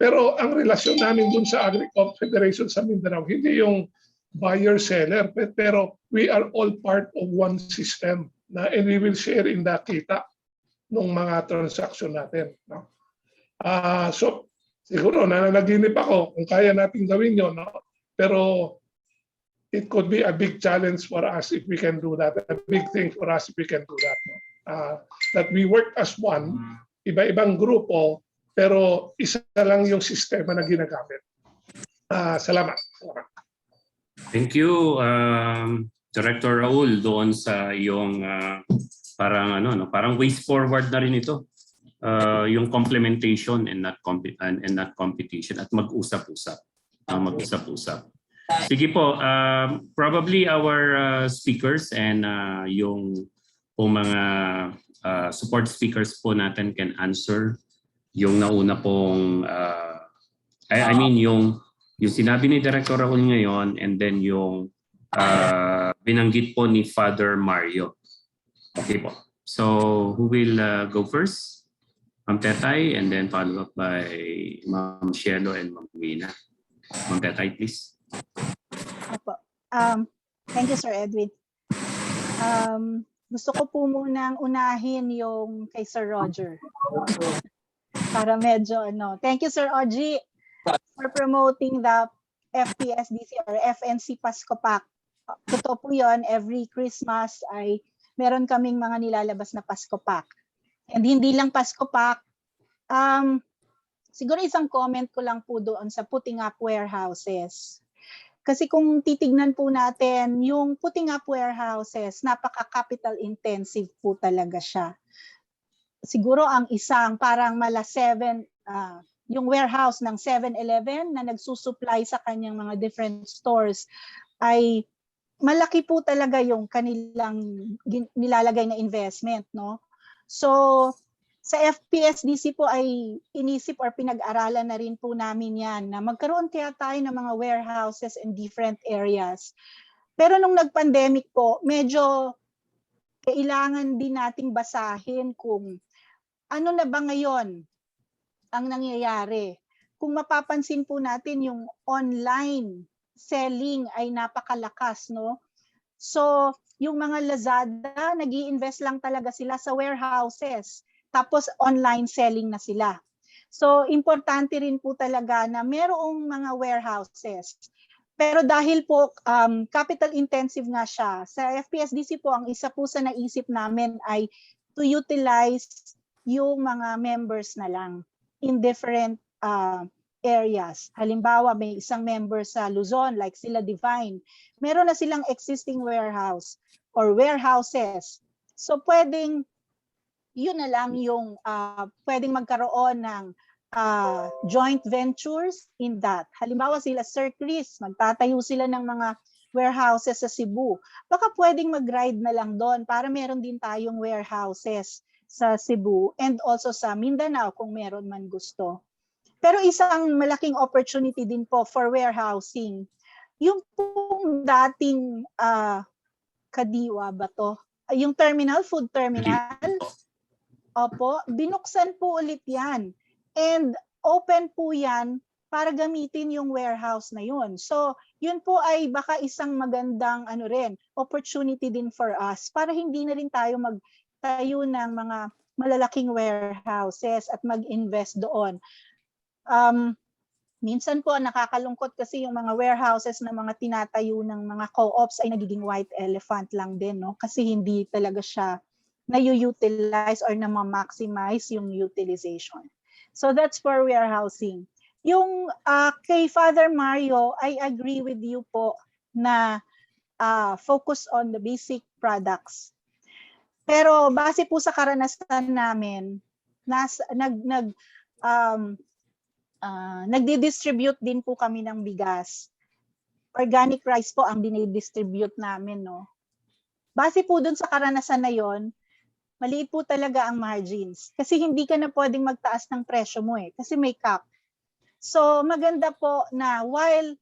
Pero ang relasyon namin dun sa Agri-Co-op Federation sa Mindanao, hindi yung buyer-seller, pero we are all part of one system and we will share in the kita ng mga transaction natin. No? So, siguro nananaginip ako kung kaya natin gawin yun. No? Pero it could be a big challenge for us if we can do that. A big thing for us if we can do that. No? That we work as one, iba-ibang grupo, pero isa lang yung sistema na ginagamit. Salamat. Thank you, Director Raul, doon sa iyong parang ways forward na rin ito. Yung complementation and not competition at mag-usap-usap. Sige po, probably our speakers and yung mga support speakers po natin can answer yung nauna pong I mean yung sinabi ni Director Raul ngayon and then yung binanggit po ni Father Mario. Okay po. So who will go first? Ma'am Tetay and then follow up by Ma'am Shielo and Ma'am Wina. Ma'am Tetay, please. Opo. Thank you, Sir Edwin. Gusto ko po munang unahin yung kay Sir Roger. Para medyo Thank you, Sir Oji, for promoting the FPSDC or FNC Pasko Pack. Totoo po yun, every Christmas ay meron kaming mga nilalabas na Pasko Pack. And hindi lang Pasko Pack, siguro isang comment ko lang po doon sa putting up warehouses. Kasi kung titignan po natin, yung putting up warehouses, napaka-capital intensive po talaga siya. Siguro ang isang parang yung warehouse ng 7-Eleven na nagsusupply sa kanyang mga different stores ay malaki po talaga yung kanilang nilalagay na investment, no? So sa FPSDC po ay inisip or pinag-aralan na rin po namin yan na magkaroon kaya tayo ng mga warehouses in different areas. Pero nung nag-pandemic po, medyo kailangan din nating basahin kung ano na ba ngayon ang nangyayari. Kung mapapansin po natin yung online selling ay napakalakas, no? So, yung mga Lazada, nag-i-invest lang talaga sila sa warehouses. Tapos online selling na sila. So, importante rin po talaga na merong mga warehouses. Pero dahil po capital intensive nga siya, sa FPSDC po, ang isa po sa naisip namin ay to utilize yung mga members na lang in different areas. Halimbawa, may isang member sa Luzon, like sila Divine. Meron na silang existing warehouse or warehouses. So, pwedeng yun na lang yung pwedeng magkaroon ng joint ventures in that. Halimbawa sila Sir Chris, magtatayo sila ng mga warehouses sa Cebu. Baka pwedeng mag-ride na lang doon para meron din tayong warehouses sa Cebu and also sa Mindanao kung meron man gusto. Pero isang malaking opportunity din po for warehousing. Yung pong dating Kadiwa ba to? Yung terminal, food terminal. Opo, binuksan po ulit yan. And open po yan para gamitin yung warehouse na yun. So, yun po ay baka isang magandang opportunity din for us para hindi na rin tayo magtayo ng mga malalaking warehouses at mag-invest doon. Minsan po nakakalungkot kasi yung mga warehouses na mga tinatayo ng mga co-ops ay nagiging white elephant lang din, no? Kasi hindi talaga siya na-utilize or na-maximize yung utilization. So that's for warehousing. Yung kay Father Mario, I agree with you po na focus on the basic products. Pero base po sa karanasan namin, nagdi-distribute din po kami ng bigas. Organic rice po ang dinidistribute namin, no. Base po dun sa karanasan na yon, maliit po talaga ang margins. Kasi hindi ka na pwedeng magtaas ng presyo mo kasi may cap. So maganda po na while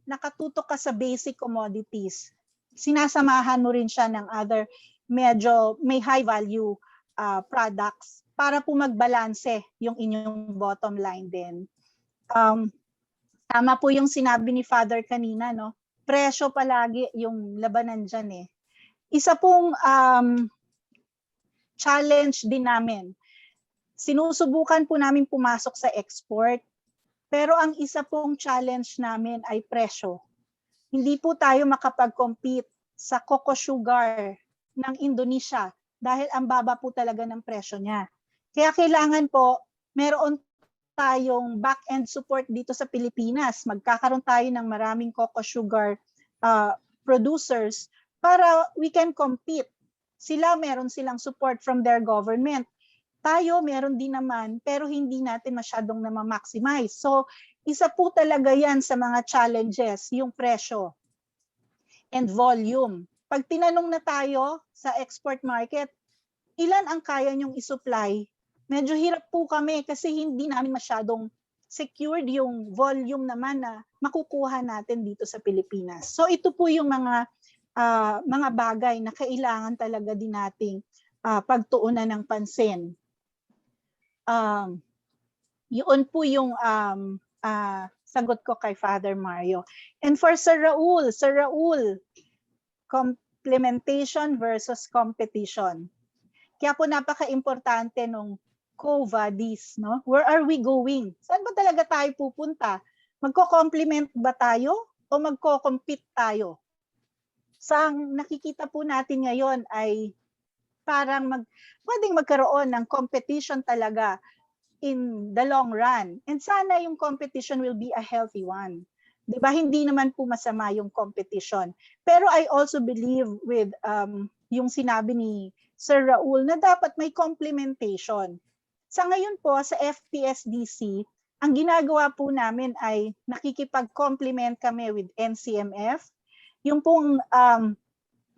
nakatutok ka sa basic commodities, sinasamahan mo rin siya ng other medyo may high value products para po magbalanse yung inyong bottom line din. Tama po yung sinabi ni Father kanina, no? Presyo palagi yung labanan dyan Isa pong challenge din namin. Sinusubukan po namin pumasok sa export, pero ang isa pong challenge namin ay presyo. Hindi po tayo makapag-compete sa cocoa sugar ng Indonesia dahil ang baba po talaga ng presyo niya. Kaya kailangan po meron tayong back-end support dito sa Pilipinas. Magkakaroon tayo ng maraming cocoa sugar producers para we can compete. Sila meron silang support from their government. Tayo meron din naman pero hindi natin masyadong na-maximize. So isa po talaga yan sa mga challenges, yung presyo and volume. Pag tinanong na tayo sa export market, ilan ang kaya nyong isupply? Medyo hirap po kami kasi hindi namin masyadong secured yung volume naman na makukuha natin dito sa Pilipinas. So ito po yung mga bagay na kailangan talaga din nating pagtuunan ng pansin. Yun po yung sagot ko kay Father Mario. And for Sir Raul, complementation versus competition. Kaya po napaka-importante nung Quo Vadis, no? Where are we going? Saan ba talaga tayo pupunta? Magko-complement ba tayo o magko-compete tayo? Sa nakikita po natin ngayon ay parang pwedeng magkaroon ng competition talaga in the long run. And sana yung competition will be a healthy one. Diba? Hindi naman po masama yung competition. Pero I also believe with yung sinabi ni Sir Raul na dapat may complementation. Sa ngayon po sa FPSDC, ang ginagawa po namin ay nakikipag-complement kami with NCMF. Yung pong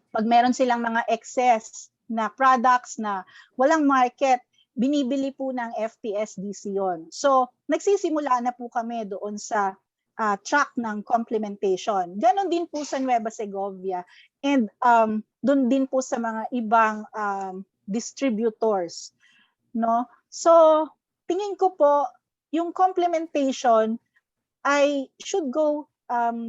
pag meron silang mga excess na products na walang market, binibili po ng FPSDC yon. So nagsisimula na po kami doon sa track ng complementation. Ganon din po sa Nueva Segovia and doon din po sa mga ibang distributors, no? So tingin ko po yung complementation ay should go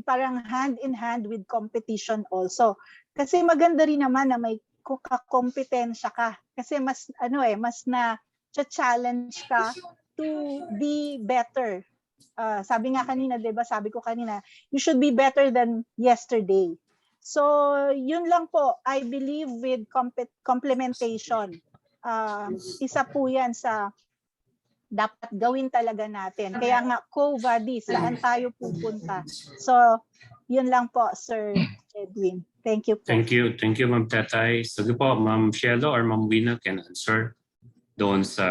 parang hand in hand with competition also. Kasi maganda rin naman na may kompetensya ka kasi mas mas na challenge ka to be better. Sabi nga kanina, 'di ba? Sabi ko kanina, you should be better than yesterday. So, yun lang po. I believe with complementation. Isa po 'yan sa dapat gawin talaga natin. Kaya nga Quo Vadis, saan tayo pupunta? So, yun lang po, Sir Edwin. Thank you po. Thank you, Ma'am Tetay. Sige po, Ma'am Shelo or Ma'am Wina can answer doon sa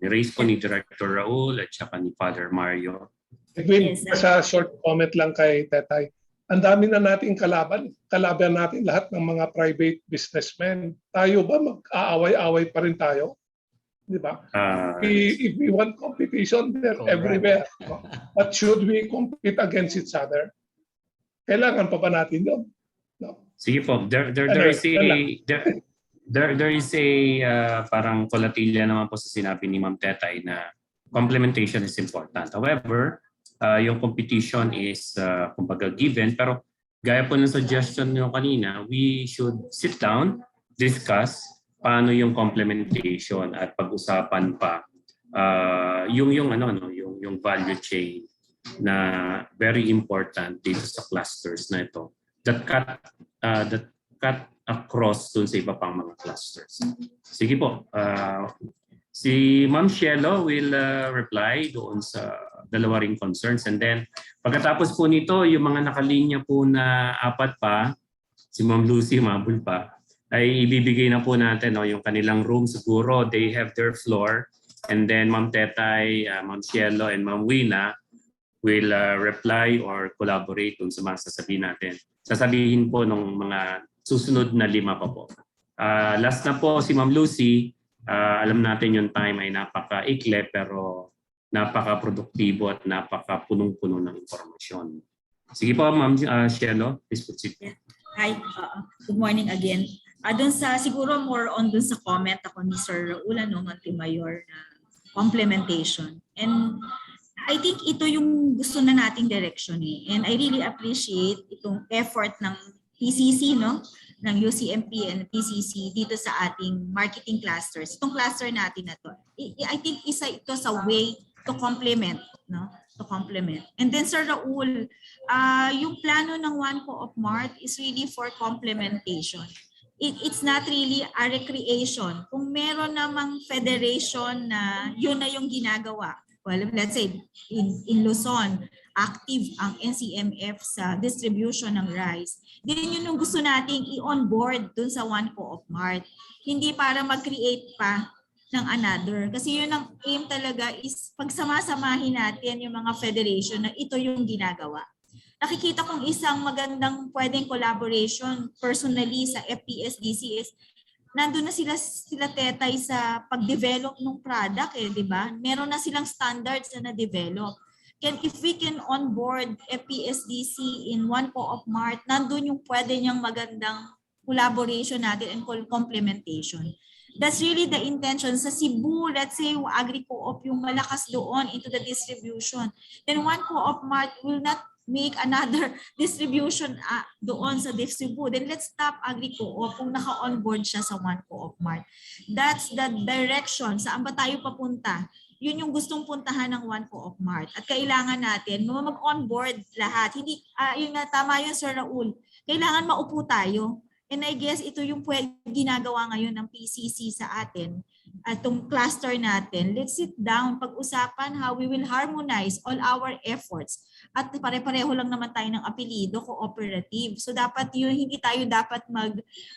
ni-raise po ni Director Raul at saka ni Father Mario. Edwin, sa short comment lang kay Tetay. Ang dami na nating kalaban. Kalaban natin lahat ng mga private businessmen. Tayo ba mag-aaway-away pa rin tayo? Di ba? If we want competition, they're everywhere. But should we compete against each other? Kailangan pa ba natin yun? No? Sige po, there is a parang kolatilya naman po sa sinabi ni Ma'am Tetay na complementation is important. However, yung competition is kumbaga given, pero gaya po ng suggestion nyo kanina, we should sit down, discuss paano yung complementation at pag-usapan pa yung value chain na very important dito sa clusters na ito that cut across dun sa iba pang mga clusters. Sige po. Si Ma'am Shielo will reply doon sa dalawa ring concerns. And then, pagkatapos po nito, yung mga nakalinya po na apat pa, si Ma'am Lucy, mabul pa, ay ibibigay na po natin yung kanilang room siguro. They have their floor. And then Ma'am Tetay, Ma'am Shielo, and Ma'am Wina will reply or collaborate dun sa mga sasabihin natin. Sasabihin po ng mga susunod na 5 pa po. Last na po si Ma'am Lucy. Alam natin yung time ay napaka-ikli pero napaka-produktibo at napaka-punong-puno ng informasyon. Sige po, Ma'am Shielo, please proceed. Hi, good morning again. Doon sa, siguro more on doon sa comment ako ni Sir Raul, Montemayor na complementation. And I think ito yung gusto na nating direction eh. And I really appreciate itong effort ng PCC, no? Ng UCMP and PCC dito sa ating marketing clusters. Itong cluster natin na to. I think isa ito sa way to complement, no? To complement. And then Sir Raul, yung plano ng One Co-op Mart is really for complementation. It's not really a recreation. Kung meron namang federation na yun na yung ginagawa, well, let's say in Luzon, active ang NCMF sa distribution ng rice. Then yun yung gusto nating i-onboard dun sa One Co-op Mart. Hindi para mag-create pa ng another. Kasi yun ang aim talaga is pagsamasamahin natin yung mga federation na ito yung ginagawa. Nakikita kong isang magandang pwedeng collaboration personally sa FPSDC is nandun na sila Tetay sa pag-develop ng product di ba? Meron na silang standards na na-develop. If we can onboard FPSDC in One Co-op Mart, nandun yung pwede niyang magandang collaboration natin and complementation. That's really the intention. Sa Cebu, let's say agri-co-op yung malakas doon into the distribution. Then One Co-op Mart will not make another distribution doon sa Cebu. Then let's stop agri-co-op kung naka-onboard siya sa One Co-op Mart. That's the direction. Saan ba tayo papunta? Yun yung gustong puntahan ng One Co-op Mart. At kailangan natin mag-onboard lahat. Hindi, yun nga, tama yun Sir Raul. Kailangan maupo tayo. And I guess ito yung ginagawa ngayon ng PCC sa atin. At itong cluster natin, let's sit down, pag-usapan how we will harmonize all our efforts. At pare-pareho lang naman tayo ng apelido, cooperative. So dapat yun, hindi tayo dapat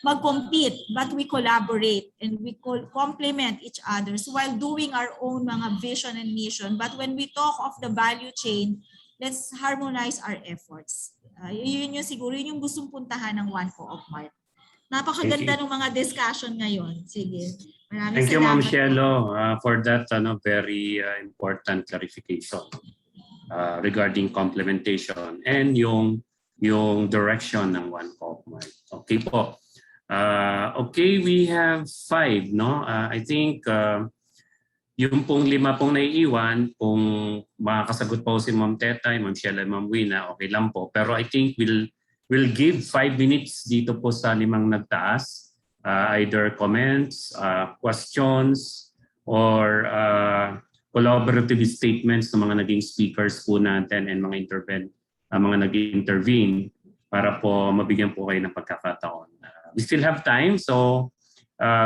mag-compete, but we collaborate and we complement each other while doing our own mga vision and mission. But when we talk of the value chain, let's harmonize our efforts. Yun yung siguro, yun yung gustong puntahan ng One Co-op Mart. Napakaganda ng mga discussion ngayon. Sige. Thank you, Ma'am Shielo, for that very important clarification regarding complementation and yung direction ng One Co-op Mart. Okay po. Okay, we have 5, no? I think yung pong 5 pong naiiwan, kung makakasagot po si Ma'am Tetay, Ma'am Shielo, Ma'am Wina, okay lang po. Pero I think we'll give 5 minutes dito po sa 5 nagtaas. Either comments, questions, or collaborative statements ng mga naging speakers po natin and mga nag-intervene para po mabigyan po kayo ng pagkakataon. We still have time, so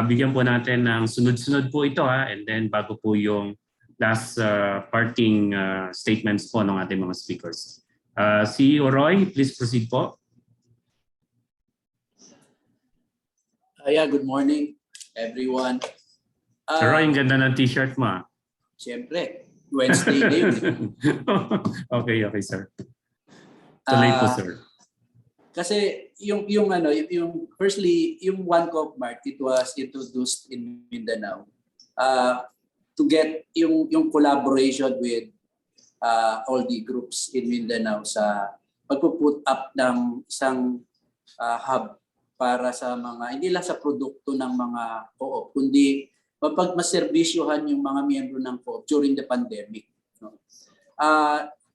bigyan po natin ng sunod-sunod po ito and then bago po yung last parting statements po ng ating mga speakers. Si Roy, please proceed po. Yeah, good morning everyone. Sir Roy, ang ganda ng t-shirt mo. Siyempre, Wednesday day. Okay, sir. Tuloy po, sir. Kasi yung firstly, yung One Co-op Mart, it was introduced in Mindanao to get yung collaboration with all the groups in Mindanao sa pagpo-put up ng isang hub para sa mga, hindi lang sa produkto ng mga co-op, kundi mapagmaservisyohan yung mga miyembro ng co-op during the pandemic. No?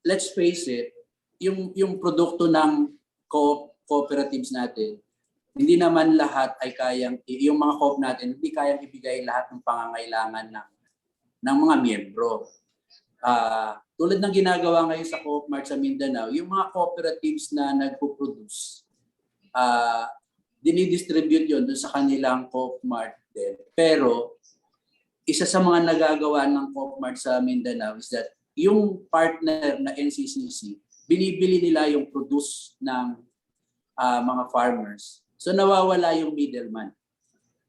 Let's face it, yung produkto ng cooperatives natin, hindi naman lahat ay kayang, yung mga co-op natin, hindi kayang ibigay lahat ng pangangailangan ng mga miyembro. Tulad ng ginagawa ngayon sa Co-op Mart sa Mindanao, yung mga cooperatives na nagpo-produce, dinidistribute yun dun sa kanilang Coop Mart din. Pero isa sa mga nagagawa ng Coop Mart sa Mindanao is that yung partner na NCCC, binibili nila yung produce ng mga farmers. So nawawala yung middleman.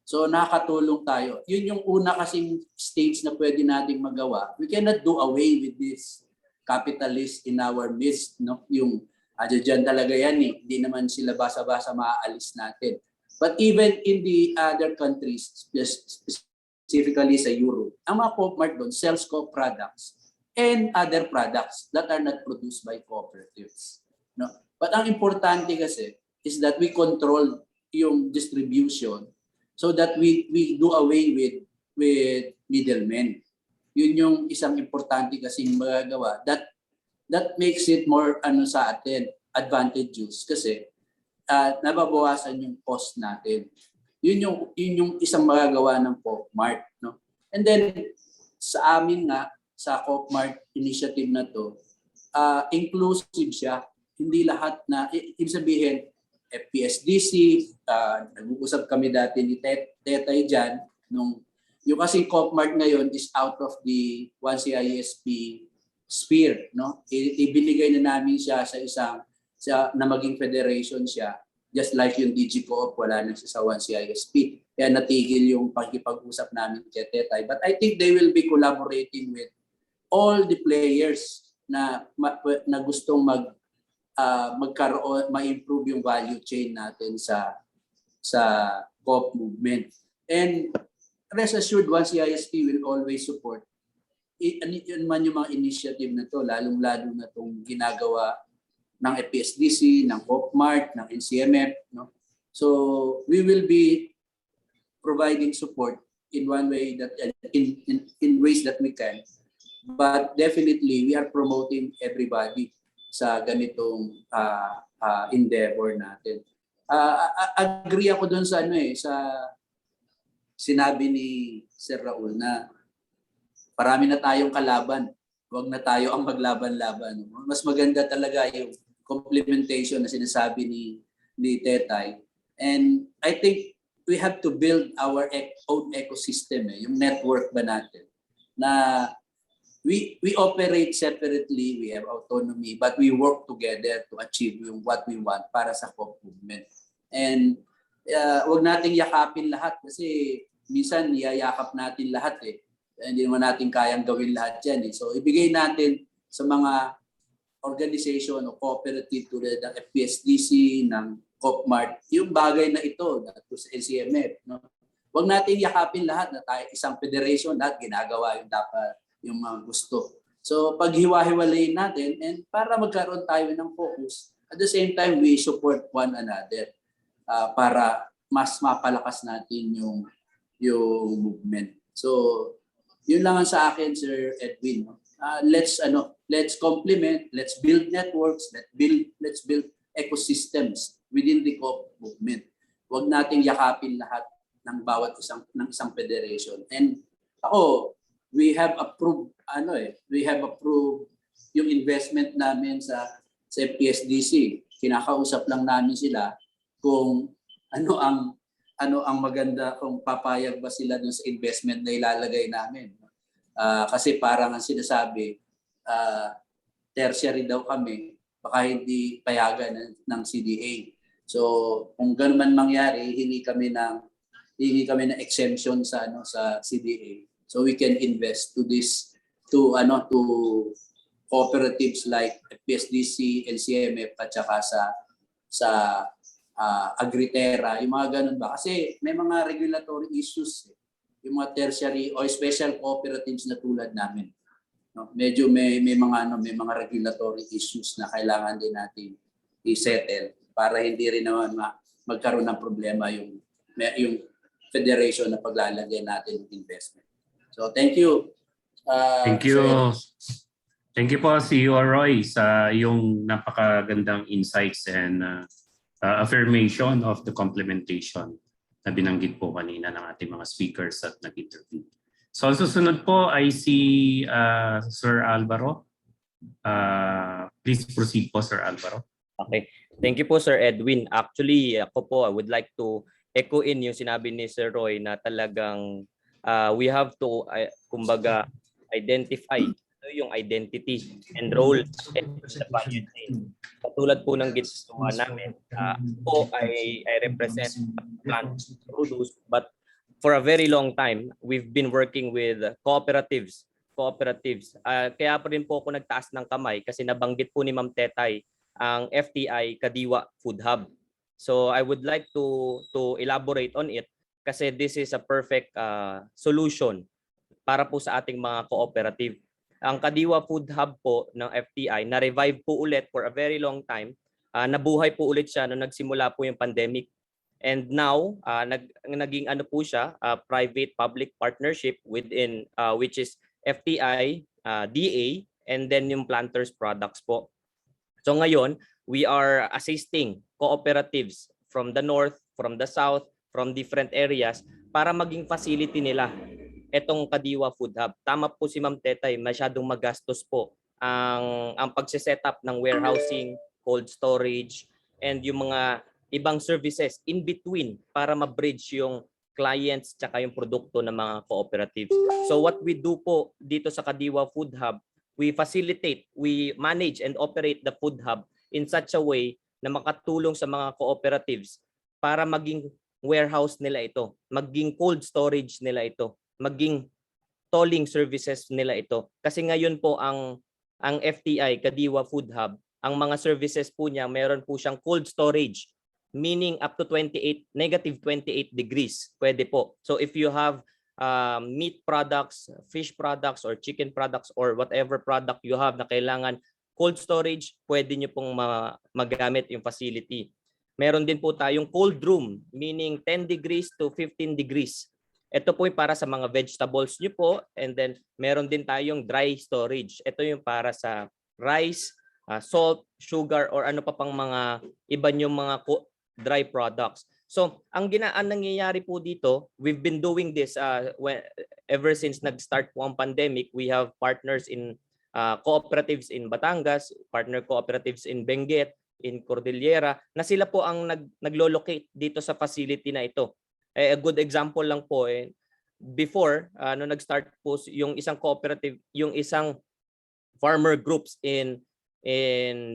So nakakatulong tayo. Yun yung una kasing stage na pwede nating magawa. We cannot do away with this capitalist in our midst. No? Yung dyan talaga yan eh. Hindi naman sila basa-basa maaalis natin. But even in the other countries, specifically sa Europe, ang mga Coop Mart doon sells co products and other products that are not produced by cooperatives. No? But ang importante kasi is that we control yung distribution so that we do away with middlemen. Yun yung isang importante kasing magagawa. That makes it more sa atin advantageous kasi nababawasan yung cost natin. Yun yung isang magagawa ng Coop Mart, no? And then sa amin nga sa Coop Mart initiative na to, inclusive siya. Hindi lahat na ibig sabihin FPSDC, nag-uusap kami dati ni Tetay dyan, yung kasi Coop Mart ngayon is out of the 1CISP sphere, no? Ibinigay na namin siya sa isang na maging federation siya, just like yung DG-Coop, wala na siya sa 1CISP. Kaya natigil yung pagkipag-usap namin kay Tetay. But I think they will be collaborating with all the players na gustong magkaroon, ma-improve yung value chain natin sa Coop movement. And rest assured, 1CISP will always support yun man yung mga initiative na to, lalong-lalo na itong ginagawa ng FPSDC, ng Coop Mart, ng NCMF. No? So we will be providing support in one way that in ways that we can. But definitely, we are promoting everybody sa ganitong endeavor natin. Agree ako doon sa sa sinabi ni Sir Raul na parami na tayong kalaban. Huwag na tayo ang maglaban-laban. Mas maganda talaga yung complementation na sinasabi ni Tetay. And I think we have to build our own ecosystem, yung network ba natin na we operate separately, we have autonomy, but we work together to achieve what we want para sa Coop movement. And wag nating yakapin lahat kasi minsan niyayakap natin lahat eh. Hindi naman natin kayang gawin lahat yan eh. So ibigay natin sa mga organization o cooperative tulad ng FPSDC, ng Coop Mart, yung bagay na ito sa NCMF. No? Wag natin yakapin lahat na tayo isang federation, lahat ginagawa yung dapat yung mga gusto. So paghiwa-hiwalayin natin and para magkaroon tayo ng focus, at the same time we support one another para mas mapalakas natin yung movement. So yun lang ang sa akin, Sir Edwin. Let's complement, let's build networks, let's build ecosystems within the Coop movement. Huwag nating yakapin lahat ng bawat isang federation. And we have approved yung investment namin sa FPSDC. Kinakausap lang namin sila kung ano ang maganda, kung papayag ba sila dun sa investment na ilalagay namin. Kasi parang ang sinasabi, tertiary daw kami, baka hindi payagan ng CDA. So kung gano'n man mangyari, hingi kami ng exemption sa CDA. So we can invest to cooperatives like FPSDC, LCMF at saka sa Agritera, yung mga ganun ba? Kasi may mga regulatory issues yung mga tertiary o special cooperatives na tulad namin. No? Medyo may mga regulatory issues na kailangan din natin i-settle para hindi rin naman magkaroon ng problema yung federation na paglalagyan natin ng investment. So thank you. Thank you. Thank you po CEO Roy sa yung napakagandang insights and affirmation of the complementation na binanggit po kanina ng ating mga speakers at nag-interview. So susunod po ay si Sir Alvaro. Please proceed po, Sir Alvaro. Okay. Thank you po, Sir Edwin. Actually, ako po, I would like to echo in yung sinabi ni Sir Roy na talagang we have to, kumbaga, identify yung identity and role in the value chain. Katulad po ng ginagawa namin, po I represent plant produce, but for a very long time, we've been working with cooperatives. Kaya pa rin po ako nagtaas ng kamay kasi nabanggit po ni Ma'am Tetay ang FTI Kadiwa Food Hub. So I would like to elaborate on it kasi this is a perfect solution para po sa ating mga cooperative. Ang Kadiwa Food Hub po ng FTI na-revive po ulit for a very long time. Nabuhay po ulit siya nung nagsimula po yung pandemic. And now, naging ano po siya, private-public partnership within which is FTI, DA, and then yung Planters Products po. So ngayon, we are assisting cooperatives from the north, from the south, from different areas para maging facility nila etong Kadiwa Food Hub. Tama po si Ma'am Tetay, masyadong magastos po ang pagse-setup ng warehousing, cold storage, and yung mga ibang services in between para ma-bridge yung clients tsaka yung produkto ng mga cooperatives. So what we do po dito sa Kadiwa Food Hub, we facilitate, we manage and operate the food hub in such a way na makatulong sa mga cooperatives para maging warehouse nila ito, maging cold storage nila ito, maging tolling services nila ito. Kasi ngayon po ang FTI, Kadiwa Food Hub, ang mga services po niya, meron po siyang cold storage, meaning up to negative 28 degrees. Pwede po. So if you have meat products, fish products, or chicken products, or whatever product you have na kailangan cold storage, pwede nyo pong magamit yung facility. Meron din po tayong cold room, meaning 10 degrees to 15 degrees. Ito po yung para sa mga vegetables nyo po, and then meron din tayong dry storage. Ito yung para sa rice, salt, sugar, or ano pa pang mga iba yung mga dry products. So, ang nangyayari po dito, we've been doing this ever since nag-start po ang pandemic. We have partners in cooperatives in Batangas, partner cooperatives in Benguet, in Cordillera, na sila po ang naglo-locate dito sa facility na ito. A good example lang po, before, no nag-start po yung isang cooperative, yung isang farmer groups in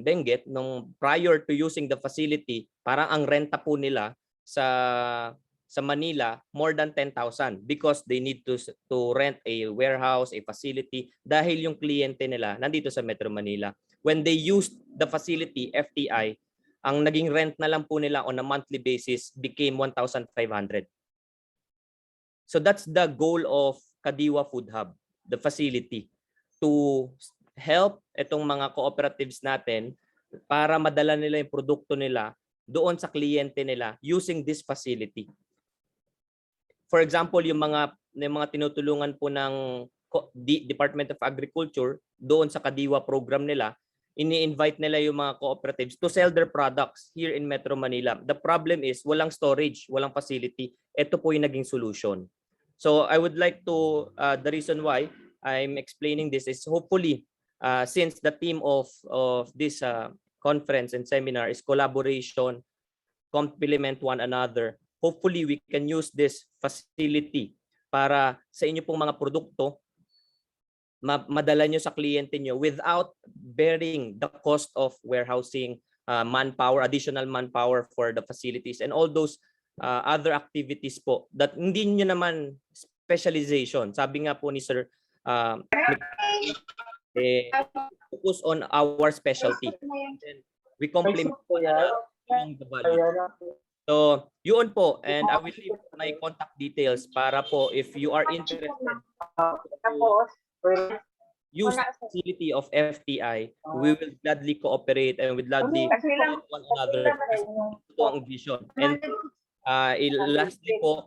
Benguet, nung prior to using the facility, parang ang renta po nila sa Manila more than 10,000 because they need to rent a warehouse, a facility, dahil yung kliyente nila nandito sa Metro Manila. When they used the facility, FTI, ang naging rent na lang po nila on a monthly basis became 1,500. So that's the goal of Kadiwa Food Hub, the facility, to help itong mga cooperatives natin para madala nila yung produkto nila doon sa kliyente nila using this facility. For example, yung mga tinutulungan po ng Department of Agriculture doon sa Kadiwa program nila, ini-invite nila yung mga cooperatives to sell their products here in Metro Manila. The problem is walang storage, walang facility. Ito po yung naging solution. So I would like to, the reason why I'm explaining this is hopefully since the theme of this conference and seminar is collaboration, complement one another. Hopefully, we can use this facility para sa inyo pong mga produkto, madala nyo sa kliyente nyo without bearing the cost of warehousing, manpower, additional manpower for the facilities, and all those other activities po that hindi nyo naman specialization. Sabi nga po ni Sir, focus on our specialty. And we complement the value. So, yun po. And I will leave my contact details para po if you are interested to use the facility of FTI, we will gladly cooperate and we gladly support one another. Ito ang vision. And lastly po,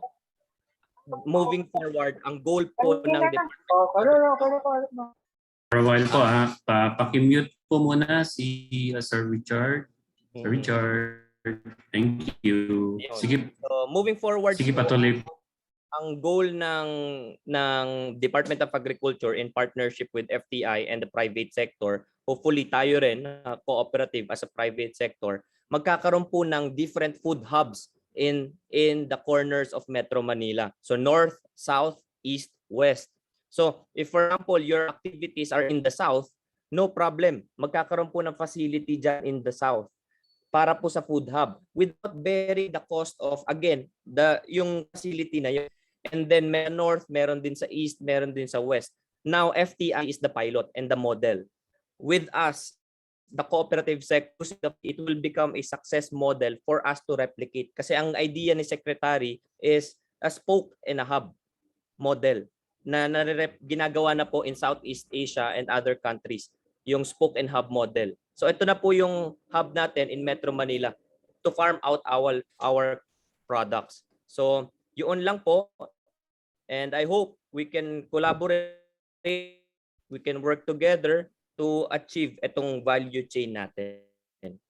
moving forward, ang goal po ng department. For a while po, pakimute po muna si Sir Richard. Sir Richard, thank you. Sige. So, moving forward, sige patuloy. Ang goal ng Department of Agriculture in partnership with FTI and the private sector, hopefully tayo rin, cooperative as a private sector, magkakaroon po ng different food hubs in the corners of Metro Manila. So north, south, east, west. So if for example your activities are in the south, no problem. Magkakaroon po ng facility dyan in the south para po sa food hub without bearing the cost of, again, yung facility na yun. And then may north, meron din sa east, meron din sa west. Now FTI is the pilot and the model. With us, the cooperative sector, it will become a success model for us to replicate. Kasi ang idea ni Secretary is a spoke and a hub model na ginagawa na po in Southeast Asia and other countries, yung spoke and hub model. So ito na po yung hub natin in Metro Manila to farm out our products. So yun lang po, and I hope we can collaborate, we can work together to achieve itong value chain natin.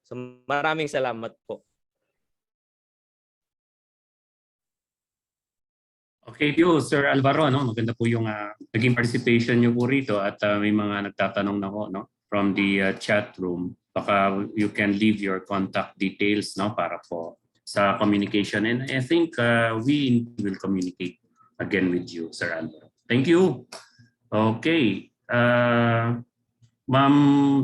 So maraming salamat po. Okay, thank you, Sir Alvaro. No? Maganda po yung naging participation niyo po rito at may mga nagtatanong na po, no? From the chat room. Baka you can leave your contact details, no? Para po sa communication. And I think we will communicate again with you, Sir Alvaro. Thank you. Okay. Ma'am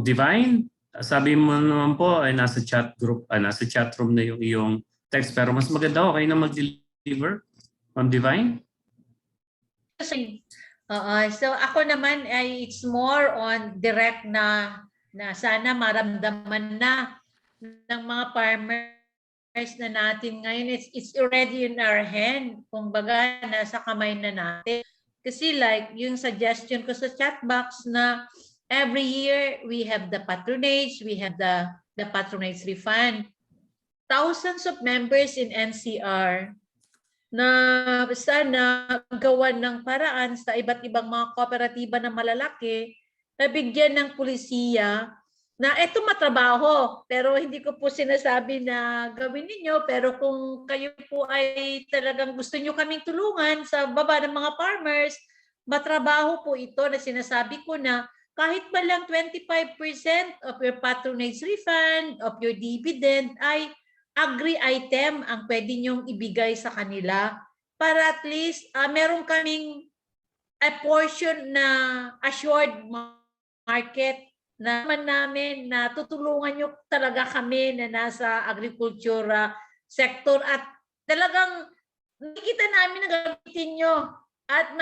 Divine, sabi mo naman po ay nasa chat group, nasa chat room na yung iyong text, pero mas maganda kayo na mag-deliver. Ma'am Divine? So ako naman ay it's more on direct na sana maramdaman na ng mga farmers na natin ngayon. It's already in our hand. Kung baga, nasa kamay na natin. Kasi like yung suggestion ko sa chat box na every year we have the patronage, we have the patronage refund. Thousands of members in NCR na sana gawan ng paraan sa iba't ibang mga kooperatiba na malalaki na bigyan ng pulisiya na eto matrabaho. Pero hindi ko po sinasabi na gawin ninyo, pero kung kayo po ay talagang gusto nyo kaming tulungan sa baba ng mga farmers, matrabaho po ito na sinasabi ko na kahit ba lang 25% of your patronage refund, of your dividend ay agri-item ang pwede nyong ibigay sa kanila para at least meron kaming a portion na assured market na namin na tutulungan nyo talaga kami na nasa agriculture sector at talagang nakikita namin na gamitin nyo at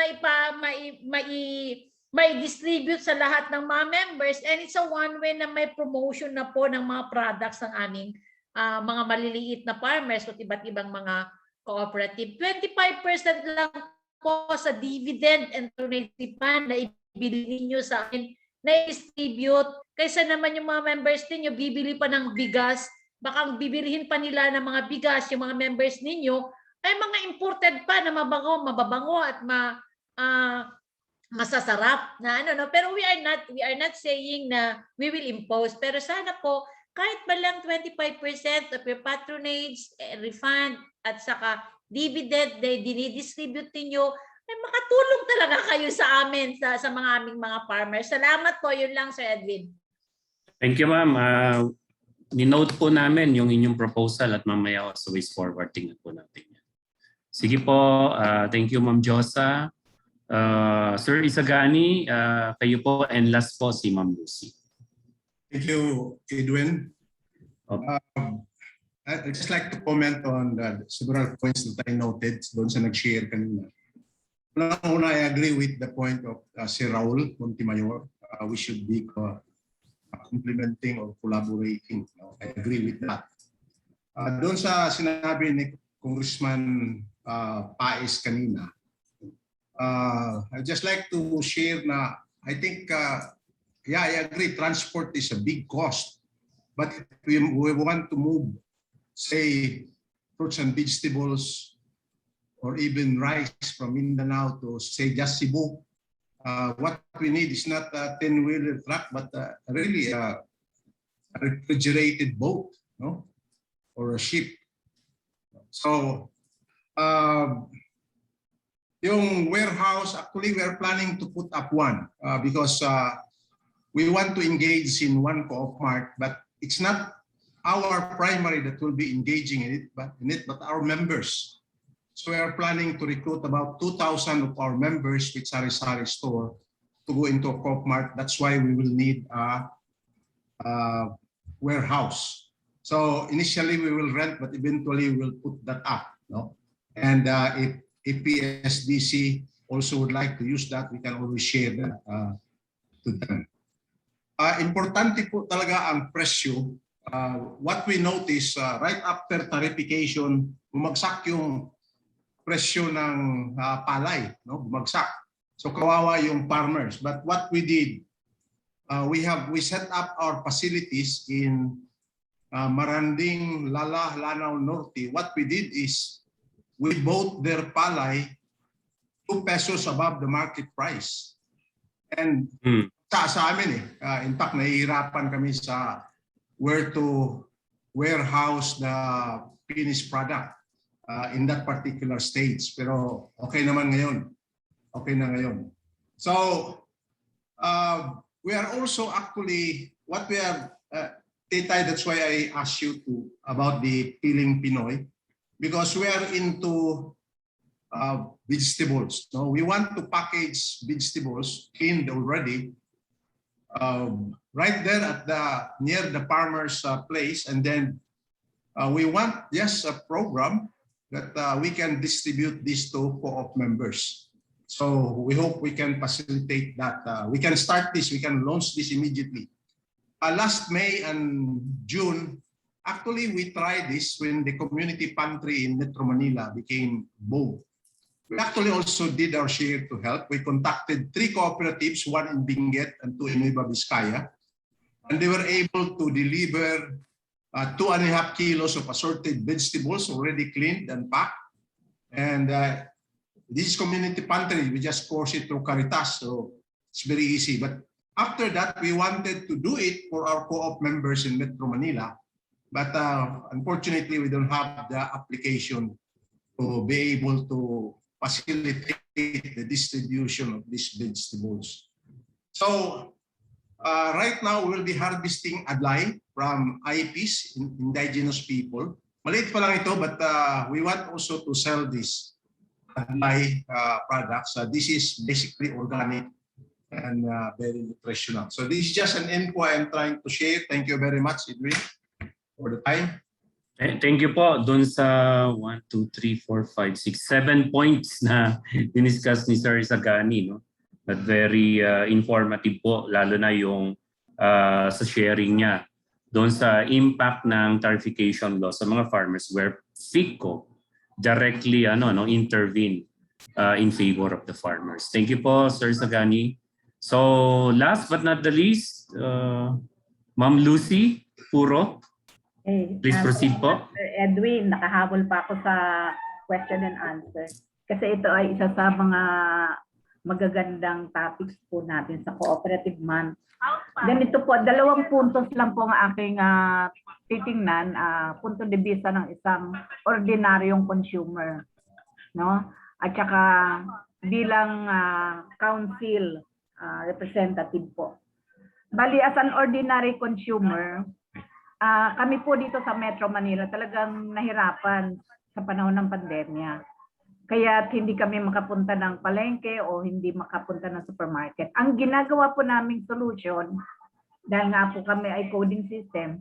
may distribute sa lahat ng mga members, and it's a one-way na may promotion na po ng mga products ng aming mga maliliit na farmers at iba't ibang mga cooperative. 25% lang po sa dividend and donation fund na ibili ninyo sa amin na distribute. Kaysa naman yung mga members ninyo bibili pa ng bigas, baka bibilihin pa nila ng mga bigas yung mga members ninyo ay mga imported pa na mababango at masasarap na pero we are not saying na we will impose, pero sana po kahit ba lang 25% of your patronage refund at saka dividend na dinidistribute niyo ay makatulong talaga kayo sa amin sa mga aming mga farmers. Salamat po, yun lang Sir Edwin. Thank you, ma'am. Ni-note po namin yung inyong proposal at mamaya sa ways forwarding na po natin. Sige po, thank you Ma'am Josa. Sir Isagani, kayo po, and last po si Ma'am Lucy. Thank you, Edwin. I'd just like to comment on several points that I noted doon sa nag-share kanina. Una, I agree with the point of si Raul Montemayor. We should be complementing or collaborating. I agree with that. Doon sa sinabi ni Congressman Paes kanina, I'd just like to share na I think, yeah, I agree, transport is a big cost. But if we want to move, say, fruits and vegetables, or even rice from Mindanao to, say, just Cebu, what we need is not a 10-wheeler truck, but really a refrigerated boat, no, or a ship. So, yung warehouse, actually, we are planning to put up one because we want to engage in one co-op mart, but it's not our primary that will be engaging in it, but our members. So we are planning to recruit about 2,000 of our members with sari-sari store to go into a Coop Mart. That's why we will need a warehouse. So initially we will rent, but eventually we will put that up. No? And if PSDC also would like to use that, we can always share that to them. Importante po talaga ang presyo. What we notice right after tarification, bumagsak yung presyo ng palay, no? Bumagsak. So kawawa yung farmers. But what we did, we set up our facilities in Maranding, Lala, Lanao Norte. What we did is we bought their palay 2 pesos above the market price. And sa amin in fact, nahihirapan kami sa where to warehouse the finished product in that particular stage. Pero okay naman ngayon. Okay na ngayon. So, we are also actually, what we are, Titay, that's why I asked you about the Piling Pinoy, because we are into vegetables. No? We want to package vegetables cleaned already, right there at near the farmer's place, and then we want just a program that we can distribute this to co-op members. So we hope we can facilitate that. We can start this, we can launch this immediately. Last May and June, actually we tried this when the community pantry in Metro Manila became boom. We actually also did our share to help. We contacted 3 cooperatives, 1 in Benguet and 2 in Nueva Vizcaya. And they were able to deliver 2.5 kilos of assorted vegetables already cleaned and packed. And this is community pantry. We just course it through Caritas, so it's very easy. But after that, we wanted to do it for our co-op members in Metro Manila. But unfortunately, we don't have the application to be able to facilitate the distribution of these vegetables. So right now, we'll be harvesting adlay from IPs, indigenous people. Maliit pa lang ito, but we want also to sell this adlay products. This is basically organic and very nutritional. So this is just an info I'm trying to share. Thank you very much, Edwin, for the time. Thank you po doon sa 1, 2, 3, 4, 5, 6, 7 points na diniscuss ni Sir Sagani. No? But very informative po, lalo na yung sa sharing niya doon sa impact ng tarification law sa mga farmers where FICO directly intervene in favor of the farmers. Thank you po, Sir Sagani. So last but not the least, Ma'am Lucy Puro. Please proceed po. Edwin, nakahabol pa ako sa question and answer. Kasi ito ay isa sa mga magagandang topics po natin sa Cooperative Month. Ganito po, 2 puntos lang po ang aking titingnan, punto de vista ng isang ordinaryong consumer, no? At saka bilang council representative po. Bali, as an ordinary consumer, kami po dito sa Metro Manila talagang nahirapan sa panahon ng pandemya. Kaya hindi kami makapunta ng palengke o hindi makapunta ng supermarket. Ang ginagawa po naming solution, dahil nga po kami ay coding system,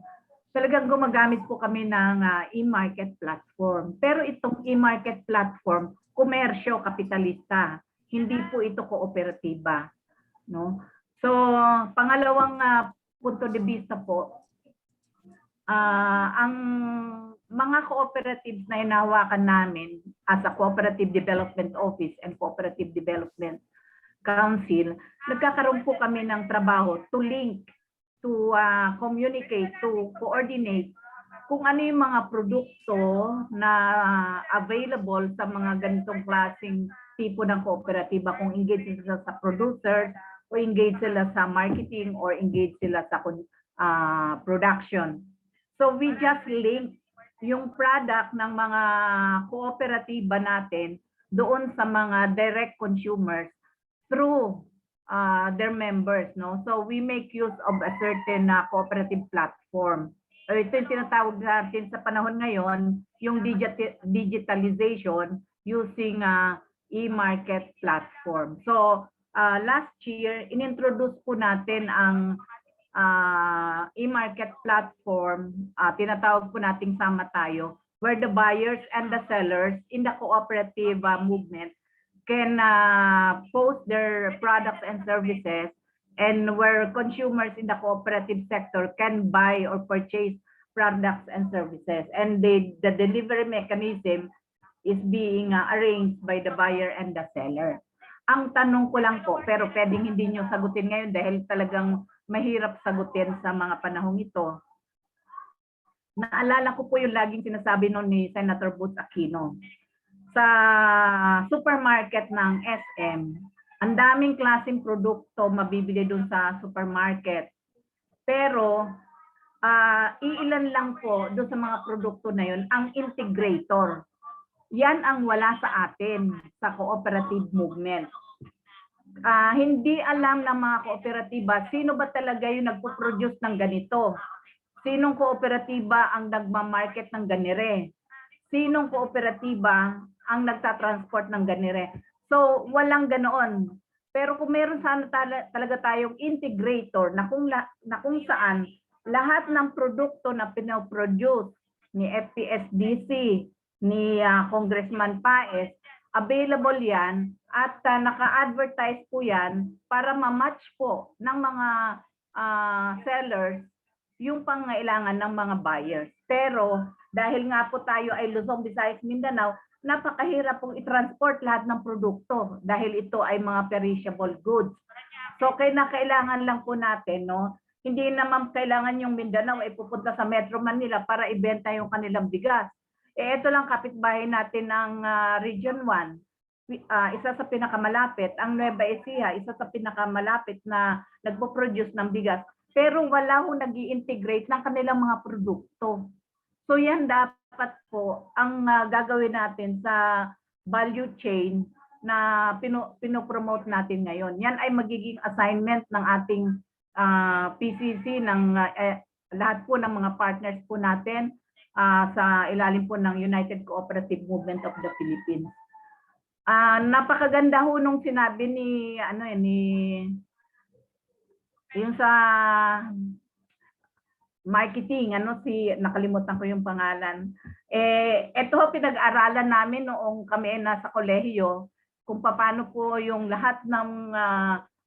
talagang gumagamit po kami ng e-market platform. Pero itong e-market platform, komersyo, kapitalista. Hindi po ito kooperatiba. No? So, pangalawang punto de vista po, ang mga cooperatives na hinahawakan namin as a Cooperative Development Office and Cooperative Development Council, nagkakaroon po kami ng trabaho to link, to communicate, to coordinate kung ano yung mga produkto na available sa mga ganitong klaseng tipo ng kooperatiba, kung engage sila sa producers o engage sila sa marketing or engage sila sa production. So we just link yung product ng mga kooperatiba natin doon sa mga direct consumers through their members, no? So we make use of a certain cooperative platform. ito yung tinatawag natin sa panahon ngayon, yung digitalization using e-market platform. So last year, inintroduce po natin ang e-market platform, tinatawag po nating Sama Tayo, where the buyers and the sellers in the cooperative movement can post their products and services, and where consumers in the cooperative sector can buy or purchase products and services. And the delivery mechanism is being arranged by the buyer and the seller. Ang tanong ko lang po, pero pwedeng hindi nyo sagutin ngayon dahil talagang mahirap sagutin sa mga panahong ito. Naalala ko po yung laging sinasabi noon ni Senator Boots Aquino. Sa supermarket ng SM, ang daming klaseng produkto mabibili dun sa supermarket. Pero iilan lang po doon sa mga produkto na yun ang integrator. Yan ang wala sa atin sa cooperative movement. Hindi alam ng mga kooperatiba sino ba talaga yung nagpo-produce ng ganito. Sinong kooperatiba ang nagma-market ng ganire? Sinong kooperatiba ang nagta-transport ng ganire? So, walang ganoon. Pero kung meron sana talaga tayong integrator na kung saan lahat ng produkto na pinoproduce ni FPSDC, ni Congressman Paes, available yan at naka-advertise po yan para ma-match po ng mga sellers yung pangailangan ng mga buyers. Pero dahil nga po tayo ay Luzon, Visayas, Mindanao, napakahirap pong i-transport lahat ng produkto dahil ito ay mga perishable goods. So kailangan lang po natin, no? Hindi naman kailangan yung Mindanao ay pupunta sa Metro Manila para ibenta yung kanilang bigas. Ito lang kapitbahay natin ng Region 1. Isa sa pinakamalapit, ang Nueva Ecija, isa sa pinakamalapit na nagpo-produce ng bigas. Pero wala ho nag-i-integrate ng kanilang mga produkto. So yan dapat po ang gagawin natin sa value chain na pinopromote natin ngayon. Yan ay magiging assignment ng ating PCC, ng lahat po ng mga partners po natin sa ilalim po ng United Cooperative Movement of the Philippines. Napakaganda ho nung sinabi ni yung sa marketing, nakalimutan ko yung pangalan. Ito pinag-aralan namin noong kami nasa kolehiyo kung paano po yung lahat ng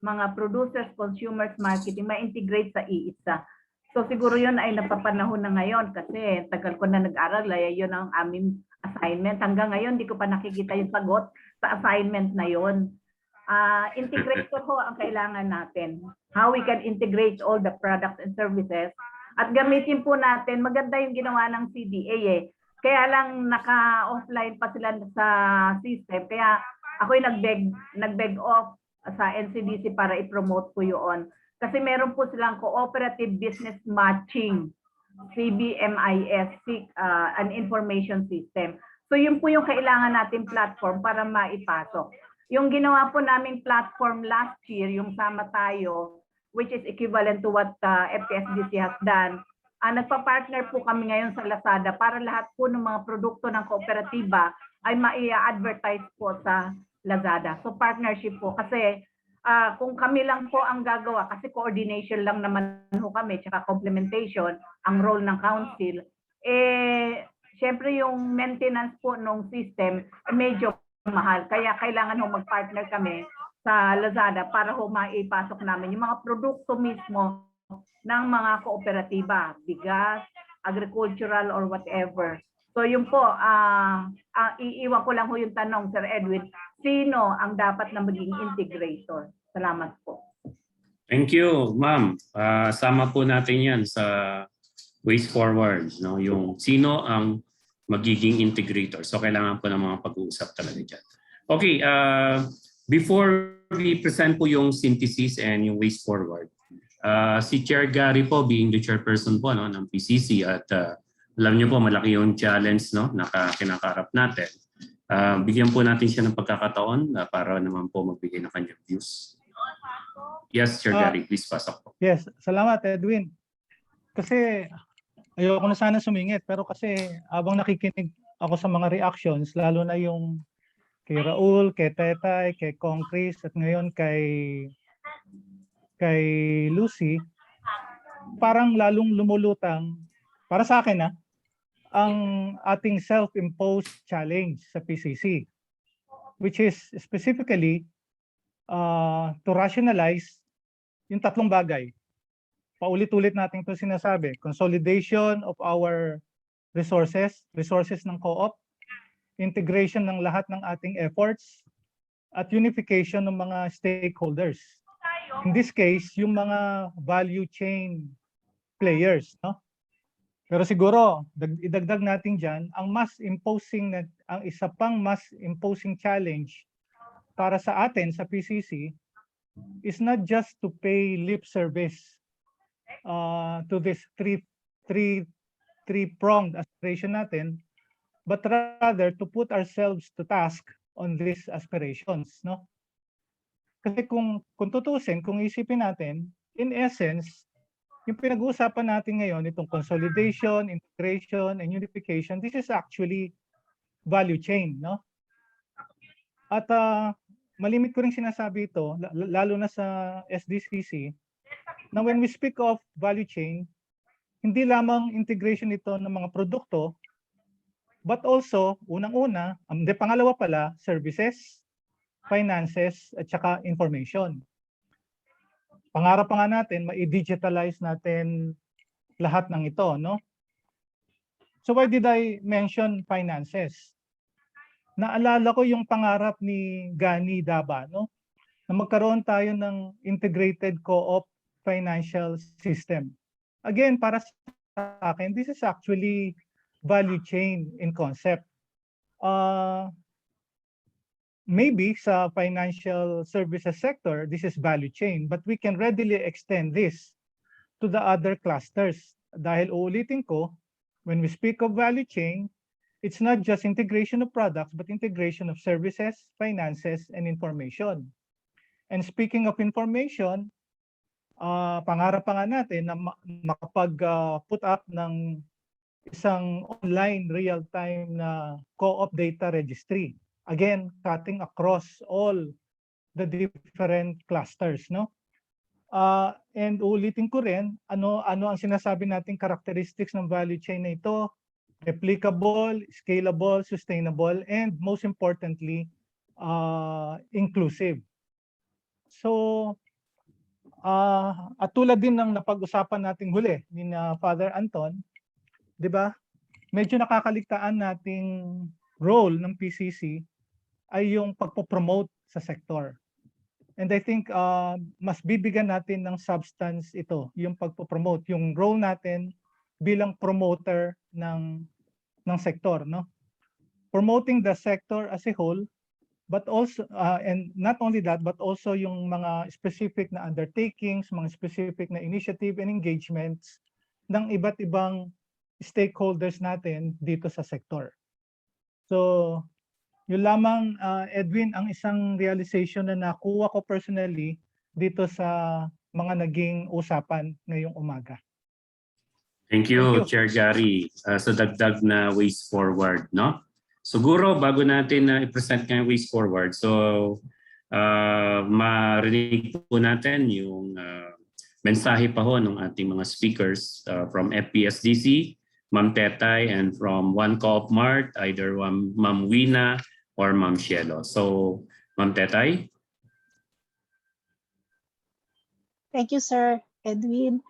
mga producers, consumers, marketing ma-integrate sa iisa. So siguro yun ay napapanahon na ngayon kasi tagal ko na nag-aral, yun ang aming assignment. Hanggang ngayon, di ko pa nakikita yung sagot sa assignment na yun. Integrator ho ang kailangan natin. How we can integrate all the products and services. At gamitin po natin, maganda yung ginawa ng CDA Kaya lang naka-offline pa sila sa system. Kaya ako'y nag-beg off sa NCDC para i-promote po yun. Kasi meron po silang Cooperative Business Matching, CBMIS, an information system. So yun po yung kailangan natin platform para maipasok. Yung ginawa po naming platform last year, yung Sama Tayo, which is equivalent to what FPSDC has done, nagpa-partner po kami ngayon sa Lazada para lahat po ng mga produkto ng kooperatiba ay mai-advertise po sa Lazada. So partnership po kasi kung kami lang po ang gagawa, kasi coordination lang naman po kami, tsaka complementation, ang role ng council, syempre yung maintenance po ng system medyo mahal. Kaya kailangan ho mag-partner kami sa Lazada para ho maipasok namin yung mga produkto mismo ng mga kooperatiba, bigas, agricultural or whatever. So yun po, iiwan ko lang ho yung tanong, Sir Edwin, sino ang dapat na maging integrator? Salamat po. Thank you, ma'am. Sama po natin yan sa ways forward, no? Yung sino ang magiging integrator. So kailangan po ng mga pag-uusap talaga dyan. Okay, before we present po yung synthesis and yung ways forward, si Chair Gary po, being the chairperson po ng PCC, at alam niyo po malaki yung challenge na kinakaharap natin. Bigyan po natin siya ng pagkakataon para naman po magbigay ng kanyang views. Yes, Chair Gary, please pasok po. Yes, salamat Edwin. Kasi ayoko na sana sumingit, pero kasi habang nakikinig ako sa mga reactions, lalo na yung kay Raul, kay Tetay, kay Kong Chris, at ngayon kay Lucy, parang lalong lumulutang, para sa akin ang ating self-imposed challenge sa PCC, which is specifically to rationalize yung tatlong bagay. Paulit-ulit natin ito sinasabi, consolidation of our resources ng co-op, integration ng lahat ng ating efforts, at unification ng mga stakeholders. In this case, yung mga value chain players, no? Pero siguro, idagdag natin dyan, ang isa pang mas imposing challenge para sa atin sa PCC is not just to pay lip service to this three-pronged aspiration natin, but rather to put ourselves to task on these aspirations, no? Kasi kung tutusin, kung isipin natin, in essence, yung pinag-uusapan natin ngayon, itong consolidation, integration, and unification, this is actually value chain, no? At malimit ko rin sinasabi ito, lalo na sa SDCC, na when we speak of value chain, hindi lamang integration ito ng mga produkto, but also, unang-una, pangalawa pala, services, finances, at saka information. Pangarap pa nga natin, ma-digitalize natin lahat ng ito, no? So why did I mention finances? Naalala ko yung pangarap ni Gani Daba, no? Na magkaroon tayo ng integrated co-op financial system. Again, para sa akin, this is actually value chain in concept. Maybe sa financial services sector, this is value chain, but we can readily extend this to the other clusters. Dahil uulitin ko, when we speak of value chain, it's not just integration of products, but integration of services, finances, and information. And speaking of information, pangarap pa nga natin na makapag-put up ng isang online real-time na co-op data registry. Again, cutting across all the different clusters, no? And ulitin ko rin, ano ang sinasabi nating characteristics ng value chain na ito? Replicable, scalable, sustainable, and most importantly, inclusive. So, at tulad din ng napag-usapan nating huli ni Father Anton, 'di ba? Medyo nakakaligtaan nating role ng PCC ay yung pagpo-promote sa sector. And I think mas bibigyan natin ng substance ito, yung pagpo-promote, yung role natin bilang promoter ng sektor, no? Promoting the sector as a whole, but also and not only that, but also yung mga specific na undertakings, mga specific na initiative and engagements ng iba't ibang stakeholders natin dito sa sector. So, yun lamang, Edwin, ang isang realization na nakuha ko personally dito sa mga naging usapan ngayong umaga. Thank you, Chair Gary. Sa dagdag na ways forward, no? Siguro bago natin i-present ngayong ways forward, so marinig po natin yung mensahe pa ho ng ating mga speakers from FPSDC, Ma'am Tetay, and from One Co-op Mart, either Ma'am Wina or Ma'am Cielo. So, Ma'am Tetay. Thank you, Sir Edwin.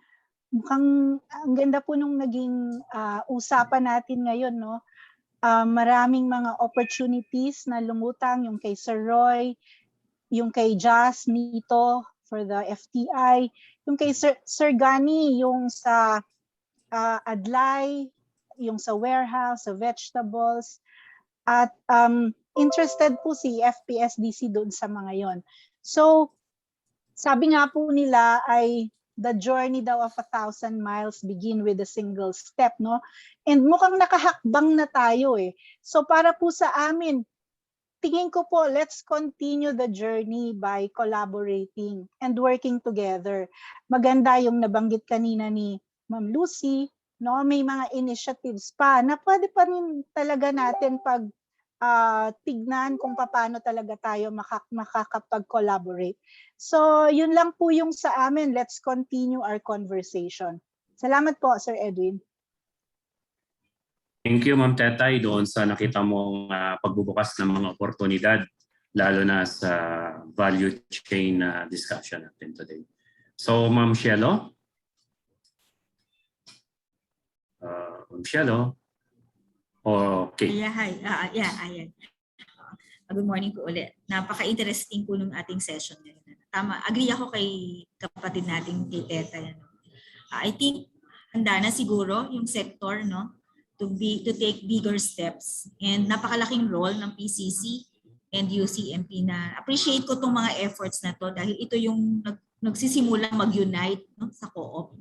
Mukhang ang ganda po nung naging usapan natin ngayon, no? Maraming mga opportunities na lumutang, yung kay Sir Roy, yung kay Jazz Nito for the FTI, yung kay Sir Gani, yung sa Adlay, yung sa warehouse, sa vegetables, at interested po si FPSDC doon sa mga yon. So, sabi nga po nila ay the journey daw of 1,000 miles begin with a single step, no? And mukhang nakahakbang na tayo eh. So para po sa amin, tingin ko po, let's continue the journey by collaborating and working together. Maganda yung nabanggit kanina ni Ma'am Lucy no? May mga initiatives pa na pwede pa rin talaga natin pag tignan kung paano talaga tayo makakapag-collaborate. So, yun lang po yung sa amin. Let's continue our conversation. Salamat po, Sir Edwin. Thank you, Ma'am Tetay, doon sa nakita mong pagbubukas ng mga oportunidad, lalo na sa value chain discussion natin today. So, Ma'am Shielo? Ma'am Shielo? Okay. Yeah, hi. Ayan. Good morning po ulit. Napaka-interesting po nung ating session ngayon. Tama, agree ako kay kapatid nating kay Teta. I think handa na siguro yung sector, no, to take bigger steps, and napakalaking role ng PCC and UCMP na appreciate ko tong mga efforts na to dahil ito yung nagsisimulang mag-unite, no, sa co-op.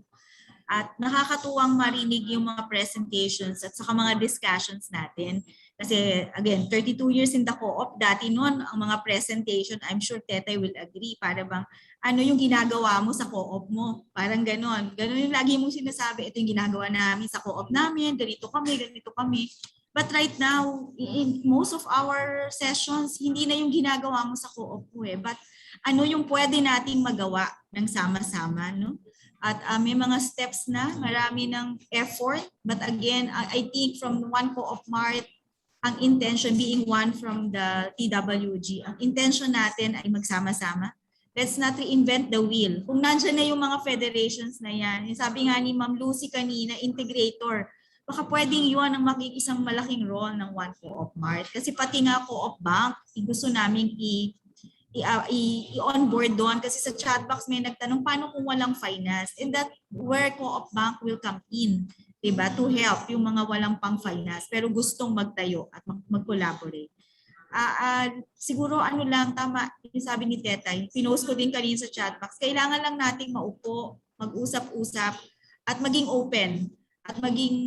At nakakatuwang marinig yung mga presentations at saka mga discussions natin. Kasi again, 32 years in the co-op, dati noon ang mga presentation, I'm sure Tetay will agree, para bang ano yung ginagawa mo sa co-op mo? Parang ganon. Ganon yung lagi mong sinasabi, ito yung ginagawa namin sa co-op namin, ganito kami. But right now, in most of our sessions, hindi na yung ginagawa mo sa co-op mo eh. But ano yung pwede nating magawa ng sama-sama, no? At may mga steps na, marami ng effort. But again, I think from one co-op mart, ang intention being one from the TWG, ang intention natin ay magsama-sama. Let's not reinvent the wheel. Kung nandyan na yung mga federations na yan, sabi nga ni Ma'am Lucy kanina, integrator, baka pwedeng yun ang makikisang malaking role ng one co-op mart. Kasi pati nga co-op bank, gusto namin i-onboard doon kasi sa chat box may nagtanong paano kung walang finance, and that where co-op bank will come in, diba, to help yung mga walang pang finance pero gustong magtayo at mag-collaborate. Siguro ano lang, tama yung sabi ni Tetay, pinost ko din kanina sa chat box, kailangan lang nating maupo, mag-usap-usap at maging open at maging,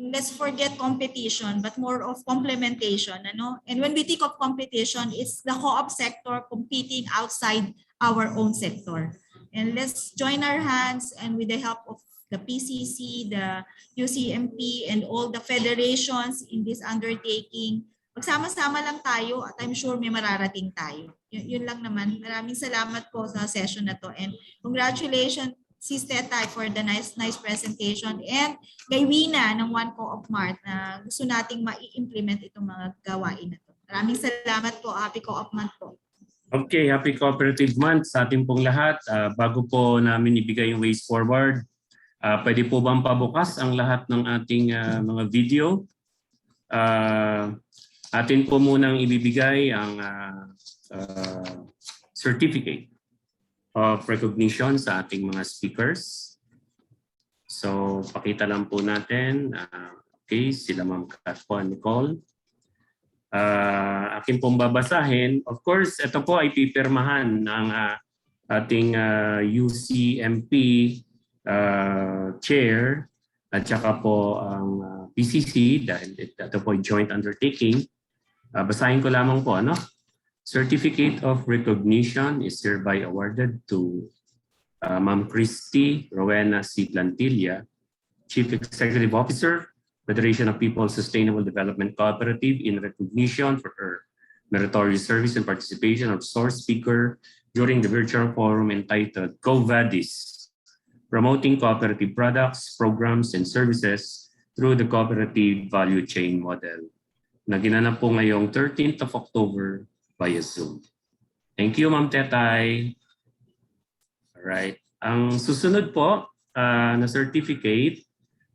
let's forget competition but more of complementation, ano? And when we think of competition, it's the co-op sector competing outside our own sector. And let's join our hands, and with the help of the PCC, the UCMP, and all the federations in this undertaking, magsama-sama lang tayo at I'm sure may mararating tayo. Yun lang naman. Maraming salamat po sa session na to, and congratulations Sis Tetay for the nice presentation, and kay Wina ng One Co-op Mart na gusto nating ma-implement itong mga gawain na to. Maraming salamat po. Happy Co-op Month po. Okay, happy Cooperative Month sa ating pong lahat. Bago po namin ibigay yung ways forward, pwede po bang pabukas ang lahat ng ating mga video? Atin po munang ibibigay ang certificate of recognition sa ating mga speakers. So, pakita lang po natin. Okay, sila Ma'am Katwa Nicole. Akin pong babasahin. Of course, ito po ay pipirmahan ng ating UCMP chair at saka po ang PCC dahil ito po ay joint undertaking. Basahin ko lamang po, ano? Certificate of recognition is hereby awarded to Ma'am Christy Rowena C. Plantilla, Chief Executive Officer, Federation of People's Sustainable Development Cooperative, in recognition for her meritorious service and participation of source speaker during the virtual forum entitled Quo Vadis, Promoting Cooperative Products, Programs, and Services through the Cooperative Value Chain Model, na ginanap po ngayong 13th of October via Zoom. Thank you, Ma'am Tetay. Alright. Ang susunod po na certificate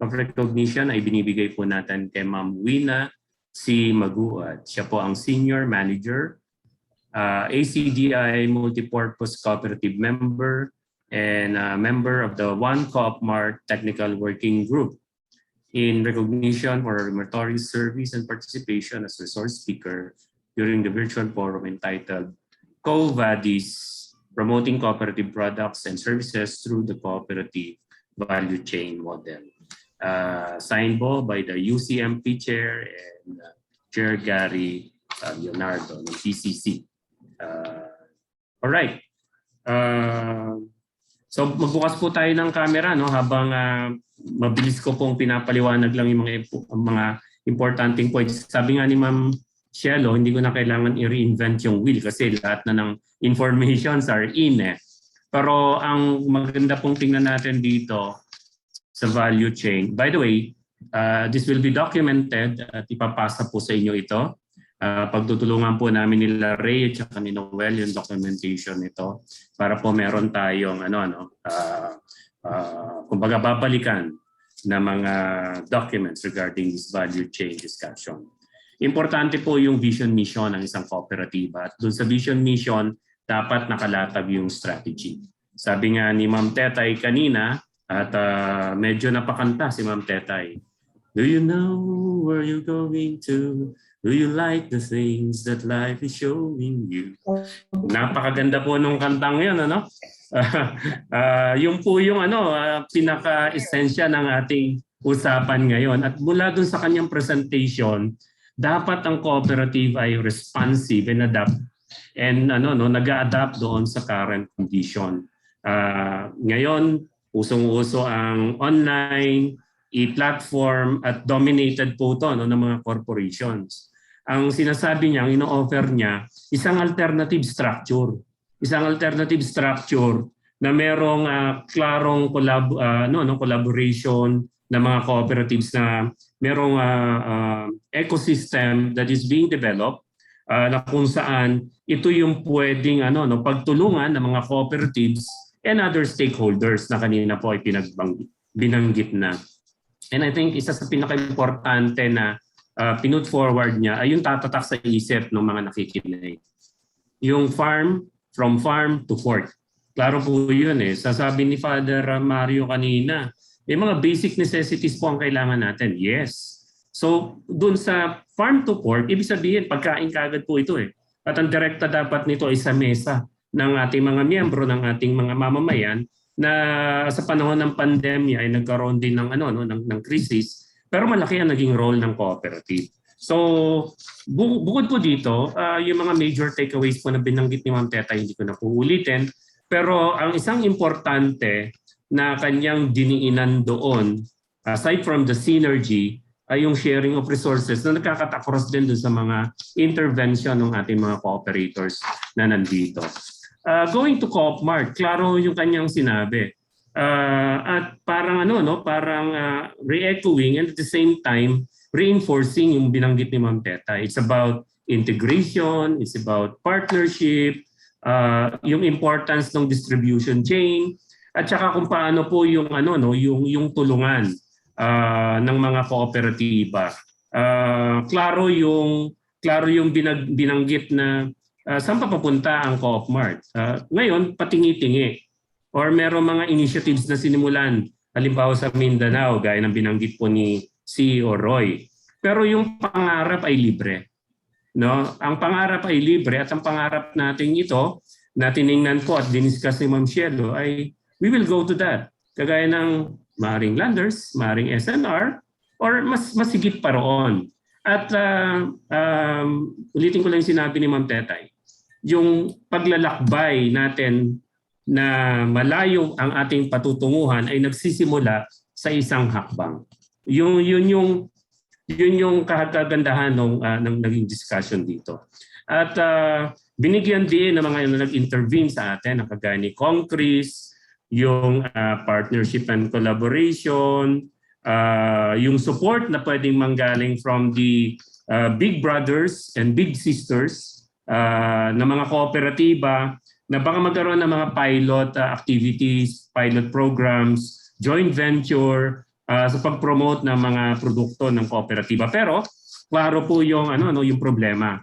of recognition ay binibigay po natin kay Ma'am Wina C. Maguad. Siya po ang Senior Manager, ACDI Multipurpose Cooperative Member, and member of the One Co-op Mart Technical Working Group, in recognition for her meritorious service and participation as resource speaker during the virtual forum entitled Quo Vadis, Promoting Cooperative Products and Services through the Cooperative Value Chain Model. Signed po by the UCMP Chair and Chair Gary Leonardo ng PCC. All right. So magbukas po tayo ng camera no habang mabilis ko pong pinapaliwanag lang yung mga importanteng points. Sabi nga ni Ma'am Cielo, hindi ko na kailangan i-reinvent yung wheel kasi lahat na ng informations are in eh. Pero ang maganda pong tingnan natin dito sa value chain. By the way, this will be documented at ipapasa po sa inyo ito. Pagtutulungan po namin nila Ray at saka ni Noel yung documentation nito para po meron tayong kumbaga babalikan na mga documents regarding this value chain discussion. Importante po yung vision mission ng isang kooperatiba at doon sa vision mission dapat nakalatag yung strategy. Sabi nga ni Ma'am Tetay kanina at medyo napakanta si Ma'am Tetay. Do you know where you're going to? Do you like the things that life is showing you? Napakaganda po nung kantang yun, ano? Yung po yung pinaka-esensya ng ating usapan ngayon. At mula dun sa kanyang presentation, dapat ang cooperative ay responsive and adapt and nag-a-adapt doon sa current condition. Ngayon, usong-uso ang online, e-platform at dominated po ito ng mga corporations. Ang sinasabi niya, ang ino-offer niya, isang alternative structure. Isang alternative structure na merong klarong collaboration ng mga cooperatives na merong ecosystem that is being developed na kung saan ito yung pwedeng pagtulungan ng mga cooperatives and other stakeholders na kanina po ay binanggit na. And I think isa sa pinaka-importante na pinut forward niya ay yung tatatak sa isip ng mga nakikinig. Yung from farm to fork. Klaro po yun eh. Sasabi ni Father Mario kanina, mga basic necessities po ang kailangan natin. Yes. So dun sa farm to fork, ibig sabihin pagkain kaagad po ito eh. At ang direkta dapat nito ay sa mesa ng ating mga miyembro, ng ating mga mamamayan na sa panahon ng pandemya ay nagkaroon din ng ng crisis, pero malaki ang naging role ng cooperative. So bukod po dito, yung mga major takeaways po na binanggit ni Ma'am Teta, hindi ko na po ulitin, pero ang isang importante na kanyang diniinan doon, aside from the synergy, ay yung sharing of resources na nagkakatakros din doon sa mga intervention ng ating mga cooperators na nandito. Going to CoopMart, klaro yung kanyang sinabi. At parang re-echoing and at the same time reinforcing yung binanggit ni Ma'am Teta. It's about integration, it's about partnership, yung importance ng distribution chain, at saka kung paano po yung yung tulungan ng mga kooperatiba. Klaro yung binanggit na saan pa papunta ang CoopMart. Ngayon, patingi-tingi. Or merong mga initiatives na sinimulan, halimbawa sa Mindanao, gaya ng binanggit po ni CEO Roy. Pero yung pangarap ay libre. No? Ang pangarap ay libre at ang pangarap natin ito, na tiningnan po at diniscuss ni Ma'am Cielo, ay we will go to that. Kagaya ng maaring landers, maaring SNR, or mas higit pa roon. At ulitin ko lang yung sinabi ni Ma'am Tetay, yung paglalakbay natin na malayo ang ating patutunguhan ay nagsisimula sa isang hakbang. Yun yung kagandahan ng naging discussion dito. At binigyan din ng mga nag-intervene sa atin, ang kagaya ni Concris, yung partnership and collaboration, yung support na pwedeng manggaling from the big brothers and big sisters na mga kooperatiba na baka magkaroon ng mga pilot activities, pilot programs, joint venture sa pag-promote ng mga produkto ng kooperatiba. Pero klaro po yung yung problema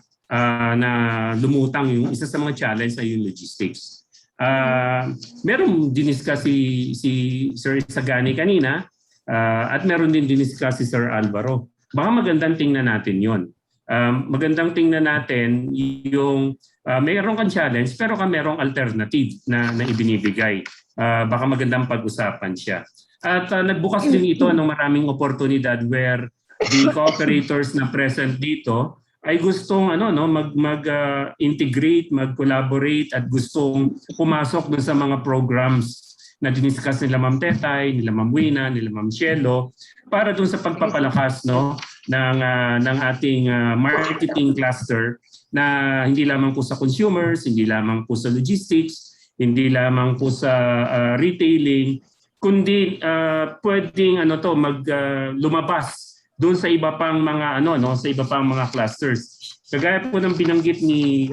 na lumutang, yung isa sa mga challenge ay yung logistics. Meron diniscuss si Sir Isagani kanina at meron din diniscuss si Sir Alvaro. Baka magandang tingnan natin yon. Magandang tingnan natin yung mayroon kang challenge pero merong alternative na ibinibigay. Baka magandang pag-usapan siya. At nagbukas din ito ng maraming oportunidad where the cooperators na present dito ay gustong mag-integrate, mag-collaborate at gustong pumasok dun sa mga programs na diniscuss nila Ma'am Tetay, nila Ma'am Wina, nila Ma'am Cielo para dun sa pagpapalakas ng ating marketing cluster na hindi lamang po sa consumers, hindi lamang po sa logistics, hindi lamang po sa retailing, kundi pwedeng lumabas doon sa iba pang mga sa iba pang mga clusters. Kagaya po ng binanggit ni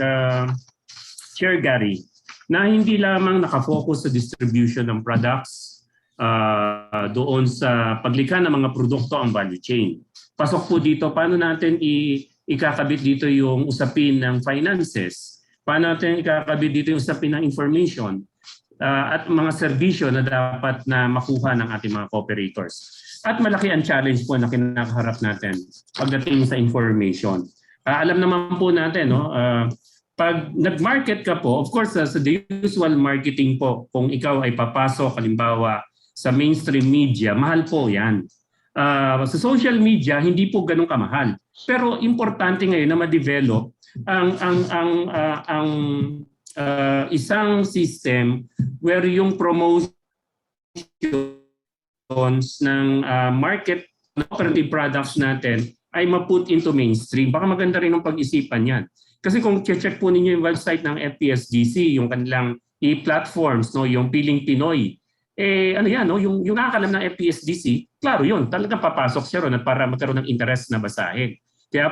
Chair Gary, na hindi lamang nakafocus sa distribution ng products doon sa paglikha ng mga produkto ang value chain. Pasok po dito, paano natin ikakabit dito yung usapin ng finances? Paano natin ikakabit dito yung usapin ng information at mga serbisyo na dapat na makuha ng ating mga cooperators? At malaki ang challenge po na kinakaharap natin pagdating sa information. Alam naman po natin, pag nag-market ka po, of course, sa the usual marketing po, kung ikaw ay papasok, halimbawa, sa mainstream media, mahal po yan. Sa social media, hindi po ganun kamahal. Pero importante ngayon na ma-develop ang isang system where yung promotions ng market cooperative products natin ay ma-put into mainstream. Baka maganda rin ang pag-isipan yan. Kasi kung check po ninyo yung website ng FPSDC, yung kanilang e-platforms, yung Piling Pinoy, yung nakakalam ng FPSDC, klaro yun, talagang papasok siya ron at para magkaroon ng interest na basahin. Kaya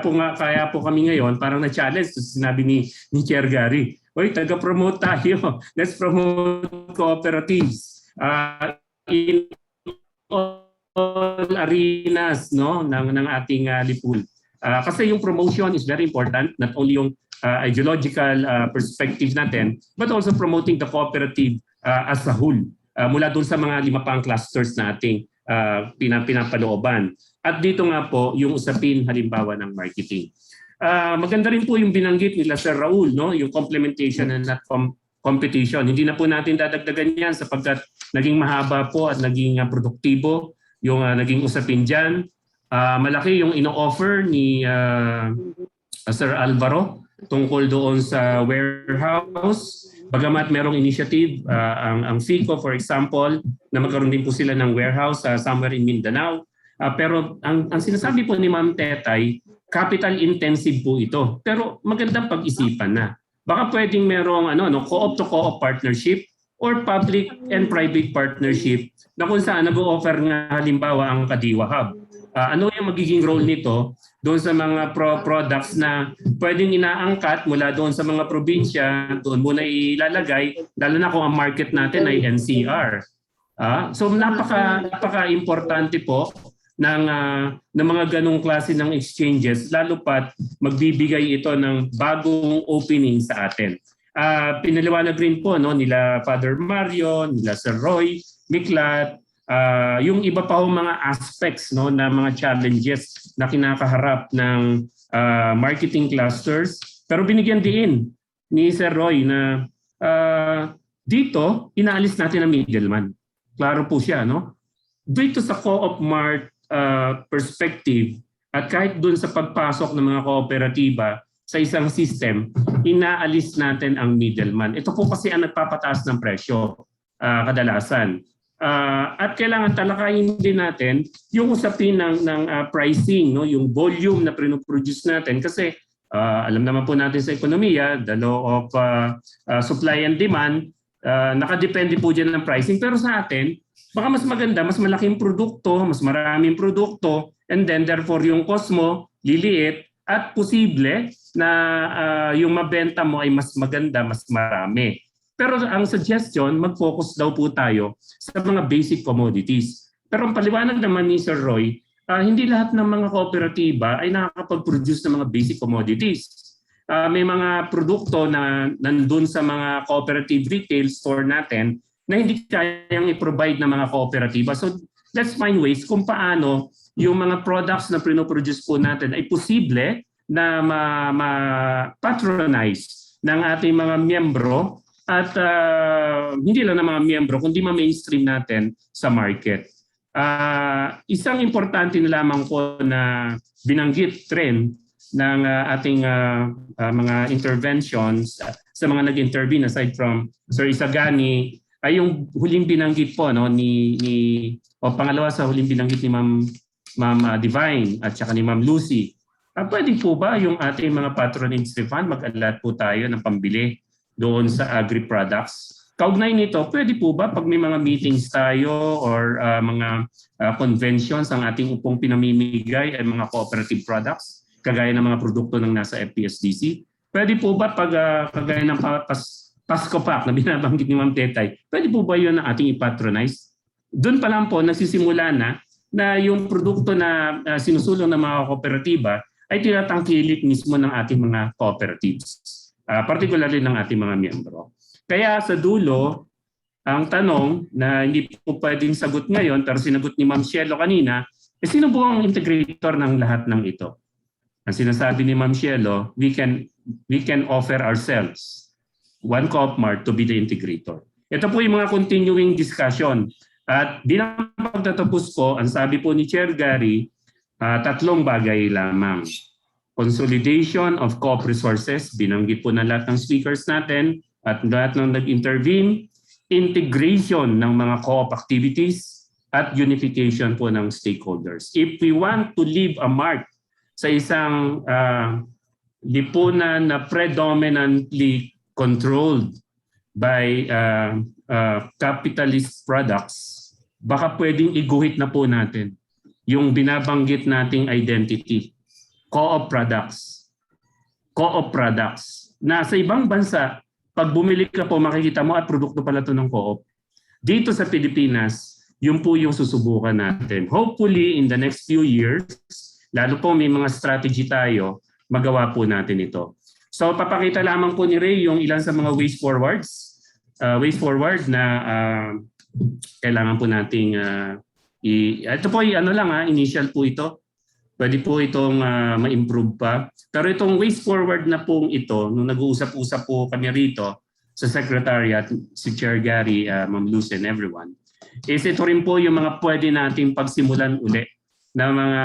po kami ngayon, parang na-challenge, sinabi ni Chair Gary, oy, taga-promote tayo, let's promote cooperatives in all arenas ng ating lipul. Kasi yung promotion is very important, not only yung ideological perspective natin, but also promoting the cooperative as a whole. Mula doon sa mga 5 pang clusters na ating pinapalooban. At dito nga po yung usapin halimbawa ng marketing. Maganda rin po yung binanggit nila Sir Raul, yung complementation and not competition. Hindi na po natin dadagdagan yan sapagkat naging mahaba po at naging produktibo yung naging usapin dyan. Malaki yung ino-offer ni Sir Alvaro tungkol doon sa warehouse. Bagamat merong initiative, ang FICO for example, na magkaroon din po sila ng warehouse somewhere in Mindanao. Pero ang sinasabi po ni Ma'am Tetay, capital intensive po ito. Pero magandang pag-isipan na. Baka pwedeng merong co-op to co-op partnership or public and private partnership na kung saan nag-o-offer nga halimbawa ang Kadiwa Hub. Ano yung magiging role nito doon sa mga products na pwedeng inaangkat mula doon sa mga probinsya, doon muna ilalagay, lalo na kung ang market natin ay NCR. So napaka-importante po ng mga ganong klase ng exchanges, lalo pat magbibigay ito ng bagong opening sa atin. Pinaliwanag rin po nila Father Mario, nila Sir Roy, Miklat, yung iba pa mga aspects na mga challenges na kinakaharap ng marketing clusters. Pero binigyan din ni Sir Roy na dito inaalis natin ang middleman. Klaro po siya, dito sa Co-op Mart perspective at kahit dun sa pagpasok ng mga kooperatiba sa isang system, inaalis natin ang middleman. Ito po kasi ang nagpapataas ng presyo kadalasan. At kailangan talakayin din natin yung usapin ng pricing, yung volume na produce natin kasi alam naman po natin sa ekonomiya, the law of supply and demand, nakadepende po dyan ng pricing. Pero sa atin, baka mas maganda, mas malaking produkto, mas maraming produkto, and then therefore yung cost mo liliit at posible na yung mabenta mo ay mas maganda, mas marami. Pero ang suggestion, mag-focus daw po tayo sa mga basic commodities. Pero ang paliwanag naman ni Sir Roy, hindi lahat ng mga kooperatiba ay nakakapag-produce ng mga basic commodities. May mga produkto na nandun sa mga cooperative retail store natin na hindi kayang i-provide ng mga kooperatiba. So let's find ways kung paano yung mga products na pinoproduce po natin ay posible na ma-patronize ng ating mga miyembro at hindi lang ng mga miyembro kundi ma-mainstream natin sa market. Isang importante na lamang po na binanggit trend ng ating mga interventions sa mga nag-intervene aside from Sir Isagani, ay yung huling binanggit po no o pangalawa sa huling binanggit ni Ma'am Divine at saka ni Ma'am Lucy. Pwede po ba yung ating mga patronage refund mag-allot po tayo ng pambili doon sa agri-products? Kaugnay nito, pwede po ba pag may mga meetings tayo or mga conventions ang ating upong pinamimigay ay mga cooperative products kagaya ng mga produkto ng nasa FPSDC? Pwede po ba pag kagaya ng Pasko Pack na binabanggit ni Ma'am Tetay, pwede po ba yun ang ating ipatronize? Doon pa lang po nagsisimula na yung produkto na sinusulong ng mga kooperatiba ay tinatangkilik mismo ng ating mga cooperatives, particularly ng ating mga miyembro. Kaya sa dulo, ang tanong na hindi po pwedeng sagot ngayon pero sinagot ni Ma'am Cielo kanina, sino po ang integrator ng lahat ng ito? Ang sinasabi ni Ma'am Cielo, we can offer ourselves, one Coopmart, to be the integrator. Ito po yung mga continuing discussion. At bilang pagtatapos ko, ang sabi po ni Chair Gary, 3 bagay lamang. Consolidation of co-op resources, binanggit po na lahat ng speakers natin at lahat ng nag-intervene, integration ng mga co-op activities, at unification po ng stakeholders. If we want to leave a mark sa isang lipunan na predominantly controlled by capitalist products, baka pwedeng iguhit na po natin yung binabanggit nating identity. Co-op products. Co-op products. Na sa ibang bansa, pag bumili ka po, makikita mo at produkto pala ito ng co-op. Dito sa Pilipinas, yun po yung susubukan natin. Hopefully, in the next few years, lalo po may mga strategy tayo, magawa po natin ito. So, papakita lamang po ni Ray yung ilan sa mga ways forwards. Ways forward na kailangan po nating ito po initial po ito. Pwede po itong ma-improve pa. Pero itong ways forward na pong ito, nung nag-uusap-usap po kami rito sa Secretariat, si Chair Gary, Ma'am Lucy and everyone, is ito rin po yung mga pwede nating pagsimulan uli na mga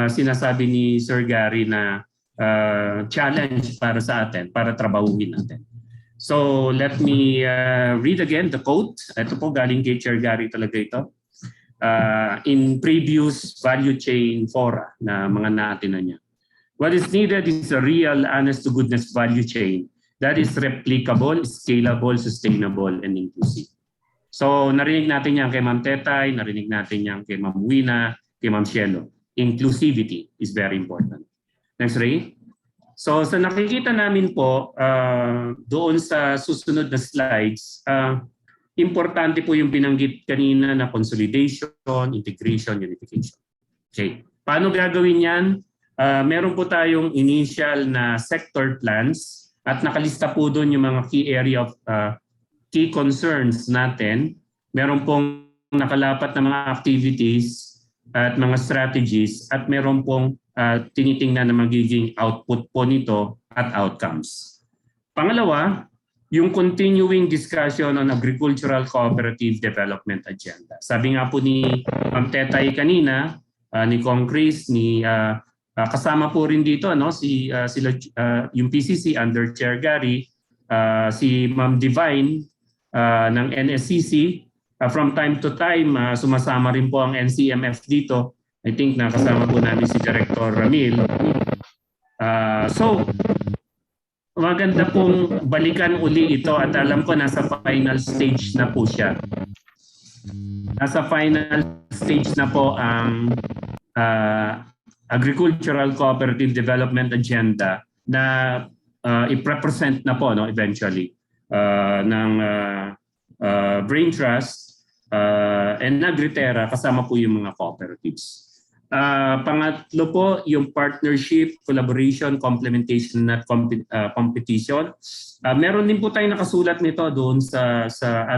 sinasabi ni Sir Gary na challenge para sa atin, para trabahuin natin. So let me read again the quote. Ito po galing kay Chair Gary talaga ito. In previous value chain fora na mga naatinan niya. What is needed is a real honest-to-goodness value chain that is replicable, scalable, sustainable, and inclusive. So narinig natin yan kay Ma'am Tetay, narinig natin yan kay Ma'am Wina, kay Ma'am Cielo. Inclusivity is very important. Next, Ray. So sa nakikita namin po, doon sa susunod na slides, importante po yung binanggit kanina na consolidation, integration, unification. Okay. Paano gagawin yan? Meron po tayong initial na sector plans at nakalista po doon yung mga key area of key concerns natin. Meron pong nakalapat na mga activities at mga strategies at meron pong tinitingnan na magiging output po nito at outcomes. Pangalawa, yung continuing discussion on agricultural cooperative development agenda. Sabi nga po ni Ma'am Tetay kanina, ni Kong Chris, kasama po rin dito yung PCC under Chair Gary, si Ma'am Divine ng NSCC. From time to time, sumasama rin po ang NCMF dito. I think nakasama po namin si Director Ramil. So, maganda pong balikan uli ito at alam ko nasa final stage na po siya. Nasa final stage na po ang Agricultural Cooperative Development Agenda na i-represent na po eventually ng Brain Trust and Agritera kasama po yung mga cooperatives. Pangatlo po, yung partnership, collaboration, complementation at competition. Meron din po tayong nakasulat nito doon sa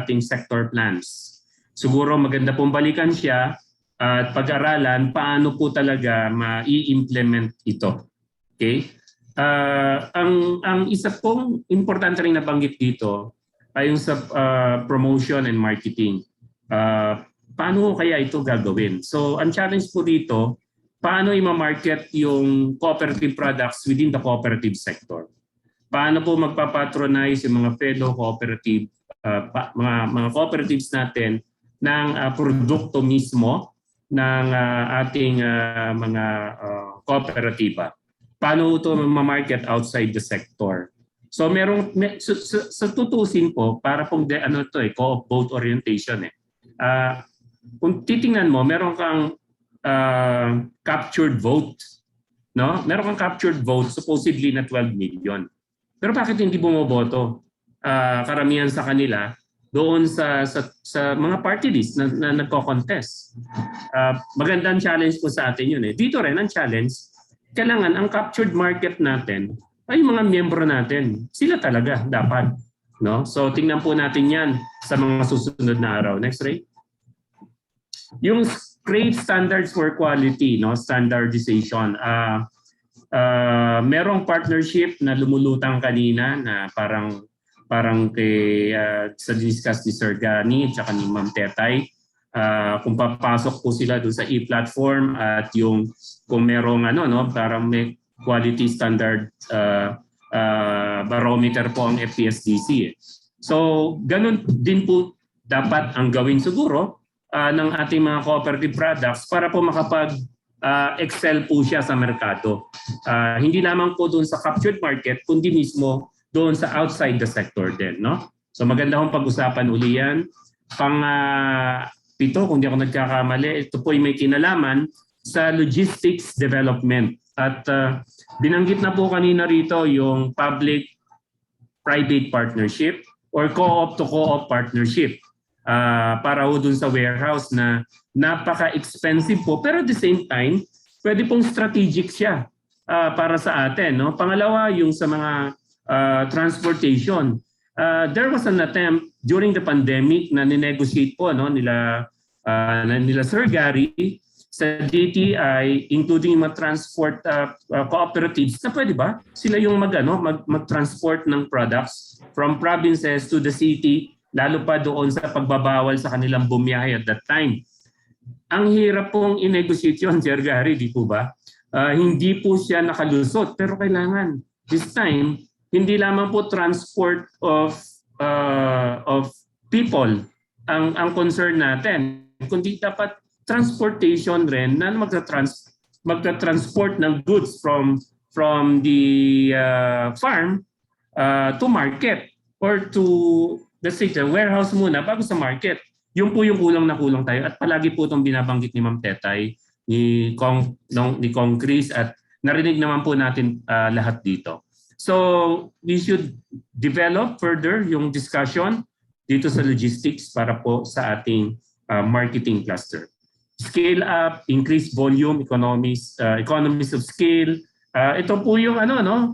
ating sector plans. Siguro maganda pong balikan siya at pag-aralan paano po talaga ma-i-implement ito. Okay? Ang isa pong importante rin nabanggit dito ay yung sa promotion and marketing. Paano kaya ito gagawin? So, ang challenge po dito, paano i-market yung cooperative products within the cooperative sector? paano po magpapatronize yung mga fellow cooperative, mga cooperatives natin ng produkto mismo ng ating mga kooperatiba. Paano ito ma-market outside the sector? So sa tutusin po, para pong co-op vote orientation kung titingnan mo, meron kang captured vote, no? Meron kang captured vote supposedly na 12 million. Pero bakit hindi bumoboto? Karamihan sa kanila doon sa mga party list na nagko-contest. Magandang challenge po sa atin yun. Dito rin ang challenge, kailangan ang captured market natin ay mga miyembro natin. Sila talaga dapat. No? So tingnan po natin yan sa mga susunod na araw. Next, Ray. Yung create standards for quality, no? Standardization. Merong partnership na lumulutang kanina na parang kay sa discuss ni Sir Gani at ni Ma'am Tetay. Kung papasok po sila doon sa e-platform at yung kung merong parang may quality standard barometer po ang FPSDC. So ganun din po dapat ang gawin siguro ng ating mga cooperative products para po excel po siya sa merkado. Hindi lamang po doon sa captured market, kundi mismo doon sa outside the sector din. No? So maganda kong pag-usapan uli yan. Pito, kung di ako nagkakamali, ito po ay may kinalaman sa logistics development. At binanggit na po kanina rito yung public-private partnership or co-op to co-op partnership. Para ho dun sa warehouse na napaka-expensive po pero at the same time pwede pong strategic siya para sa atin. No? Pangalawa, yung sa mga transportation. There was an attempt during the pandemic na ninegotiate po nila Sir Gary sa DTI, including mga transport cooperatives na pwede ba sila yung mag-transport ng products from provinces to the city, lalo pa doon sa pagbabawal sa kanilang bumiyahe at that time. Ang hirap pong i-negotiate yun, Sir Gary, di po ba? Hindi po siya nakalusot, pero kailangan this time, hindi lamang po transport of people ang concern natin, kundi dapat transportation rin na magta-transport ng goods from the farm to market or to the warehouse muna bago sa market. Yun po yung kulang na kulang tayo at palagi po itong binabanggit ni Ma'am Tetay, ni Kong Chris at narinig naman po natin lahat dito. So we should develop further yung discussion dito sa logistics para po sa ating marketing cluster. Scale up, increase volume, economies of scale. Ito po yung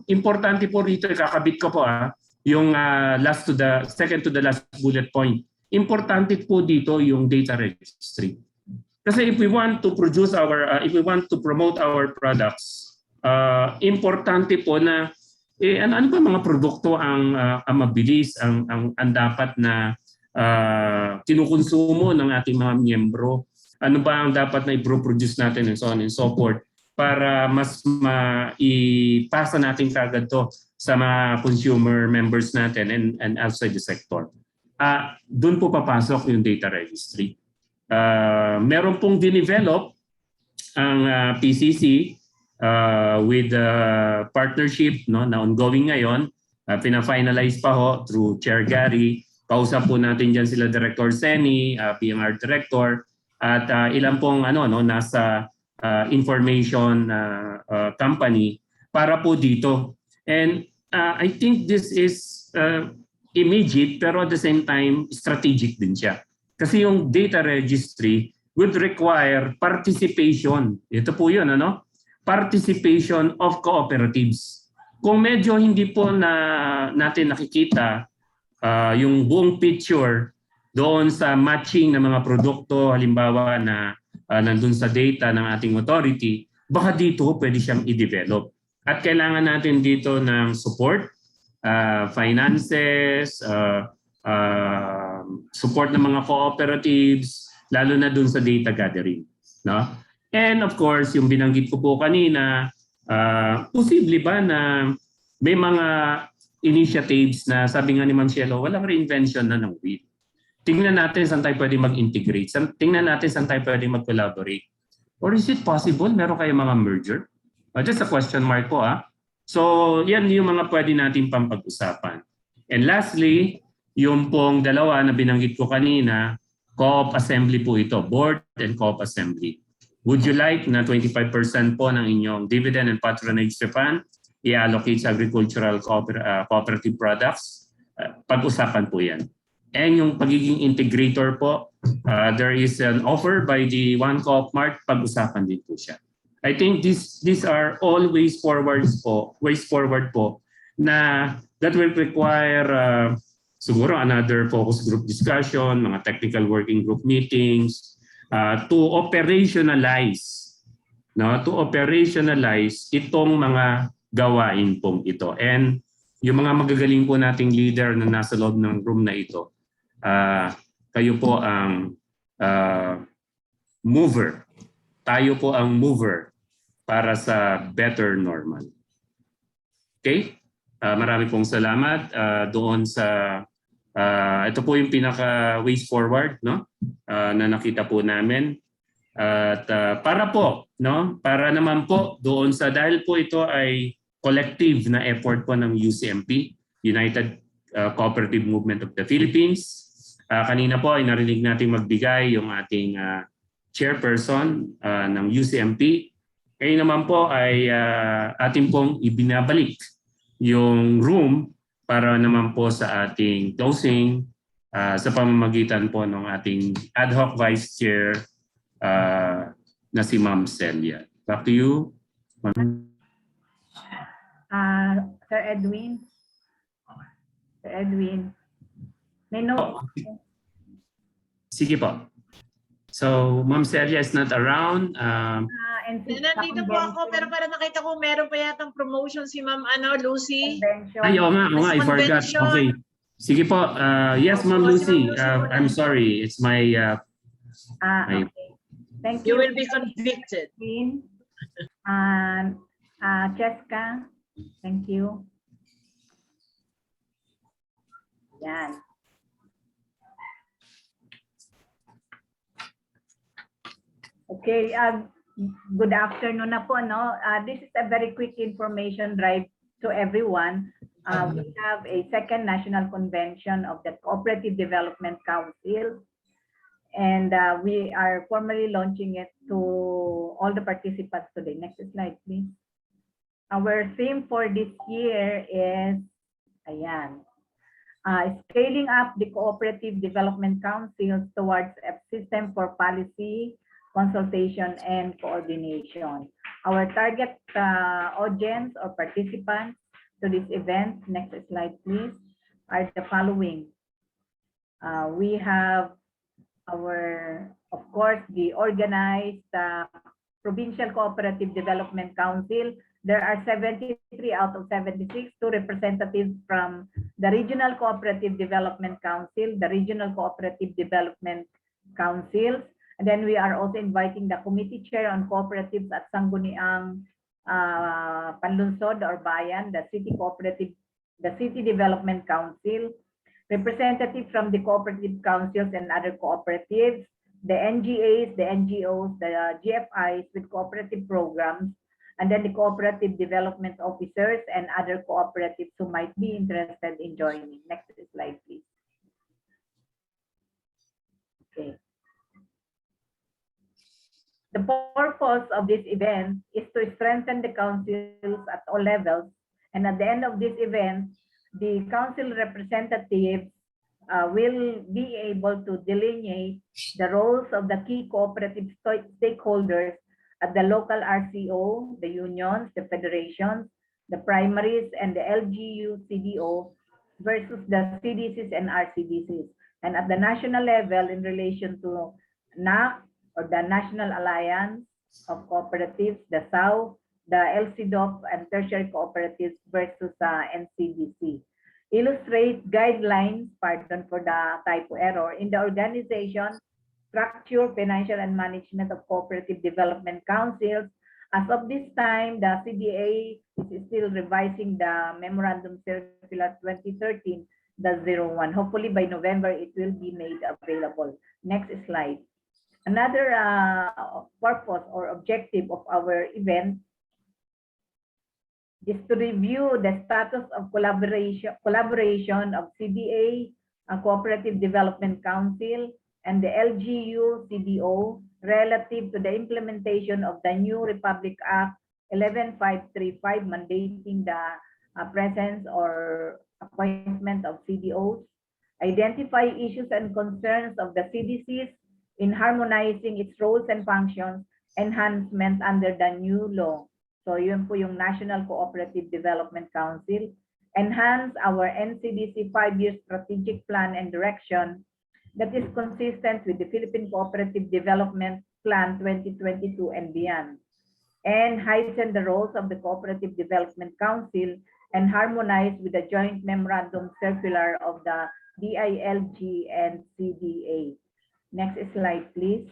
importante po rito, ikakabit ko po yung second to the last bullet point. Importante po dito yung data registry. Kasi if we want to promote our products, importante po na ano ba mga produkto ang mabilis, ang dapat na kinukonsumo ng ating mga miyembro. Ano ba ang dapat na i-produce natin and so on and so forth para mas maipasa natin kagad to sa mga consumer members natin and outside the sector. Doon po papasok yung data registry. Meron pong dinevelop ang PCC with partnership na ongoing ngayon. Pina-finalize pa ho through Chair Gary. Kausap po natin dyan sila Director Seni, PMR Director, at ilan pong nasa information company para po dito. And I think this is immediate pero at the same time strategic din siya. Kasi yung data registry would require participation. Ito po yun, participation of cooperatives. Kung medyo hindi po natin nakikita yung buong picture doon sa matching ng mga produkto, halimbawa na nandun sa data ng ating authority, baka dito pwede siyang i-develop. At kailangan natin dito ng support, finances, support ng mga cooperatives, lalo na dun sa data gathering. No? And of course, yung binanggit ko po kanina, posible ba na may mga initiatives na sabi nga ni Ma'am Cielo, walang reinvention na ng wheel. Tingnan natin saan tayo pwede mag-integrate. Tingnan natin saan tayo pwede mag-collaborate. Or is it possible? Meron kayo mga merger? Just a question mark po. So yan yung mga pwede natin pampag-usapan. And lastly, yung pong dalawa na binanggit ko kanina, co-op assembly po ito, board and co-op assembly. Would you like na 25% po ng inyong dividend and patronage fund i-allocate sa agricultural cooperative products? Pag-usapan po yan. And yung pagiging integrator po, there is an offer by the One Co-op Mart, pag-usapan din po siya. I think these are all ways forward po na that will require siguro another focus group discussion, mga technical working group meetings, to operationalize itong mga gawain pong ito. And yung mga magagaling po nating leader na nasa loob ng room na ito, kayo po ang mover. Tayo po ang mover para sa better normal. Okay? Marami pong salamat doon sa ito po yung pinaka ways forward, no? Na nakita po namin. At para po, no? Para naman po doon sa dahil po ito ay collective na effort po ng UCMP, United Cooperative Movement of the Philippines. Kanina po ay narinig natin magbigay yung ating chairperson ng UCMP. Ngayon naman po ay ating pong ibinabalik yung room para naman po sa ating closing sa pamamagitan po ng ating ad hoc vice chair na si Ma'am Celia. Back to you, Ma'am. Sir Edwin. Sir Edwin. May no. Sige po. So, Ma'am Celia is not around. Nandito po ako, pero para nakita ko meron pa yatang promotion si Ma'am Lucy. Ay, oo nga, I forgot. Okay. Sige po. Yes, Ma'am Lucy. I'm sorry. It's my... Okay. Thank you. You will be convicted. Cheska. Thank you. Yan. Okay, good afternoon na po. No? This is a very quick information drive to everyone. We have a second national convention of the Cooperative Development Council, and we are formally launching it to all the participants today. Next slide, please. Our theme for this year is, ayan, scaling up the Cooperative Development Council towards a system for policy, consultation, and coordination. Our target audience or participants to this event, next slide please, are the following. We have of course, the organized Provincial Cooperative Development Council. There are 73 out of 76, 2 representatives from the Regional Cooperative Development Council, the Regional Cooperative Development Councils, and then we are also inviting the Committee Chair on Cooperatives at Sangguniang Panlunsod or Bayan, the City Development Council, representatives from the cooperative councils and other cooperatives, the NGAs, the NGOs, the GFIs with cooperative programs, and then the cooperative development officers and other cooperatives who might be interested in joining. Next slide, please. Okay. The purpose of this event is to strengthen the councils at all levels, and at the end of this event, the council representatives will be able to delineate the roles of the key cooperative stakeholders at the local RCO, the unions, the federations, the primaries, and the LGU CDO versus the CDCs and RCDCs. And at the national level in relation to NAC, or the National Alliance of Cooperatives, the SAU, the LCDOP and tertiary cooperatives versus NCDC. Illustrate guidelines, pardon for the typo error, in the organization, structure, financial, and management of cooperative development councils As of this time, the CDA is still revising the Memorandum Circular 2013-01. Hopefully by November, it will be made available. Next slide. Another purpose or objective of our event is to review the status of collaboration of CDA, Cooperative Development Council, and the LGU CDO relative to the implementation of the new Republic Act 11535 mandating the presence or appointment of CDOs, identify issues and concerns of the CDCs in harmonizing its roles and functions, enhancement under the new law. So yun po yung National Cooperative Development Council. Enhance our NCDC 5-year strategic plan and direction that is consistent with the Philippine Cooperative Development Plan 2022 and beyond. And heighten the roles of the Cooperative Development Council and harmonize with the joint memorandum circular of the DILG and CDA. Next slide, please.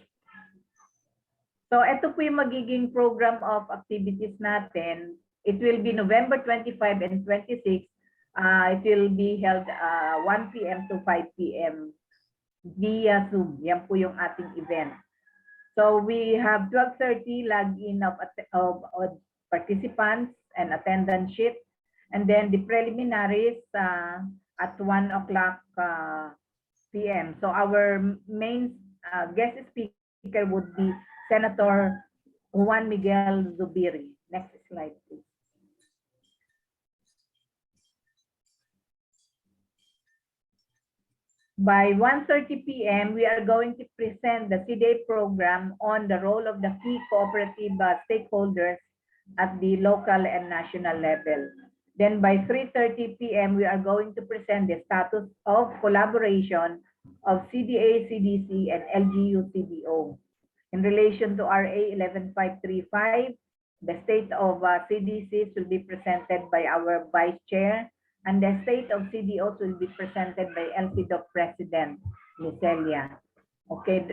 So ito po yung magiging program of activities natin. It will be November 25 and 26. It will be held 1 p.m. to 5 p.m. via Zoom. Yan po yung ating event. So we have 12:30 login of participants and attendance sheet. And then the preliminaries at 1 o'clock p.m. So our main guest speaker would be Senator Juan Miguel Zubiri. Next slide, please. By 1:30 p.m., we are going to present the CDA program on the role of the key cooperative stakeholders at the local and national level. Then by 3:30 p.m., we are going to present the status of collaboration of CDA, CDC, and LGU CDO. In relation to RA 11535, the state of CDCs will be presented by our Vice Chair, and the state of CDOs will be presented by LCDOC President, Licelia. Okay,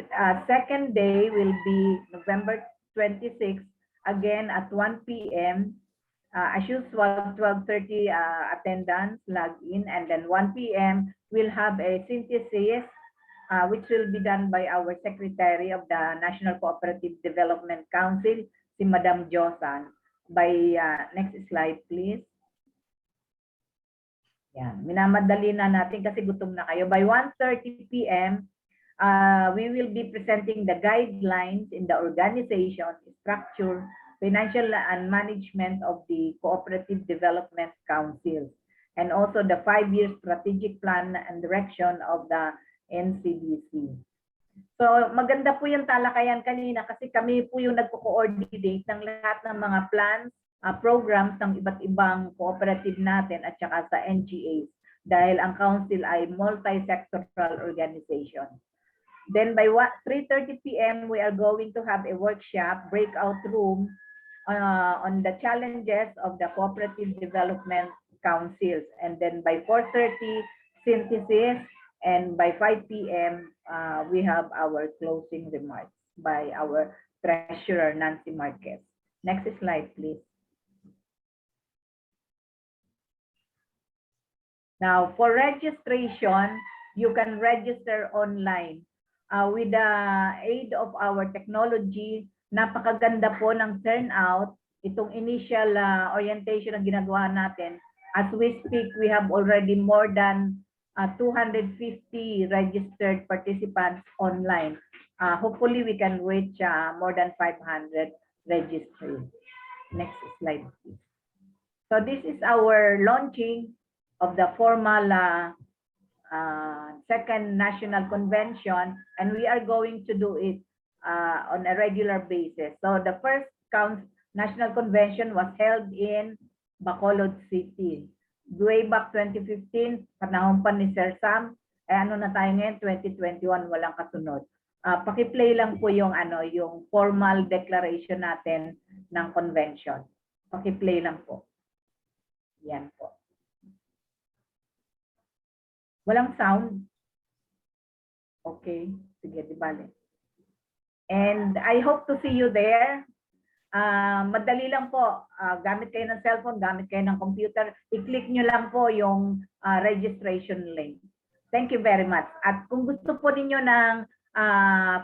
second day will be November 26, again at 1 p.m. As usual, 12:30 attendance, log in, and then 1 p.m. we'll have a synthesis which will be done by our Secretary of the National Cooperative Development Council, si Madam Josan. By next slide, please. Yan, minamadali na natin kasi gutom na kayo. By 1:30 p.m., we will be presenting the guidelines in the organization, structure, financial and management of the Cooperative Development Council, and also the 5-year strategic plan and direction of the NCDC. So maganda po yung talakayan kanina kasi kami po yung nagko-coordinate ng lahat ng mga plans, programs ng iba't ibang cooperative natin at saka sa NGAs dahil ang council ay multi-sectoral organization. Then by 3:30 p.m. we are going to have a workshop, breakout room on the challenges of the cooperative development councils. And then by 4:30 synthesis, and by 5 p.m. We have our closing remarks by our treasurer, Nancy Marquez. Next slide, please. Now, for registration, you can register online. With the aid of our technology, napakaganda po ng turnout. Itong initial orientation na ginagawa natin. As we speak, we have already more than 250 registered participants online. Hopefully, we can reach more than 500 registries. Next slide, please. So this is our launching of the formal second national convention, and we are going to do it on a regular basis. So the first national convention was held in Bacolod City. Way back 2015, panahon pa ni Sir Sam, ano na tayo ngayon, 2021, walang kasunod. Paki-play lang po yung yung formal declaration natin ng convention. Paki-play lang po. Yan po. Walang sound? Okay. Sige, di bale. And I hope to see you there. Madali lang po. Gamit kayo ng cellphone, gamit kayo ng computer. I-click nyo lang po yung registration link. Thank you very much. At kung gusto po ninyo ng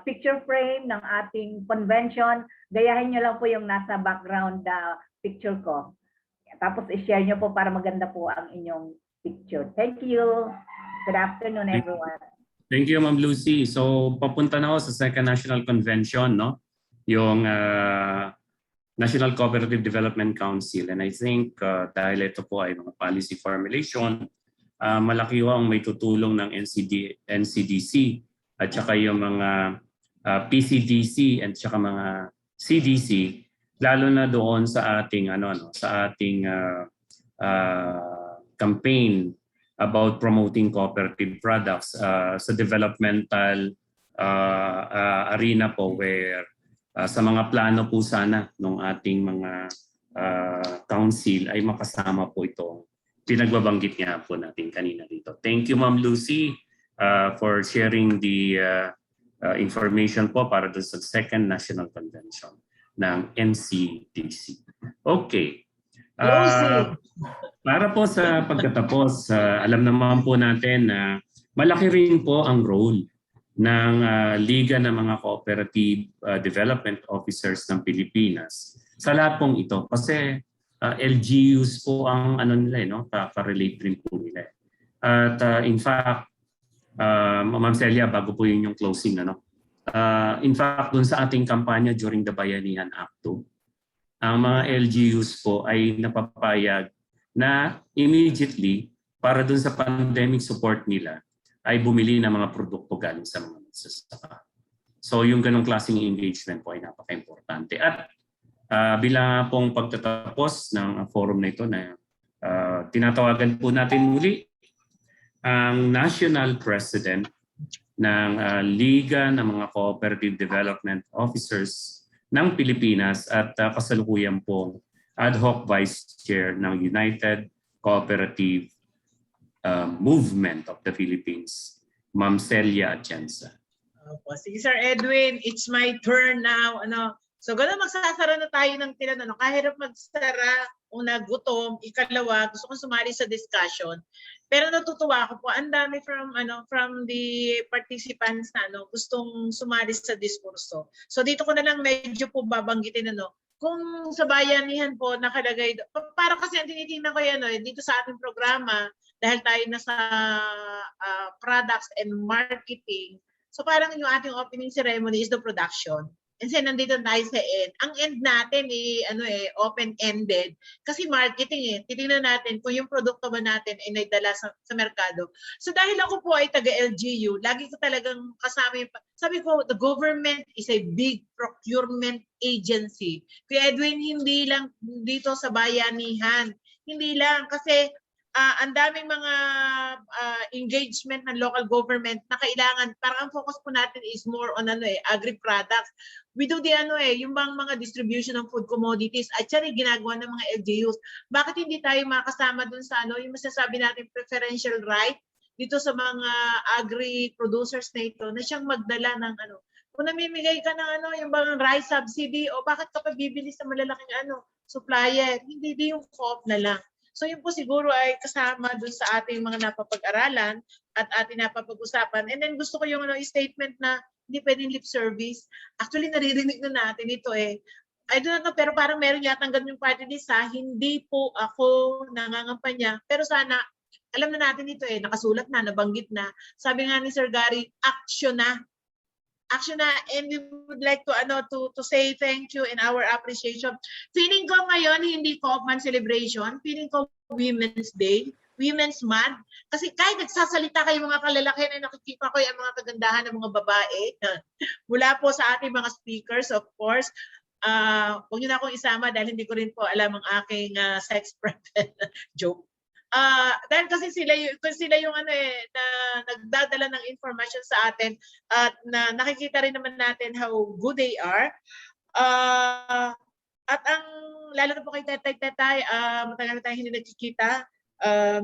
picture frame ng ating convention, gayahin nyo lang po yung nasa background picture ko. Tapos i-share nyo po para maganda po ang inyong picture. Thank you. Good afternoon, everyone. Thank you, Ma'am Lucy. So, papunta na ako sa Second National Convention, no? Yung National Cooperative Development Council. And I think dahil ito po ay mga policy formulation, malaki ho ang may tutulong ng NCDC at saka yung mga PCDC at saka mga CDC, lalo na doon sa ating campaign about promoting cooperative products sa developmental arena po, where sa mga plano po sana ng ating mga council ay makasama po itong pinagbabanggit nga po natin kanina dito. Thank you, Ma'am Lucy, for sharing the information po para doon sa Second National Convention ng NCDC. Okay. Para po sa pagkatapos, alam naman po natin na malaki rin po ang role ng Liga ng mga Cooperative Development Officers ng Pilipinas sa lahat pong ito. Kasi LGUs po ang nila, no? Ka-relate rin po nila. At in fact, Ma'am Celia, bago po yun yung closing, in fact, dun sa ating kampanya during the Bayanihan Act 2, ang mga LGUs po ay napapayag na immediately para dun sa pandemic support nila ay bumili ng mga produkto galing sa mga magsasaka. So yung ganong klaseng engagement po ay napaka-importante. At bilang pong pagtatapos ng forum na ito na tinatawagan po natin muli ang National President ng Liga ng mga Cooperative Development Officers ng Pilipinas at kasalukuyan pong ad hoc Vice Chair ng United Cooperative Movement of the Philippines, Ma'am Celia Atienza. Sige, Sir Edwin, it's my turn now. So, gano'n magsasara na tayo ng tinanong. Kahirap magsara, una, gutom, ikalawa, gusto kong sumali sa discussion. Pero natutuwa ako po, ang dami from the participants na gustong sumali sa diskurso. So, dito ko na lang medyo po babanggitin kung sa bayanihan po nakalagay, para kasi ang tinitingnan ko yan dito sa ating programa, dahil tayo nasa products and marketing, so parang yung ating opening ceremony is the production. And then nandito tayo sa end. Ang end natin open-ended kasi marketing titingnan natin kung yung produkto ba natin ay naidala sa merkado. So dahil ako po ay taga-LGU, lagi ko talagang kasama yung, sabi ko, the government is a big procurement agency. Kaya Edwin, hindi lang dito sa bayanihan. Hindi lang kasi ang daming mga engagement ng local government na kailangan, parang ang focus po natin is more on agri-products. We do the yung mga distribution ng food commodities at yan ginagawa ng mga LGUs. Bakit hindi tayo makasama dun sa yung masasabi natin preferential right dito sa mga agri-producers na ito na siyang magdala ng kung namimigay ka ng yung bang rice subsidy o bakit ka pa bibili sa malalaking supplier, hindi yung co-op na lang. So yun po siguro ay kasama dun sa ating mga napapag-aralan at ating napapag-usapan. And then gusto ko yung statement na hindi pwedeng lip service. Actually, naririnig na natin ito I don't know, pero parang meron yatang ganun yung party list Hindi po ako nangangampanya. Pero sana, alam na natin ito nakasulat na, nabanggit na. Sabi nga ni Sir Gary, action na. Action na, and we would like to say thank you and our appreciation. Feeling ko ngayon, hindi Co-op Month celebration. Feeling ko Women's Day, Women's Month. Kasi kahit nagsasalita kayo mga kalalaki na nakikita ko yung mga kagandahan ng mga babae, mula po sa ating mga speakers, of course, huwag niyo na akong isama dahil hindi ko rin po alam ang aking sex preference joke. Dahil kasi sila yung na nagdadala ng information sa atin at na nakikita rin naman natin how good they are. At ang lalo na po kay Tetay, matagal na tayo hindi nagkikita,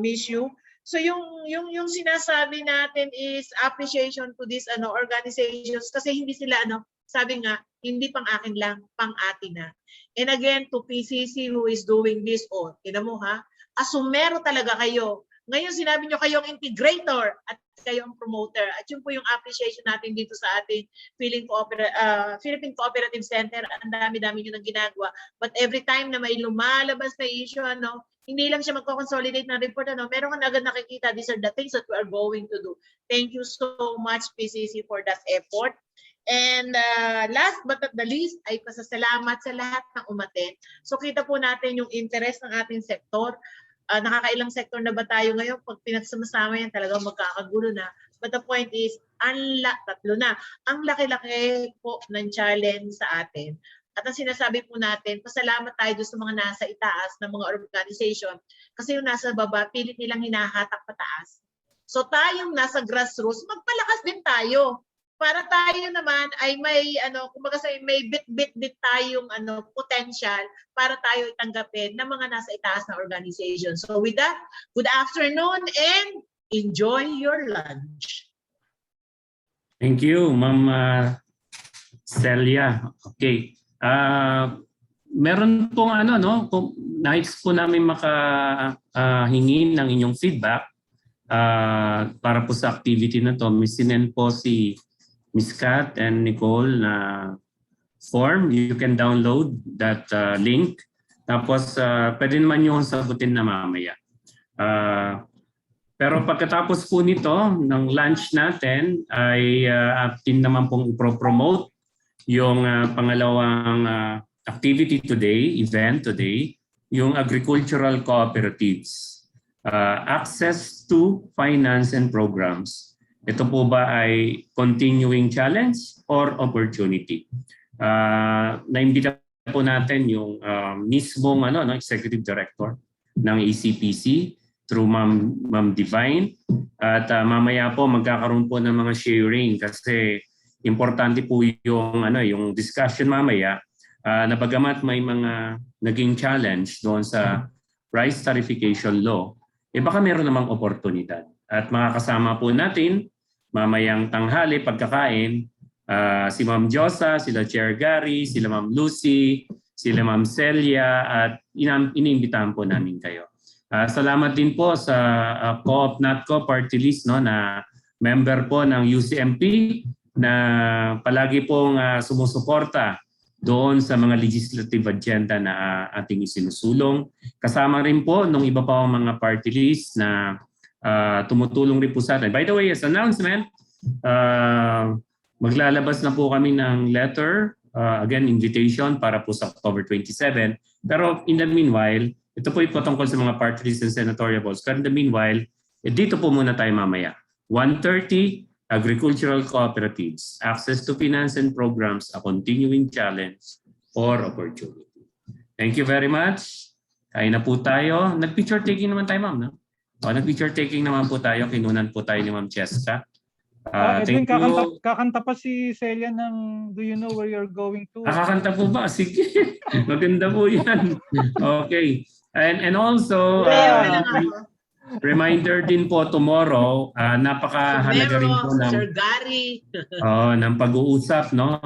miss you. So yung sinasabi natin is appreciation to these organizations kasi hindi sila sabi nga hindi pang akin lang, pang atin na. And again, to PCC who is doing this, tinan mo ha, asumero talaga kayo. Ngayon sinabi nyo kayong integrator at kayo ang promoter. At yun po yung appreciation natin dito sa ating Philippine Cooperative Center. Ang dami-dami nyo nang ginagawa. But every time na may lumalabas na issue, hindi lang siya magko-consolidate ng report, meron ka na agad nakikita, these are the things that we are going to do. Thank you so much, PCC, for that effort. And last but not the least, ay pasasalamat sa lahat ng umaten. So kita po natin yung interest ng ating sektor. Nakakailang sektor na ba tayo ngayon? Pag pinagsama-sama yan, talagang magkakagulo na. But the point is, tatlo na. Ang laki-laki po ng challenge sa atin. At ang sinasabi po natin, pasalamat tayo doon sa mga nasa itaas ng mga organization. Kasi yung nasa baba, pilit nilang hinahatak pataas. So tayong nasa grassroots, magpalakas din tayo. Para tayo naman ay may kumbaga may bit tayong potential para tayo itanggapin ng mga nasa itaas na organization. So with that, good afternoon and enjoy your lunch. Thank you, Ma'am Celia. Okay. Meron pong nais po namin makahingi ng inyong feedback para po sa activity na to. Sinend po si Ms. Kat and Nicole na form. You can download that link. Tapos pwede naman yung sagutin na mamaya. Pero pagkatapos po nito, ng lunch natin, ay atin naman pong i-promote yung pangalawang activity today, event today, yung agricultural cooperatives. Access to finance and programs. Ito po ba ay continuing challenge or opportunity? Naimbita po natin yung mismong Executive Director ng ACPC through Ma'am Divine. At mamaya po magkakaroon po ng mga sharing kasi importante po yung discussion mamaya na bagamat may mga naging challenge doon sa price tarification law, baka meron namang oportunidad. At makakasama po natin mamayang tanghali pagkakain, si Ma'am Josa, sila Chair Gary, sila Ma'am Lucy, sila Ma'am Celia, at iniimbitahan po namin kayo. Salamat din po sa Co-op NATCO Party List na member po ng UCMP na palagi pong sumusuporta doon sa mga legislative agenda na ating isinusulong. Kasama rin po nung iba pa mga party list na tumutulong rin po sa atin. By the way, as announcement, maglalabas na po kami ng letter, again, invitation para po sa October 27. Pero in the meanwhile, ito po yung patungkol sa mga party list and senatorial votes. But in the meanwhile, dito po muna tayo mamaya. 1:30, agricultural cooperatives, access to finance and programs, a continuing challenge or opportunity. Thank you very much. Kain na po tayo. Nag-picture taking naman tayo, ma'am, no? Nag-picture taking naman po tayo. Kinunan po tayo ni Ma'am Cheska. Edwin, kakanta pa si Celia ng Do You Know Where You're Going To? Kakanta po ba? Sige. Maganda po yan. Okay. And also, reminder din po tomorrow, napakahalaga rin po ng pag-uusap, no?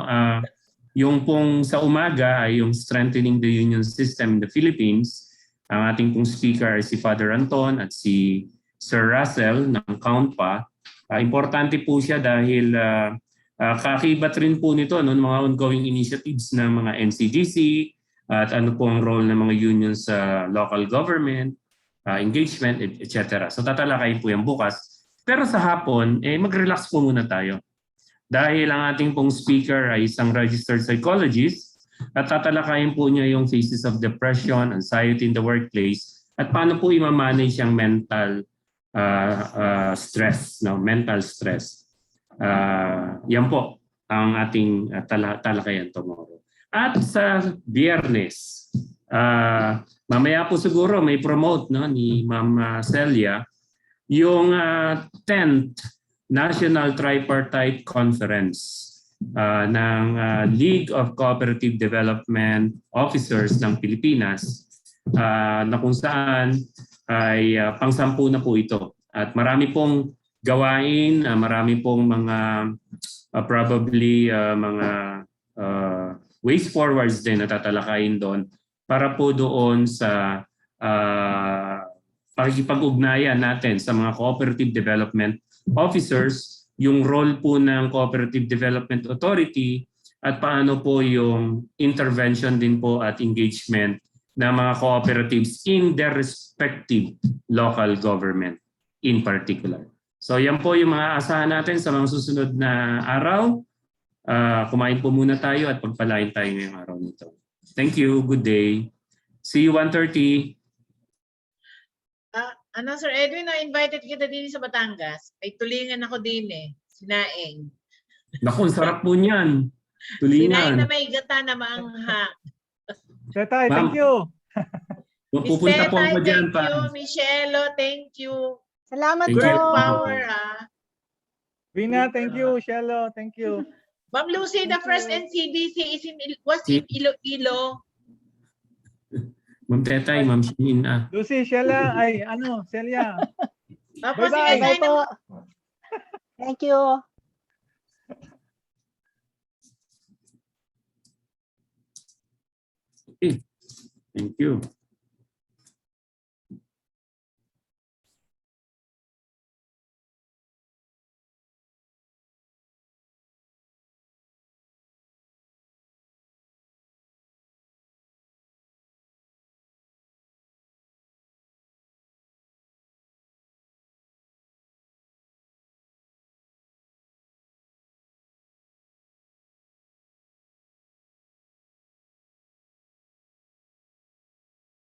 Yung pong sa umaga ay yung strengthening the union system in the Philippines. Ang ating pong speaker ay si Father Anton at si Sir Russell ng COUNTPA. Importante po siya dahil kakibat rin po nito mga ongoing initiatives ng mga NCGC at ano po ang role ng mga unions sa local government, engagement, etc. So tatalakayin po yan bukas. Pero sa hapon, mag-relax po muna tayo. Dahil ang ating pong speaker ay isang registered psychologist at tatalakayin po niya yung phases of depression, anxiety in the workplace at paano po i-manage yung mental stress, mental stress. Yan po ang ating talakayan tomorrow. At sa Biyernes, mamaya po siguro may promote ni Ma'am Celia yung 10th National Tripartite Conference ng League of Cooperative Development Officers ng Pilipinas na kung saan ay pang-10 na po ito. At marami pong gawain, marami pong mga probably mga ways forwards din na tatalakayin doon para po doon sa pakikipag-ugnayan natin sa mga cooperative development officers, yung role po ng Cooperative Development Authority at paano po yung intervention din po at engagement ng mga cooperatives in their respective local government in particular. So yan po yung mga asahan natin sa mga susunod na araw. Kumain po muna tayo at pagpalain tayo ngayong araw nito. Thank you. Good day. See you 1:30. Sir Edwin, na-invited kita din sa Batangas. Ay tulingan ako din Sinaing. Naku, sarap po niyan. Sinaing Tulingan. na may gata na maangha. Tetay, thank you. Pupunta po ako dyan Thank you. Michelle, thank you. Salamat Thank po. Girl power, Vina, thank you. Shelo, thank you. Ma'am Lucy, the first NCDC was in Iloilo. Ma'am Tetay, Ma'am Shinin. Lucy, Shela, Celia. Bye-bye. Bye po. Thank you. Okay. Thank you.